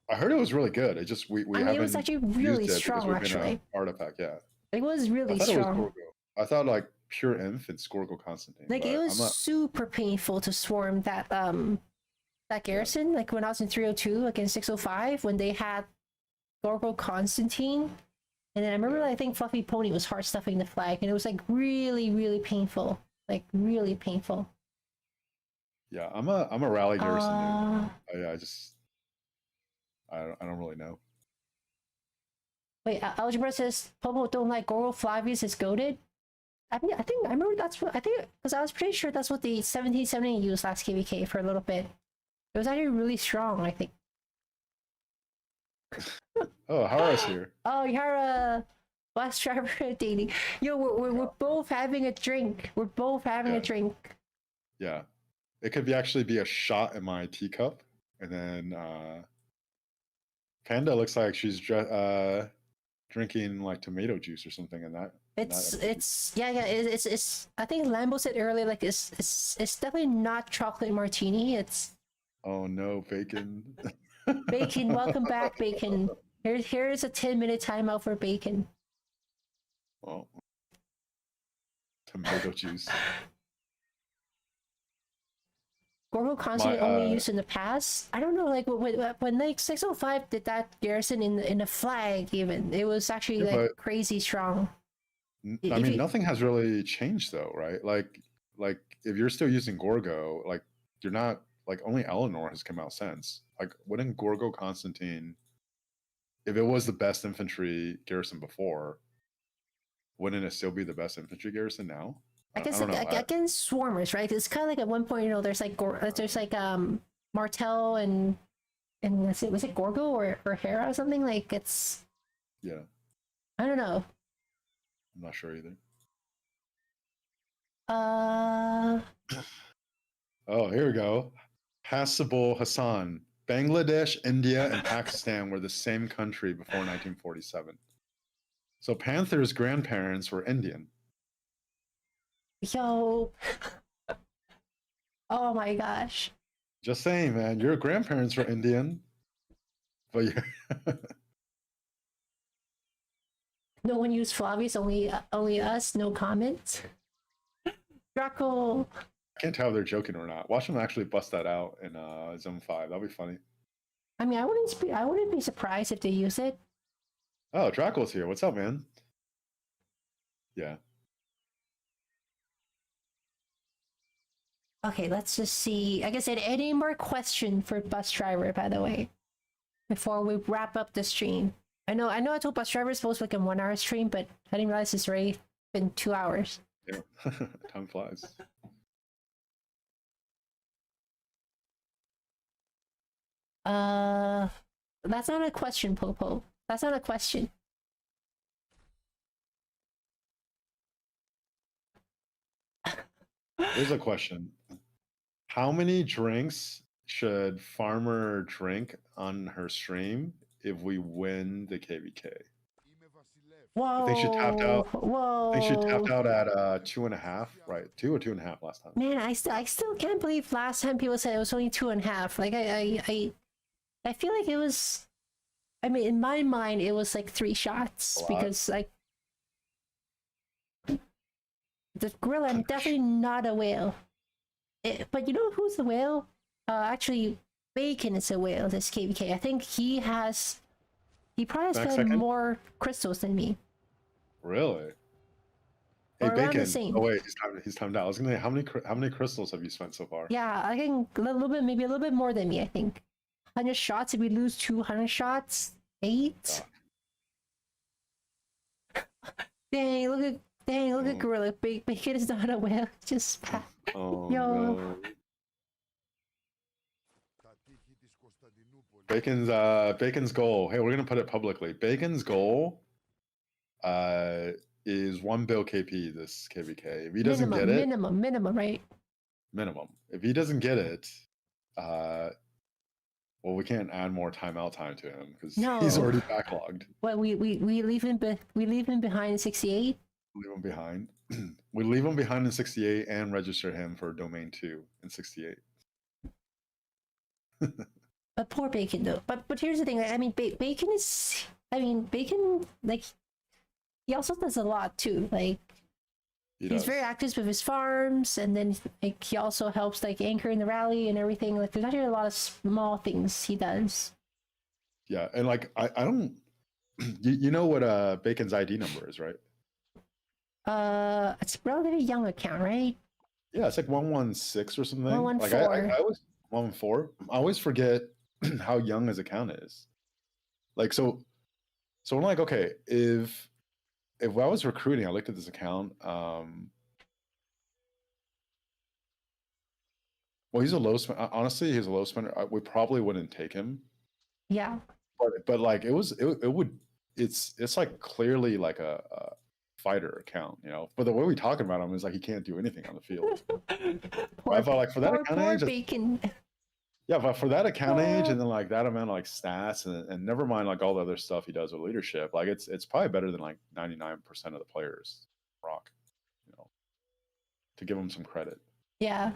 I heard it was really good. It just we haven't. It was actually really strong. Actually, artifact. Yeah, it was really strong. It was Gorgo. I thought like pure infants Gorgo Constantine. Like it was super painful to swarm that garrison. Yeah. Like when I was in 302 against 605 when they had Gorgo Constantine, and then I remember I think Fluffy Pony was hard stuffing the flag, and it was like really painful. Like really painful. Yeah, I'm a rally garrison dude. I don't really know. Wait, Algebra says Popo don't like Gorgo Flavius is goated. I remember that's what I think because I was pretty sure that's what the 1770 used last KVK for a little bit. It was actually really strong, I think. Oh, Hara's here. Oh, Hara, bus driver dating. Yo, we're both having a drink. We're both having a drink. Yeah, it could actually be a shot in my teacup, and then Panda looks like she's drinking like tomato juice or something in that. It's I think Lambo said earlier like it's definitely not chocolate martini. It's oh no, Bacon. Bacon, welcome back, Bacon. Here is a 10-minute timeout for Bacon. Well, tomato juice. Gorgo constant only used in the past. I don't know, like when like 605 did that garrison in the flag, even it was actually like crazy strong. I mean, nothing has really changed though, right? Like if you're still using Gorgo, like you're not like only Eleanor has come out since. Like, wouldn't Gorgo Constantine, if it was the best infantry garrison before, wouldn't it still be the best infantry garrison now? I guess don't know. Against swarmers, right? It's kind of like at one point, there's like Martel and was it Gorgo or Hera or something? Like it's I don't know. I'm not sure either. Oh, here we go. Hasibul Hassan. Bangladesh, India, and Pakistan were the same country before 1947. So Panther's grandparents were Indian. Yo. Oh my gosh. Just saying, man. Your grandparents were Indian. But no one used Flavius, only us, no comments. Draco. I can't tell if they're joking or not. Watch them actually bust that out in Zone 5. That'll be funny. I mean, I wouldn't be surprised if they use it. Oh, Draco's here. What's up, man? Yeah. Okay, let's just see. I guess any more question for bus driver, by the way, before we wrap up the stream. I know I told bus driver it's supposed to be like a 1 hour stream, but I didn't realize it's already been 2 hours. Yeah. Time flies. That's not a question, Popo. That's not a question. Here's a question. How many drinks should Farmer drink on her stream if we win the KVK? Whoa. I think she tapped out. Whoa. I think she tapped out at 2.5, right? 2 or 2.5 last time. Man, I still can't believe last time people said it was only 2.5. Like I feel like it was. I mean, in my mind, it was like 3 shots because like the gorilla. I'm definitely not a whale. But you know who's the whale? Actually, Bacon is a whale. This KVK. I think he probably has spent more crystals than me. Really? Hey, Bacon. Oh wait, he's timed out. I was gonna say, how many crystals have you spent so far? Yeah, I think maybe a little bit more than me. I think 100 shots. If we lose 200 shots, 8. Dang! Look at gorilla. Bacon is not a whale. Just yo. No. Bacon's goal. Hey, we're gonna put it publicly. Bacon's goal is 1 bill KP this KVK. If he doesn't get it, minimum, right? Minimum. If he doesn't get it, well, we can't add more timeout time to him because he's already backlogged. Well, we leave him behind in 68. Leave him behind. We leave him behind in 68 and register him for domain 2 in 68. But poor Bacon though. But here's the thing. I mean, Bacon like he also does a lot too. Like he's very active with his farms, and then like he also helps like anchor in the rally and everything. Like there's actually a lot of small things he does. Yeah, and like I don't. You know what Bacon's ID number is, right? It's a relatively young account, right? Yeah, it's like 116 or something. 114. Like I always 114. I always forget how young his account is. Like so I'm like, okay, if I was recruiting, I looked at this account. Well, he's a low spender. Honestly, he's a low spender. We probably wouldn't take him. Yeah. But like it's like clearly like a fighter account, you know. But the way we talk about him is like he can't do anything on the field. I felt like for that account age, Bacon. Yeah, but for that account age and then like that amount of like stats and never mind like all the other stuff he does with leadership, like it's probably better than like 99% of the players rock, you know, to give him some credit. Yeah.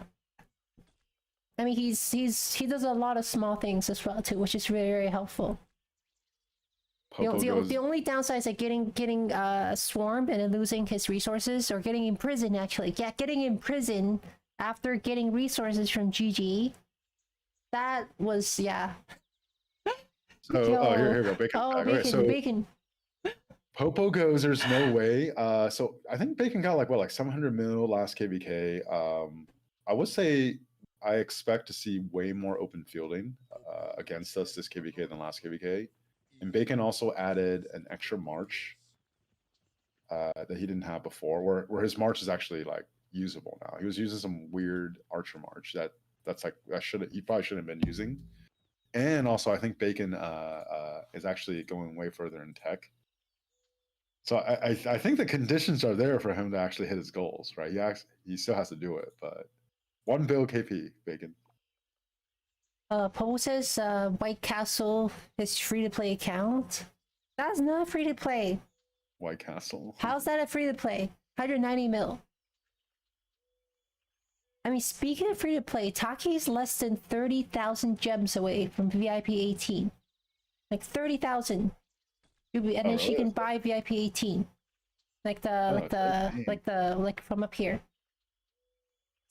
I mean, he does a lot of small things as well too, which is very, very helpful. The only downside is like getting swarmed and then losing his resources, or getting imprisoned. Actually, yeah, getting imprisoned after getting resources from GG, that was yeah. So Yo, here we go. Bacon's oh back. Okay, bacon, so bacon. Popo goes, there's no way. So I think Bacon got like what, like 700 mil last KVK. I would say I expect to see way more open fielding against us this KVK than last KVK. And Bacon also added an extra march that he didn't have before, where his march is actually like usable now. He was using some weird archer march that's like he probably shouldn't have been using. And also I think Bacon is actually going way further in tech. So I think the conditions are there for him to actually hit his goals, right? He still has to do it, but 1 bill KP Bacon. Poe says White Castle is free to play account. That's not free to play. White Castle. How's that a free to play? 190 mil. I mean, speaking of free to play, Taki is less than 30,000 gems away from VIP 18. Like 30,000. And then she can buy VIP 18. Like from up here.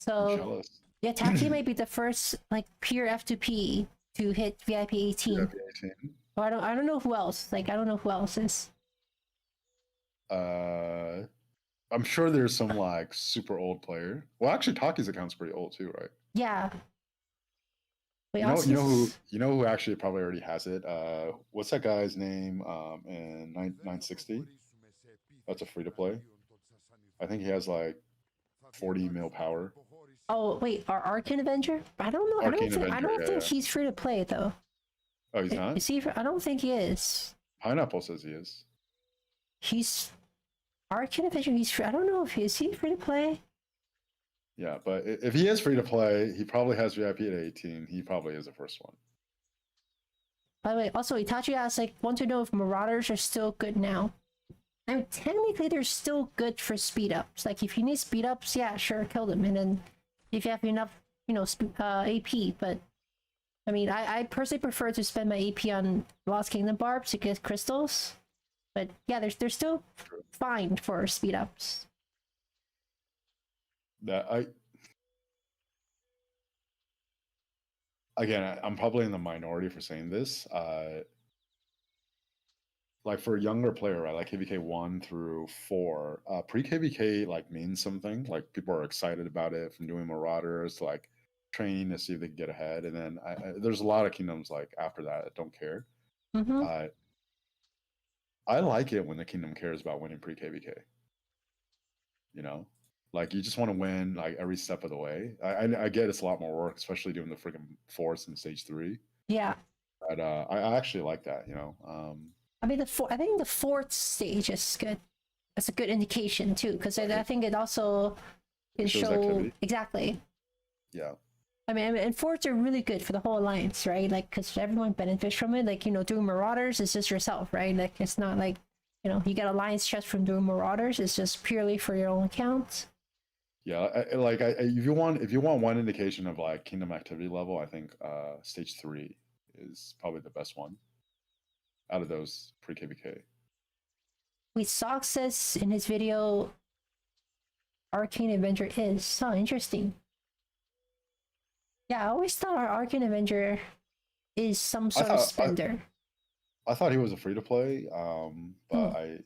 So yeah, Taki might be the first like pure F2P to hit VIP 18. VIP 18. Oh, I don't know who else. Like I don't know who else is. I'm sure there's some like super old player. Well, actually, Taki's account's pretty old too, right? Yeah. Wait, you know who actually probably already has it? What's that guy's name? In 960. That's a free to play. I think he has like 40 mil power. Oh wait, our Arcane Avenger? I don't know. I don't think he's free to play though. Oh, he's not? Is he? I don't think he is. Pineapple says he is. He's Arcane Avenger. He's free. I don't know if is he free to play. Yeah, but if he is free to play, he probably has VIP at 18. He probably is the first one. By the way, also Itachi asks, like, want to know if Marauders are still good now. I mean, technically they're still good for speed ups. Like, if you need speed ups, yeah, sure, kill them. And then if you have enough, AP. But I mean, I personally prefer to spend my AP on Lost Kingdom barbs to get crystals. But yeah, they're still fine for speed ups. I'm probably in the minority for saying this. Like for a younger player, right? Like KVK 1 through 4, pre-KVK like means something. Like people are excited about it, from doing Marauders to like training to see if they can get ahead. And then there's a lot of kingdoms like after that don't care. Mm-hmm. I like it when the kingdom cares about winning pre-KVK. Like you just want to win like every step of the way. I get it's a lot more work, especially doing the freaking force in stage 3. Yeah. But I actually like that. I mean, I think the 4th stage is good. That's a good indication too, because I think it also can show activity. Exactly. Yeah. I mean, and forts are really good for the whole alliance, right? Like, because everyone benefits from it. Like, doing Marauders is just yourself, right? Like, it's not like, you get alliance chest from doing Marauders. It's just purely for your own account. Yeah, if you want one indication of like kingdom activity level, I think stage 3 is probably the best one out of those pre-KVK. Wait, Sock says in his video, Arcane Avenger is so interesting. Yeah, I always thought our Arcane Avenger is some sort of spender. I thought he was a free to play, but I'm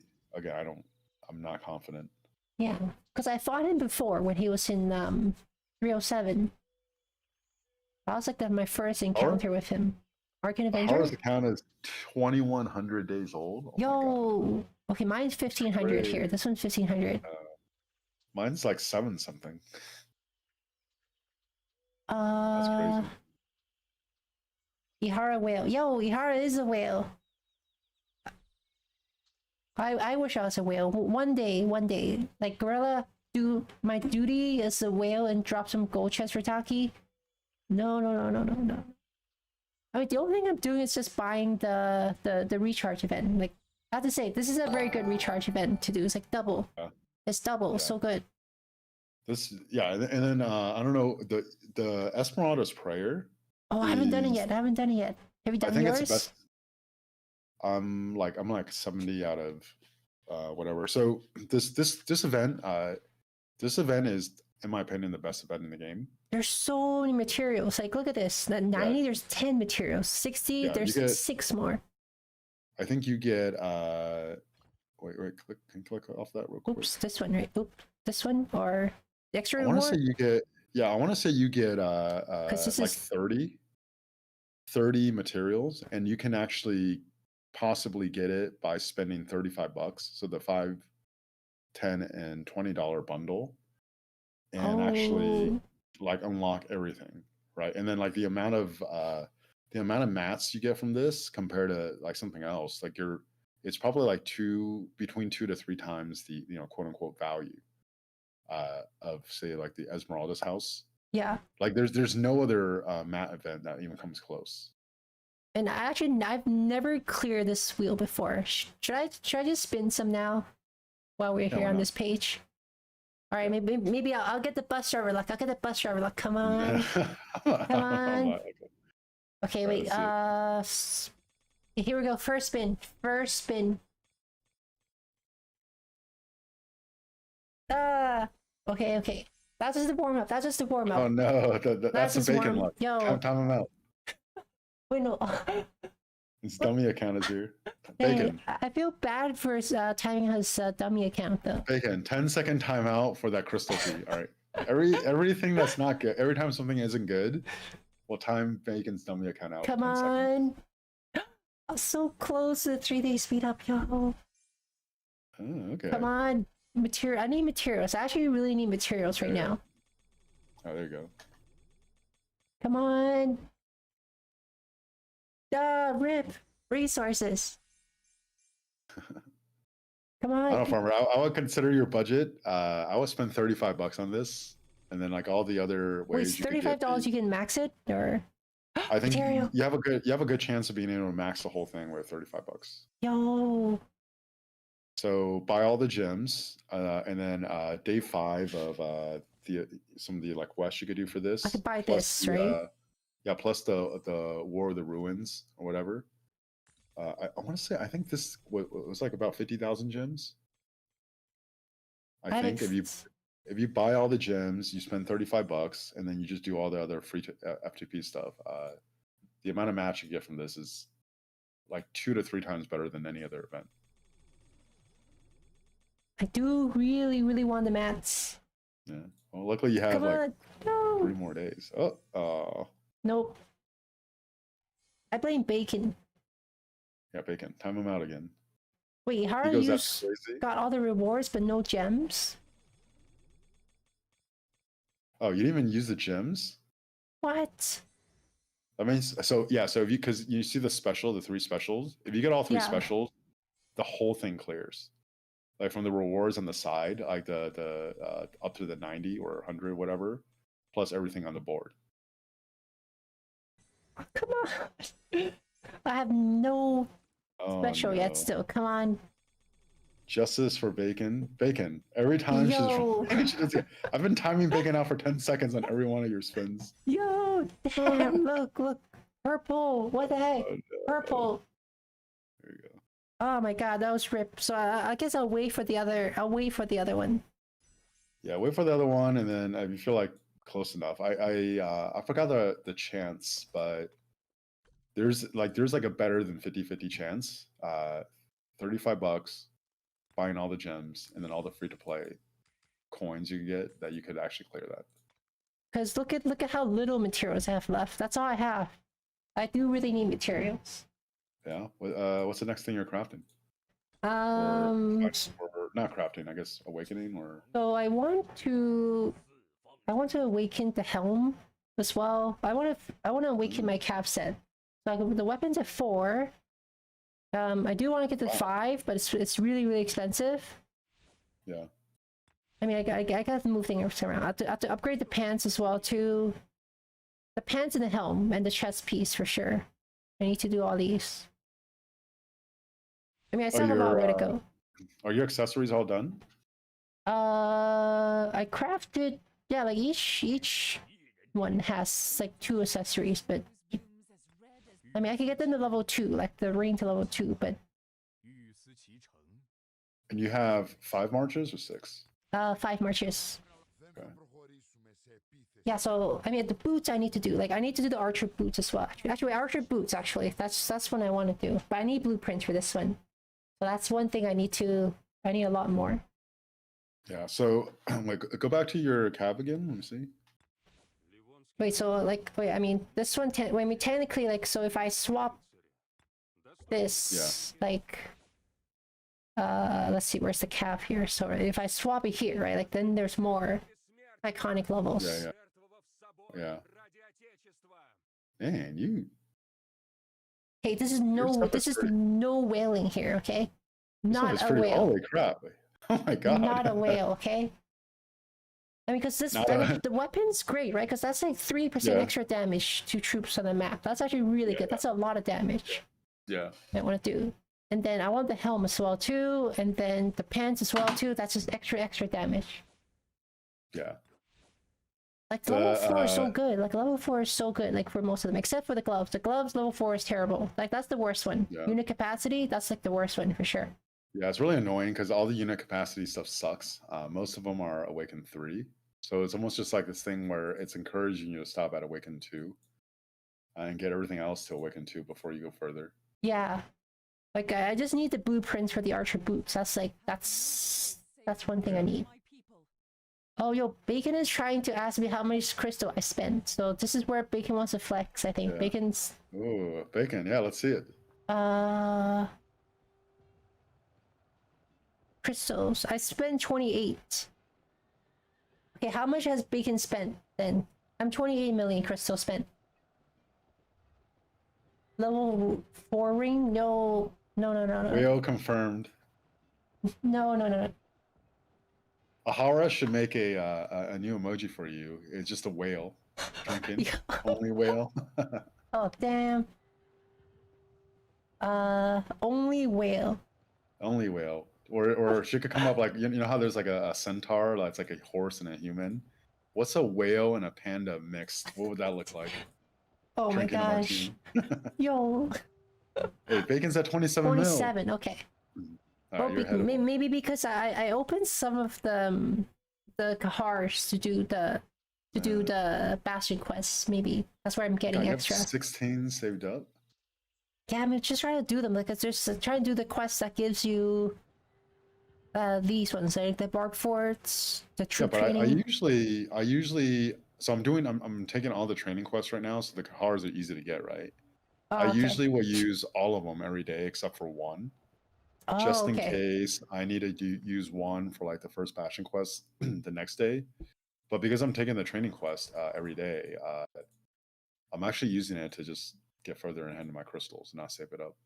not confident. Yeah, because I fought him before when he was in 307. That was like my first encounter with him. Arcane Avenger. His account is 2,100 days old. Oh Yo, okay, mine's 1,500 here. This one's 1,500. Mine's like 7 something. That's crazy. Ihara whale. Yo, Ihara is a whale. I wish I was a whale. One day, like Gorilla, do my duty as a whale and drop some gold chests for Taki. No. I mean, the only thing I'm doing is just buying the recharge event. Like, I have to say, this is a very good recharge event to do. It's like double. Yeah. It's double. Yeah. So good. And then I don't know, the Esmeralda's Prayer. Oh, I haven't done it yet. Have you done yours? I think it's the best. I'm like 70 out of whatever. So this event is in my opinion, the best event in the game. There's so many materials. Like, look at this. At 90, there's 10 materials. 60, Yeah, there's get, 6 more. I think you get wait, click off that real quick. Oops, this one, right? Oops, this one or the extra I reward? want to say you get, yeah, I want to say you get like is 30 materials, and you can actually possibly get it by spending $35. So the $5, $10, and $20 bundle, and actually like unlock everything, right? And then like the amount of mats you get from this compared to like something else, like it's probably like between 2 to 3 times the quote unquote value of say like the Esmeralda's house. Yeah. Like there's no other mat event that even comes close. And I've never cleared this wheel before. Should I just spin some now while we're here on this page? All right, maybe I'll get the bus driver luck. I'll get the bus driver luck. Come on, come on. Okay, wait. Here we go. First spin. First spin. Okay. That's just the warm up. That's just the warm up. Oh no, that's the bacon luck. Yo, time him out. Wait, no. His dummy account is here. Bacon. Hey, I feel bad for timing his dummy account though. Bacon, 10-second timeout for that crystal key. All right. Everything that's not good. Every time something isn't good, we'll time Bacon's dummy account out. Come on. I'm so close to the 3-day speed up, yo. Oh, okay. Come on. I need materials. I actually really need materials right now. Oh, there you go. Come on. Rip. Resources. Come on. I don't know, Farmer. I would consider your budget. I would spend $35 on this, and then like all the other ways. Wait, $35 you can max it, or? I think you have a good chance of being able to max the whole thing with $35. Yo. So buy all the gems, and then day 5 of some of the like quests you could do for this. I could buy this, right? Yeah, plus the War of the Ruins or whatever. I want to say I think this was like about 50,000 gems. I think if you buy all the gems, you spend $35, and then you just do all the other free FTP stuff. The amount of match you get from this is like 2 to 3 times better than any other event. I do really, really want the mats. Yeah. Well, luckily you have like 3 more days. Oh. Nope. I blame Bacon. Yeah, Bacon. Time him out again. Wait, how are you got all the rewards but no gems? Oh, you didn't even use the gems? What? I mean, so yeah, so because you see the 3 specials, if you get all 3 specials, the whole thing clears. Like from the rewards on the side, like the up to the 90 or 100, whatever, plus everything on the board. Oh, come on. I have no special yet still. Come on. Justice for Bacon. Bacon. Every time I've been timing Bacon out for 10 seconds on every one of your spins. Yo, damn, look. Purple. What the heck? Oh, no. Purple. There you go. Oh my god, that was ripped. So I guess I'll wait for the other one. Yeah, wait for the other one, and then if you feel like close enough. I forgot the chance, but there's like a better than 50-50 chance. $35, buying all the gems, and then all the free to play coins you get, that you could actually clear that. Because look at how little materials I have left. That's all I have. I do really need materials. Yeah. What's the next thing you're crafting? Or not crafting, I guess awakening, or. So I want to awaken the helm as well. I want to awaken my cap set. So the weapons at 4. I do want to get to 5, but it's really, really expensive. Yeah. I mean, I got to move things around. I have to upgrade the pants as well too. The pants and the helm and the chest piece for sure. I need to do all these. I mean, I still have a long way to go. Are your accessories all done? I crafted, yeah, like each one has like 2 accessories, but I mean, I can get them to level 2, like the ring to level 2, but. And you have 5 marches or 6? 5 marches. Okay. Yeah, so I mean the boots I need to do. Like I need to do the archer boots as well. Actually, archer boots actually. That's what I want to do. But I need blueprints for this one. So that's one thing I need a lot more. Yeah. So like go back to your cab again. Let me see. Wait, so like wait, I mean this one I mean technically like so if I swap this like let's see, where's the cab here? So if I swap it here, right, like then there's more iconic levels. Yeah. Man, you. Hey, this is no whaling here, okay? Not a whale. Holy crap! Oh my god! Not a whale, okay? I mean, because the weapon's great, right? Because that's like 3% extra damage to troops on the map. That's actually really good. That's a lot of damage. Yeah. I want to do. And then I want the helm as well too, and then the pants as well too. That's just extra damage. Yeah. Like level 4 is so good. Like level 4 is so good. Like for most of them, except for the gloves. The gloves level 4 is terrible. Like that's the worst one. Yeah. Unit capacity, that's like the worst one for sure. Yeah, it's really annoying because all the unit capacity stuff sucks. Most of them are Awaken 3. So it's almost just like this thing where it's encouraging you to stop at Awaken 2 and get everything else to Awaken 2 before you go further. Yeah. Like I just need the blueprints for the archer boots. That's like that's one thing I need. Oh, yo, Bacon is trying to ask me how much crystal I spent. So this is where Bacon wants to flex, I think. Yeah. Bacon's... Oh, Bacon. Yeah, let's see it. Crystals. I spent 28. Okay, how much has Bacon spent then? I'm 28 million crystal spent. Level 4 ring? No. Whale confirmed. No. Ahara should make a new emoji for you. It's just a whale drinking. Only whale. Oh damn. Only whale. Only whale. Or she could come up like you know how there's like a centaur that's like a horse and a human. What's a whale and a panda mixed? What would that look like? Oh drinking my gosh. Yo. Hey, Bacon's at 27 mil. Okay. Right, well, maybe because I opened some of the Kahars to do the bastion quests. Maybe that's where I'm getting extra. 16 saved up. Yeah, I'm just trying to do them. Like, just trying to do the quest that gives you these ones, like the bark forts, the troop training. I usually so I'm taking all the training quests right now, so the Kahars are easy to get, right? Oh, I usually will use all of them every day except for one. Just in case I need to use one for like the first bastion quest the next day. But because I'm taking the training quest every day, I'm actually using it to just get further ahead of my crystals and not save it up.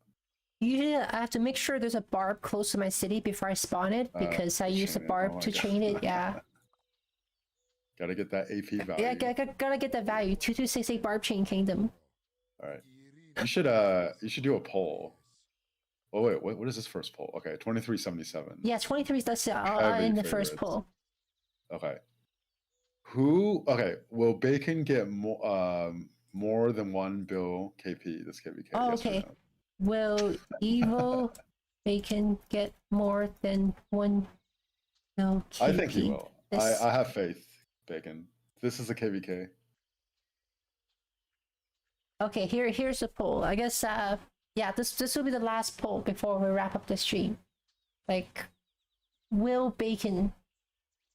Usually I have to make sure there's a barb close to my city before I spawn it because I use the barb to train it. Yeah. Gotta get that AP value. Yeah, gotta get that value. 2268 barb chain kingdom. All right. You should do a poll. Oh wait, what is this first poll? Okay, 2377. Yeah, 23. That's in the first poll. Okay. Will Bacon get more than one bill KP? This KVK. Oh, yes okay. No? Will evil Bacon get more than one bill KP? I think he will. I have faith, Bacon. This is a KVK. Okay, here's the poll. I guess yeah, this will be the last poll before we wrap up the stream. Like, will Bacon...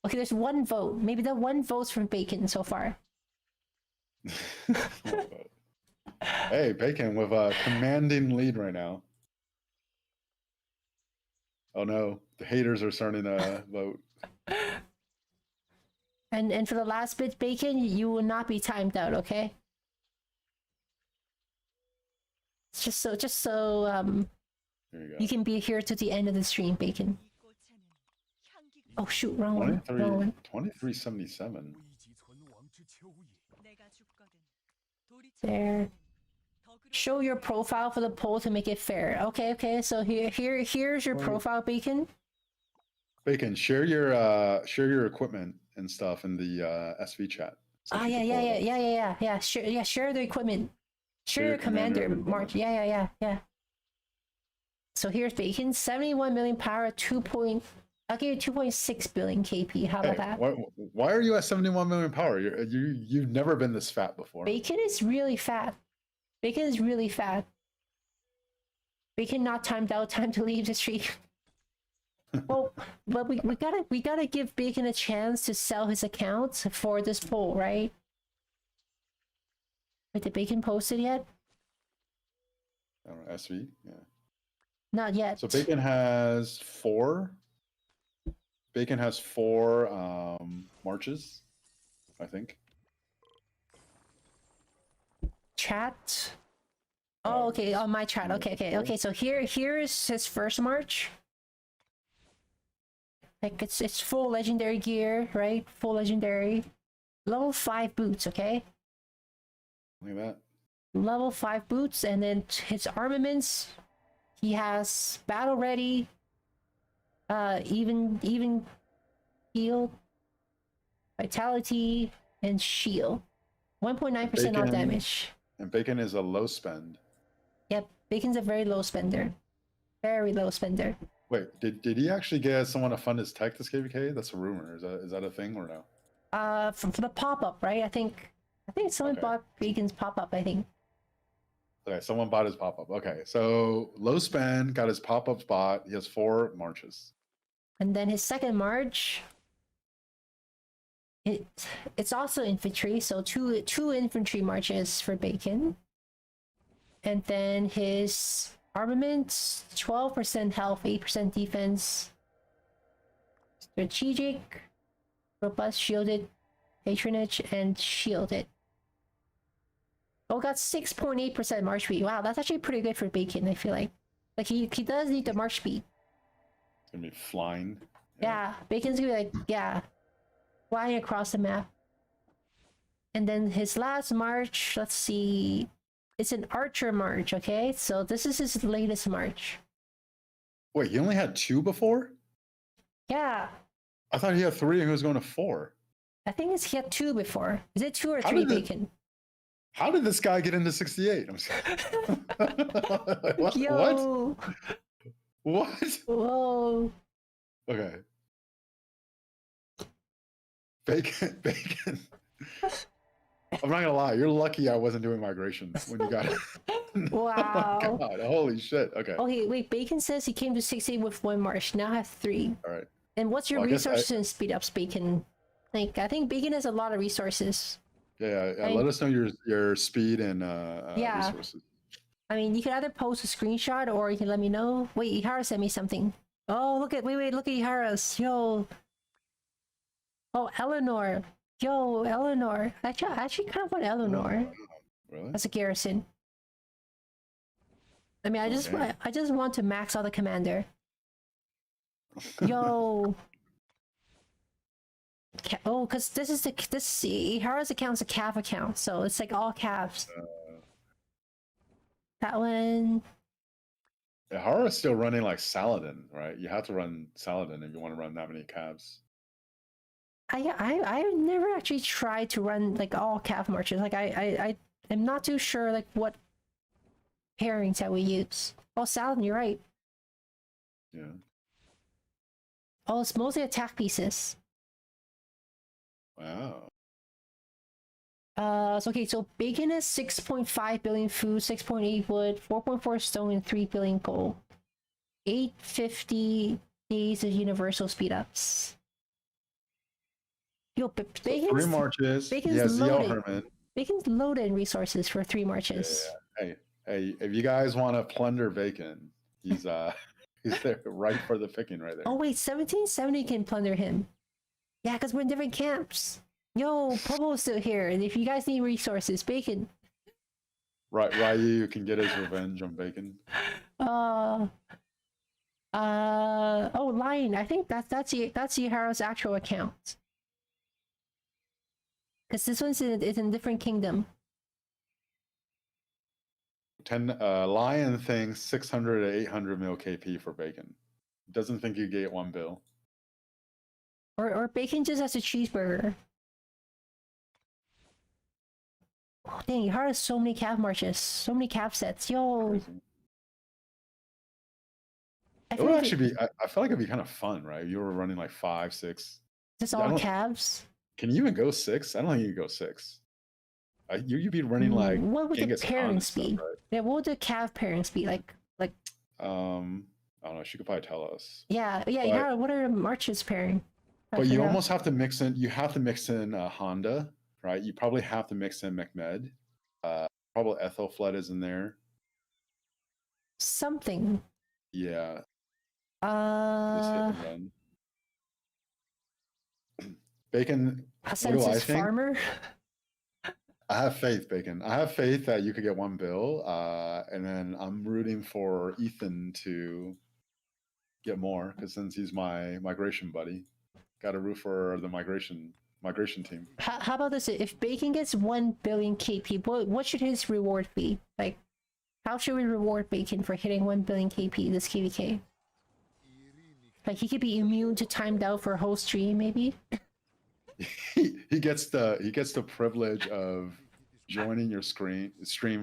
Okay, there's one vote. Maybe the one vote's from Bacon so far. Hey, Bacon with a commanding lead right now. Oh no, the haters are starting to vote. And for the last bit, Bacon, you will not be timed out, okay? Just so you can be here to the end of the stream, Bacon. Oh shoot, wrong one. 2377. There. Show your profile for the poll to make it fair. Okay. So here's your profile, Bacon. Bacon, share your equipment and stuff in the SV chat. So yeah. Share the equipment. Share your commander, March. Yeah. So here's Bacon, 71 million power, I'll give you 2.6 billion KP. How about that? Why are you at 71 million power? You've never been this fat before. Bacon is really fat. Bacon is really fat. Bacon not timed out, time to leave the street. Well, but we gotta give Bacon a chance to sell his account for this poll, right? Wait, did Bacon post it yet? I don't know, SV, yeah. Not yet. So Bacon has 4. Bacon has 4 marches, I think. Chat. Oh, okay. On my chat. Okay. So here is his first march. Like it's full legendary gear, right? Full legendary. Level 5 boots, okay? Look at that. Level 5 boots, and then his armaments. He has battle ready. Even heal, vitality, and shield. 1.9% off damage. And Bacon is a low spend. Yep, Bacon's a very low spender. Very low spender. Wait, did he actually get someone to fund his tech this KVK? That's a rumor. Is that a thing or no? For the pop-up, right? I think someone bought Bacon's pop-up, I think. Okay, someone bought his pop-up. Okay, so low spend, got his pop-up spot. He has 4 marches. And then his second march, it's also infantry, so two infantry marches for Bacon. And then his armaments, 12% health, 8% defense, strategic, robust, shielded, patronage, and shielded. Oh, got 6.8% march speed. Wow, that's actually pretty good for Bacon, I feel like. Like he does need the march speed. It's gonna be flying. Yeah, Bacon's gonna be like, yeah, flying across the map. And then his last march, let's see, it's an archer march, okay? So this is his latest march. Wait, he only had 2 before? Yeah. I thought he had 3 and he was going to 4. I think he had 2 before. Is it 2 or 3, Bacon? How did this guy get into 68? I'm what? Yo. What? Whoa. Okay. Bacon. I'm not gonna lie, you're lucky I wasn't doing migrations when you got it. Wow. Oh my God, holy shit. Okay. Okay, wait, Bacon says he came to 68 with 1 march, now have 3. All right. And what's your resources and speed ups, Bacon? Like, I think Bacon has a lot of resources. Yeah. Let us know your speed and resources. I mean, you can either post a screenshot or you can let me know. Wait, Ihara sent me something. Oh, look at Ihara's. Yo. Oh, Eleanor. Yo, Eleanor. I actually kind of want Eleanor. Really? As a garrison. I mean, I just want to max out the commander. Yo. Oh, because this Ihara's account's a calf account, so it's like all calves. That one. Ihara's still running like Saladin, right? You have to run Saladin if you want to run that many calves. I never actually tried to run like all calf marches. Like I'm not too sure like what pairings that we use. Oh, Saladin, you're right. Yeah. Oh, it's mostly attack pieces. Wow. So Bacon is 6.5 billion food, 6.8 wood, 4.4 stone, and 3 billion gold. 850 days of universal speed ups. Yo, Bacon's 3 marches. Bacon's he has loaded. Herman. Bacon's loaded in resources for 3 marches. Yeah. Hey, if you guys want to plunder Bacon, he's there right for the picking right there. Oh wait, 1770 can plunder him. Yeah, because we're in different camps. Yo, Pobo's still here, and if you guys need resources, Bacon. Right, Ryu can get his revenge on Bacon. Oh, Lion. I think that's Ihara's actual account. Because this one's in a different kingdom. Lion thinks 600 to 800 mil KP for Bacon. Doesn't think you get 1 bill. Or Bacon just has a cheeseburger. Oh, dang, Ihara has so many calf marches, so many calf sets. Yo. Crazy. I It feel would like actually be. I feel like it'd be kind of fun, right? You were running like 5, 6. just I all don't. calves. Can you even go 6? I don't think you can go 6. You'd be running like What would the Genghis Khan and pairings stuff, be? right? Yeah, what would the calf pairings be like? I don't know. She could probably tell us. Yeah. But What are the marches pairing? I but you forgot. almost have to mix in. You have to mix in Honda, right? You probably have to mix in McMed. Probably Ethelfled is in there. Something. Yeah, just hit and run. Bacon. A What do I census think? farmer. I have faith, Bacon. I have faith that you could get 1 bill, and then I'm rooting for Ethan to get more because since he's my migration buddy, got to root for the migration team. How about this? If Bacon gets 1 billion KP, what should his reward be? Like, how should we reward Bacon for hitting 1 billion KP this KVK? Like, he could be immune to timed out for a whole stream, maybe. he gets the privilege of joining your stream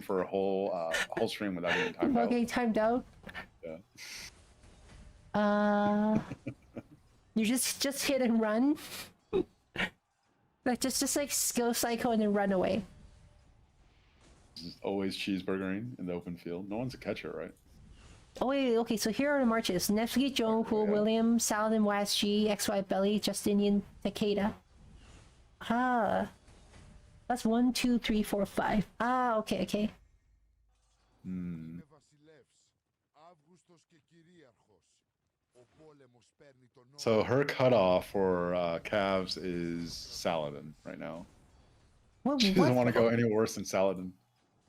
for a whole stream without getting timed out. Getting timed out. Yeah. You just hit and run. Like just like skill cycle and then run away. Just always cheeseburgering in the open field. No one's a catcher, right? Oh wait, okay. So here are the marches: Netflix, Joan, Hul, William, Saladin, YSG, XY Belly, Justinian, Takeda. Ah, that's 1, 2, 3, 4, 5. Ah, okay. So her cutoff for Cavs is Saladin right now. She doesn't want to go any worse than Saladin.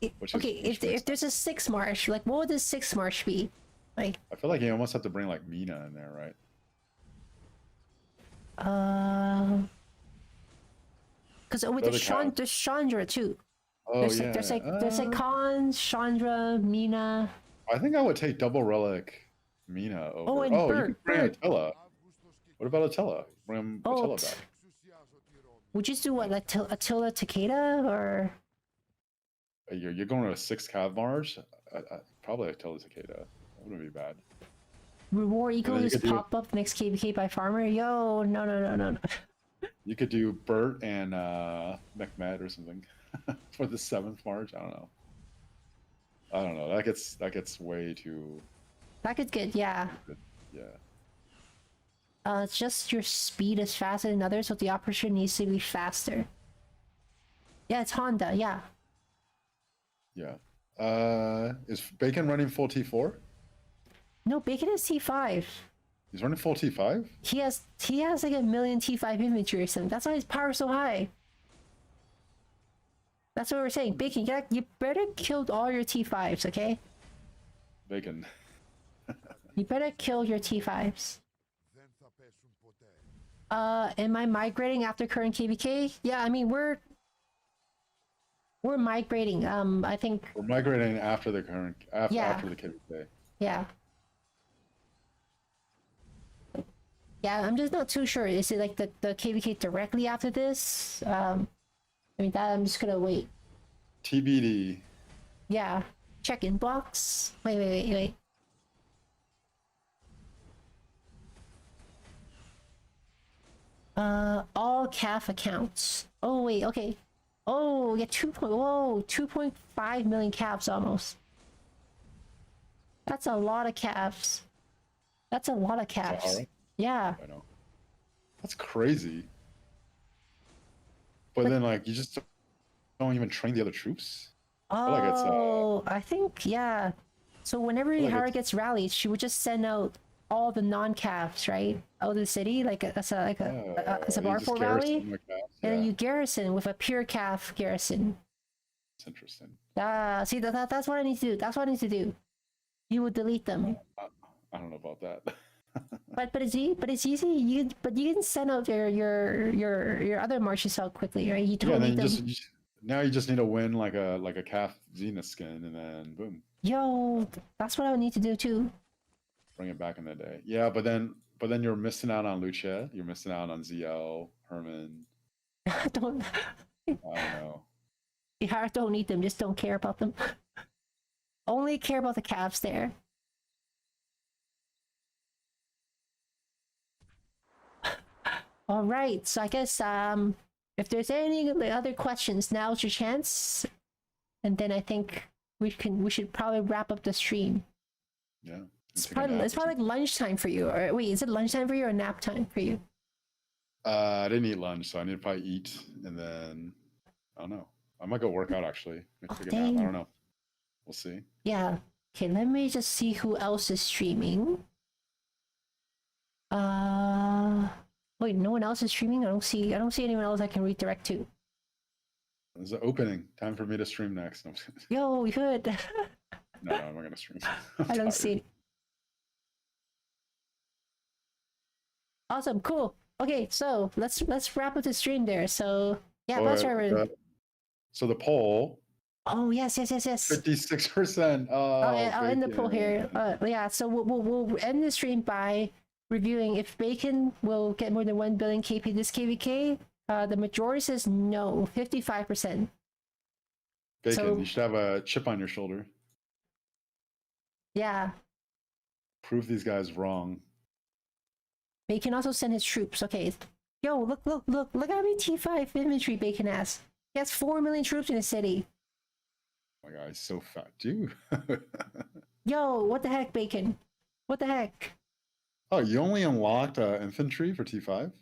If there's a 6 march, like what would the 6 march be? Like I feel like you almost have to bring like Mina in there, right? Because there's Chandra too. Oh there's yeah. There's like Khan, Chandra, Mina. I think I would take double relic Mina over. Oh, and you Bert, can bring Bert. Attila. What about Attila? Bring Attila back. Would you just do what, like Attila Takeda or? You're going to a 6 Cav Mars? Probably Attila Takeda. That wouldn't be bad. Reward equals pop up next KVK by farmer. Yo, no. You could do Bert and McMed or something for the 7th March. I don't know. That gets way too. That could get, yeah. Yeah. It's just your speed is faster than others, so the operation needs to be faster. Yeah, it's Honda. Yeah. Yeah. Is Bacon running full T4? No, Bacon is T5. He's running full T5? He has like 1,000,000 T5 inventory or something. That's why his power is so high. That's what we're saying. Bacon, you better kill all your T5s, okay? Bacon. You better kill your T5s. Am I migrating after current KVK? Yeah, I mean we're migrating. I think we're migrating after the current after the KVK. Yeah. Yeah, I'm just not too sure. Is it like the KVK directly after this? I mean that I'm just gonna wait. TBD. Yeah. Check inbox. Wait. All calf accounts. Oh wait, okay. Oh yeah, 2.5 million calves almost. That's a lot of calves. That's a lot of calves. Right? Yeah. I know. That's crazy. But then like you just don't even train the other troops. I think yeah. So whenever Ihara gets rallied, she would just send out all the non-calves, right, out of the city, like as a bar for rally, and then you garrison with a pure calf garrison. It's interesting. See that's what I need to do. That's what I need to do. You would delete them. I don't know about that. but it's easy. You can send out your other marches out quickly, right? You don't need them. Now you just need to win like a calf Zenith skin, and then boom. Yo, that's what I would need to do too. Bring it back in the day. Yeah, but then you're missing out on Lucia. You're missing out on ZL, Herman. I don't know. I don't need them. Just don't care about them. Only care about the calves there. All right. So I guess if there's any other questions, now's your chance. And then I think we should probably wrap up the stream. Yeah. It's probably like lunchtime for you. Or wait, is it lunchtime for you or nap time for you? I didn't eat lunch, so I need to probably eat, and then I don't know. I might go work out actually. Take a nap. I don't know. We'll see. Yeah. Okay, let me just see who else is streaming. Wait, no one else is streaming? I don't see anyone else I can redirect to. There's an opening. Time for me to stream next. No, Yo, you could. no, I'm not gonna stream. I don't see. Awesome, cool. Okay, so let's wrap up the stream there. So yeah, bus driver. So the poll. Oh yes. 56%. I'll end the poll here. Yeah, so we'll end the stream by reviewing if Bacon will get more than 1 billion KP this KVK. The majority says no, 55%. Bacon, so, you should have a chip on your shoulder. Yeah. Prove these guys wrong. Bacon also send his troops. Okay. Yo, look how many T5 infantry Bacon has. He has 4 million troops in the city. Oh my god, he's so fat, dude. Yo, what the heck, Bacon? What the heck? Oh, you only unlocked infantry for T5?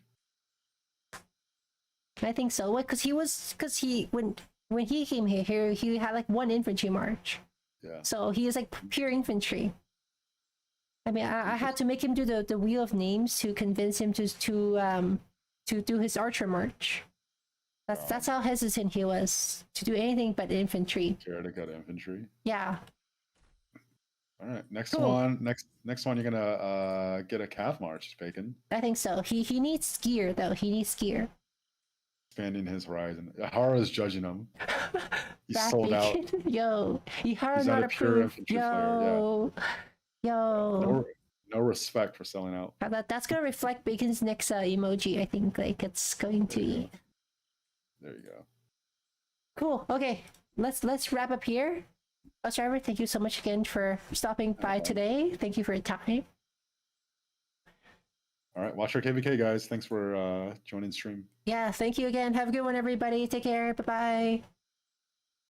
I think so. What? Because when he came here, he had like 1 infantry march. Yeah. So he is like pure infantry. I mean, I had to make him do the wheel of names to convince him to do his archer march. That's how hesitant he was to do anything but infantry. Care to go to infantry? Yeah. All right, next one. Next one, you're gonna get a calf march, Bacon. I think so. He needs gear though. He needs gear. Expanding his horizon. Hara's judging him. He's sold Bacon. out. Yo, Hara not approved. Yo, player, yeah. Yo. No respect for selling out. That's gonna reflect Bacon's next emoji. I think like it's going to. There you go. Cool. Okay, let's wrap up here. Bus driver, thank you so much again for stopping by today. Thank you for your time. All right, watch our KVK, guys. Thanks for joining the stream. Yeah, thank you again. Have a good one, everybody. Take care. Bye-bye.